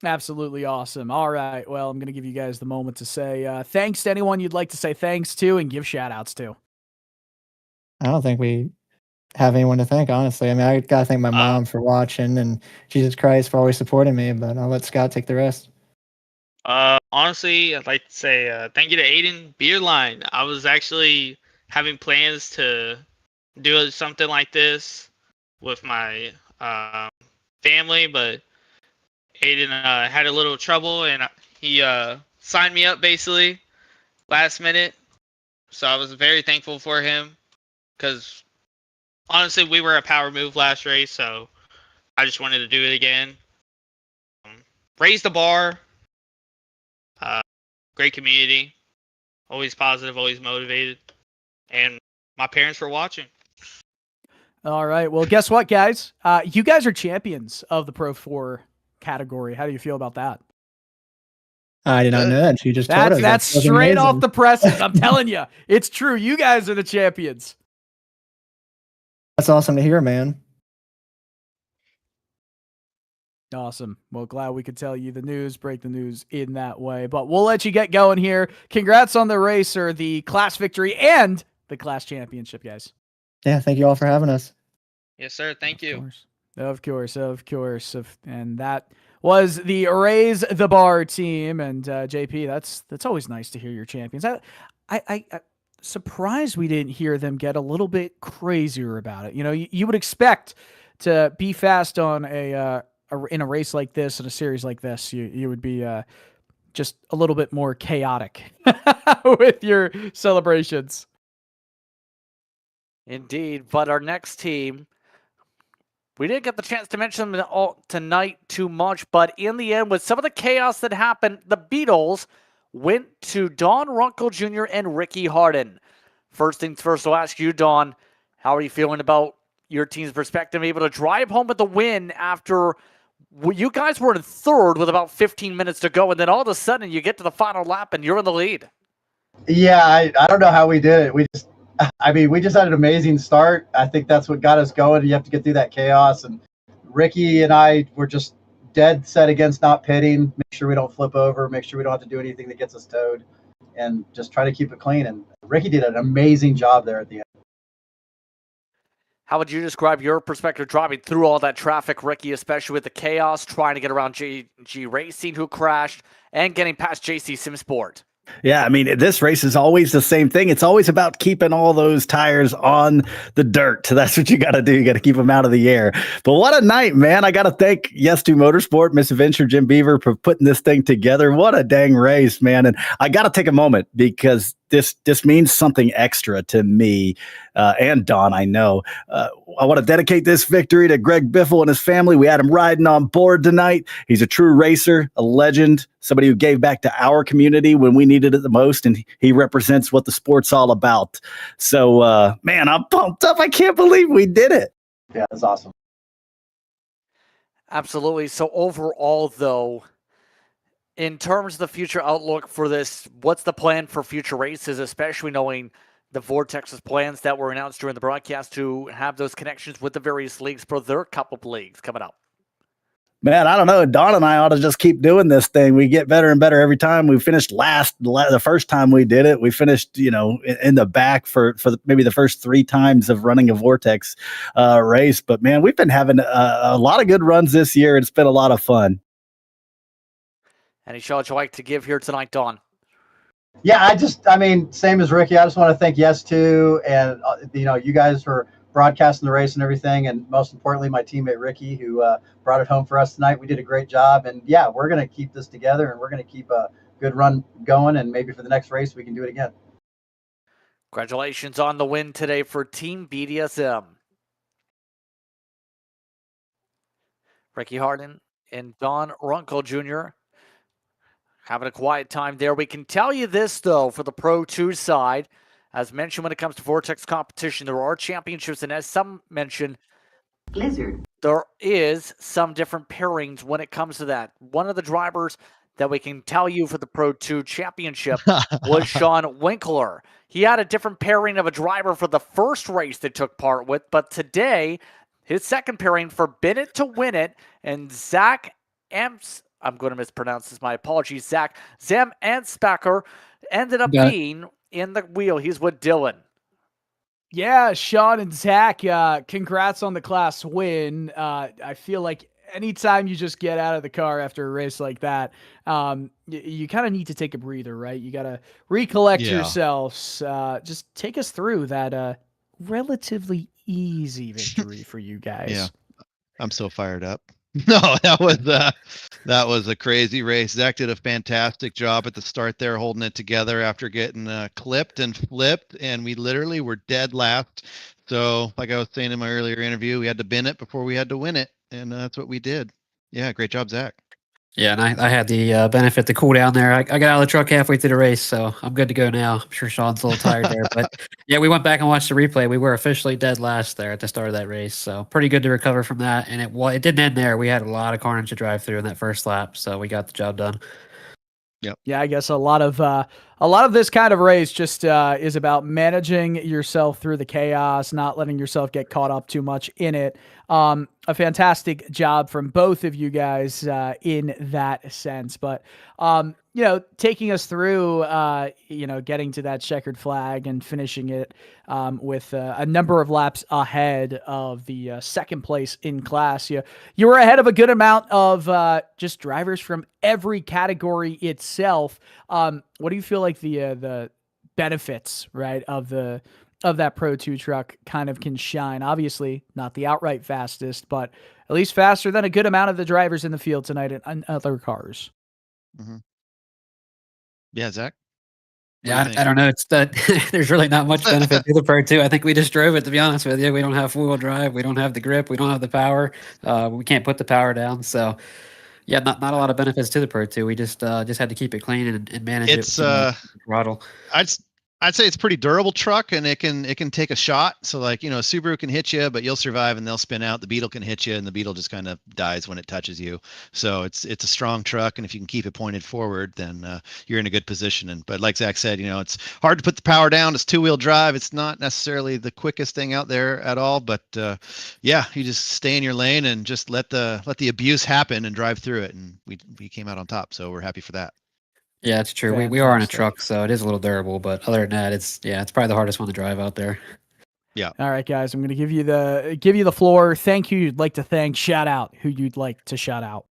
Absolutely awesome. All right. Well, I'm going to give you guys the moment to say thanks to anyone you'd like to say thanks to and give shout outs to. I don't think we have anyone to thank, honestly. I mean, I got to thank my mom for watching and Jesus Christ for always supporting me, but I'll let Scott take the rest. Honestly, I'd like to say thank you to Aiden Beerline. I was actually having plans to do something like this with my family, but Aiden had a little trouble, and he signed me up basically last minute. So I was very thankful for him because honestly, we were a power move last race, so I just wanted to do it again. Raise the bar. Great community. Always positive, always motivated. And my parents for watching. All right. Well, guess what, guys? You guys are champions of the Pro 4 category. How do you feel about that? I did not know that. You just told us. That's straight off the presses. I'm telling you. It's true. You guys are the champions. That's awesome to hear, man. Awesome. Well, glad we could tell you the news, break the news in that way. But we'll let you get going here. Congrats on the racer, the class victory, and the class championship, guys. Yeah, thank you all for having us. Yes, sir. Thank you. Of course. And that was the Raise the Bar team. And JP, that's always nice to hear your champions. I surprised we didn't hear them get a little bit crazier about it. You know, you would expect to be fast on in a race like this, in a series like this, you would be just a little bit more chaotic with your celebrations. Indeed, but our next team, we didn't get the chance to mention them all tonight too much, but in the end, with some of the chaos that happened, the Beatles went to Don Runkle Jr. and Ricky Harden. First things first, I'll ask you, Don, how are you feeling about your team's perspective, able to drive home with the win after you guys were in third with about 15 minutes to go, and then all of a sudden you get to the final lap and you're in the lead? Yeah, I don't know how we did it. We just had an amazing start. I think that's what got us going. You have to get through that chaos, and Ricky and I were just dead set against not pitting, make sure we don't flip over, make sure we don't have to do anything that gets us towed, and just try to keep it clean. And Ricky did an amazing job there at the end. How would you describe your perspective driving through all that traffic, Ricky, especially with the chaos, trying to get around JG Racing, who crashed, and getting past JC Simsport? Yeah, I mean, this race is always the same thing. It's always about keeping all those tires on the dirt. That's what you got to do. You got to keep them out of the air. But what a night, man. I got to thank Yes2Motorsport, Miss Adventure, Jim Beaver for putting this thing together. What a dang race, man. And I got to take a moment because this means something extra to me and Don, I know. I want to dedicate this victory to Greg Biffle and his family. We had him riding on board tonight. He's a true racer, a legend, somebody who gave back to our community when we needed it the most, and he represents what the sport's all about. So, man, I'm pumped up. I can't believe we did it. Yeah, that's awesome. Absolutely. So overall, though, in terms of the future outlook for this, what's the plan for future races, especially knowing the Vortex's plans that were announced during the broadcast to have those connections with the various leagues for their Cup of Leagues coming up? Man, I don't know. Don and I ought to just keep doing this thing. We get better and better every time. We finished last the first time we did it. We finished, in the back for maybe the first 3 times of running a Vortex race. But man, we've been having a lot of good runs this year. It's been a lot of fun. Any shout you'd like to give here tonight, Don? Yeah, same as Ricky. I just want to thank Yes2 and you guys for broadcasting the race and everything, and most importantly, my teammate Ricky, who brought it home for us tonight. We did a great job, and yeah, we're going to keep this together, and we're going to keep a good run going, and maybe for the next race we can do it again. Congratulations on the win today for Team BDSM. Ricky Harden and Don Runkle Jr. having a quiet time there. We can tell you this, though, for the Pro 2 side. As mentioned, when it comes to Vortex competition, there are championships, and as some mentioned, Blizzard. there is some different pairings when it comes to that. One of the drivers that we can tell you for the Pro 2 championship was Sean Winkler. He had a different pairing of a driver for the first race they took part with, but today, his second pairing for Bennett to win it, and Zach Amps, I'm going to mispronounce this, my apologies, Zach Zem Anspacher ended up being in the wheel. He's with Dylan. Yeah, Sean and Zach, congrats on the class win. I feel like anytime you just get out of the car after a race like that, you kind of need to take a breather, right? You got to recollect yourselves. Just take us through that relatively easy victory for you guys. Yeah, I'm so fired up. No, that was a crazy race. Zach did a fantastic job at the start there, holding it together after getting clipped and flipped, and we literally were dead last. So, like I was saying in my earlier interview, we had to bin it before we had to win it, and that's what we did. Yeah, great job, Zach. Yeah, and I had the benefit to cool down there. I got out of the truck halfway through the race, so I'm good to go now. I'm sure Sean's a little tired there. But yeah, we went back and watched the replay. We were officially dead last there at the start of that race, so pretty good to recover from that. And it didn't end there. We had a lot of carnage to drive through in that first lap, so we got the job done. Yep. Yeah, I guess a lot of this kind of race just is about managing yourself through the chaos, not letting yourself get caught up too much in it. A fantastic job from both of you guys in that sense. But taking us through getting to that checkered flag and finishing it with a number of laps ahead of the second place in class. You were ahead of a good amount of just drivers from every category itself. What do you feel like the benefits, right, of that Pro 2 truck kind of can shine? Obviously not the outright fastest, but at least faster than a good amount of the drivers in the field tonight in other cars. Mm-hmm. Yeah, Zach? Yeah, I don't know. It's that there's really not much benefit to the Pro 2. I think we just drove it, to be honest with you. We don't have four-wheel drive. We don't have the grip. We don't have the power. We can't put the power down. So, yeah, not a lot of benefits to the Pro 2. We just had to keep it clean and manage it. It's throttle. I'd say it's a pretty durable truck, and it can take a shot. So like, Subaru can hit you, but you'll survive and they'll spin out. The Beetle can hit you, and the Beetle just kind of dies when it touches you. So it's a strong truck, and if you can keep it pointed forward, then you're in a good position. But like Zach said, it's hard to put the power down. It's 2-wheel drive. It's not necessarily the quickest thing out there at all. But you just stay in your lane and just let the abuse happen and drive through it. And we came out on top, so we're happy for that. Yeah, it's true. We are in a truck, so it is a little durable, but other than that, it's probably the hardest one to drive out there. Yeah. All right, guys, I'm going to give you the floor. Thank you. You'd like to thank, shout out who you'd like to shout out.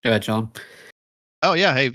Go ahead, Sean. Oh yeah, hey,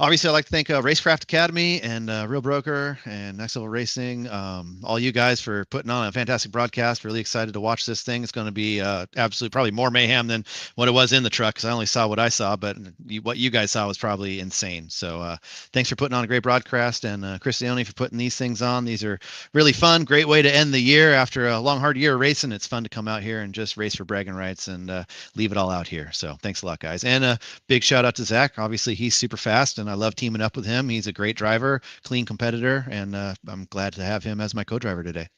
obviously I'd like to thank Racecraft Academy and Real Broker and Next Level Racing, all you guys for putting on a fantastic broadcast. Really excited to watch this thing. It's going to be absolutely probably more mayhem than what it was in the truck, because I only saw what I saw, but what you guys saw was probably insane. So thanks for putting on a great broadcast, and Chris Leone for putting these things on. These are really fun, great way to end the year after a long, hard year of racing. It's fun to come out here and just race for bragging rights and leave it all out here. So thanks a lot, guys, and a big shout out to Zach. Obviously, he's super fast, and I love teaming up with him. He's a great driver, clean competitor, and I'm glad to have him as my co-driver today.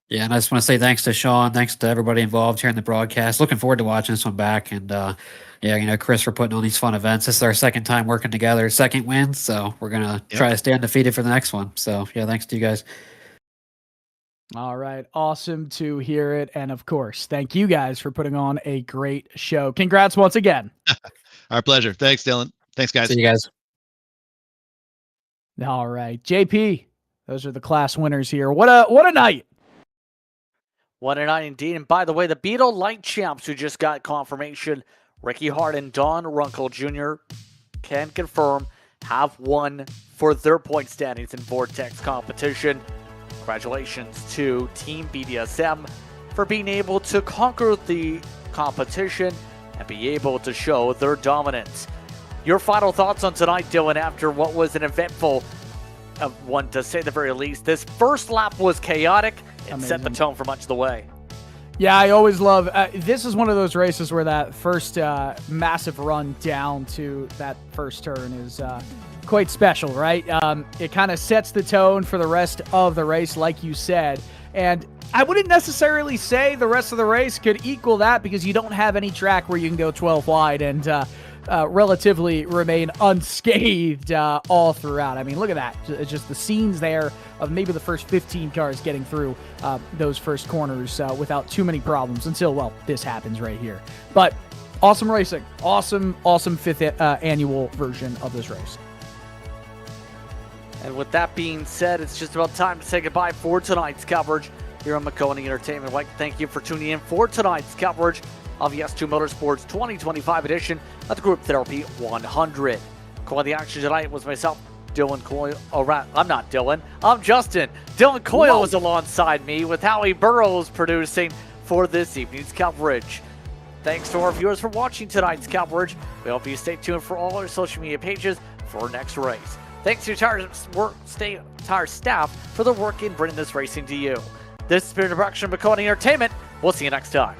Yeah, and I just want to say thanks to Sean, thanks to everybody involved here in the broadcast. Looking forward to watching this one back, and Chris for putting on these fun events. This is our second time working together, second win, so we're gonna try to stay undefeated for the next one. So yeah, thanks to you guys. All right. Awesome to hear it. And of course, thank you guys for putting on a great show. Congrats once again. Our pleasure. Thanks, Dylan. Thanks, guys. See you guys. All right. JP, those are the class winners here. What a night. What a night indeed. And by the way, the Beetle Light Champs who just got confirmation, Ricky Hart and Don Runkle Jr. can confirm, have won for their point standings in Vortex competition. Congratulations to Team BDSM for being able to conquer the competition and be able to show their dominance. Your final thoughts on tonight, Dylan, after what was an eventful one, to say the very least. This first lap was chaotic and set the tone for much of the way. Yeah, I always love, this is one of those races where that first massive run down to that first turn is quite special, right? It kind of sets the tone for the rest of the race, like you said. And I wouldn't necessarily say the rest of the race could equal that, because you don't have any track where you can go 12 wide and relatively remain unscathed all throughout. I mean, look at that. Just the scenes there of maybe the first 15 cars getting through those first corners without too many problems until, well, this happens right here. But awesome racing. Awesome fifth annual version of this race. And with that being said, it's just about time to say goodbye for tonight's coverage here on Maconi Entertainment. I'd like to thank you for tuning in for tonight's coverage of Yes2 Motorsports 2025 edition of the Group Therapy 100. Calling the action tonight was myself, Dylan Coyle. I'm not Dylan. I'm Justin. Dylan Coyle was alongside me with Howie Burrows producing for this evening's coverage. Thanks to our viewers for watching tonight's coverage. We hope you stay tuned for all our social media pages for our next race. Thanks to your entire staff for their work in bringing this racing to you. This has been a production of Maconi Entertainment. We'll see you next time.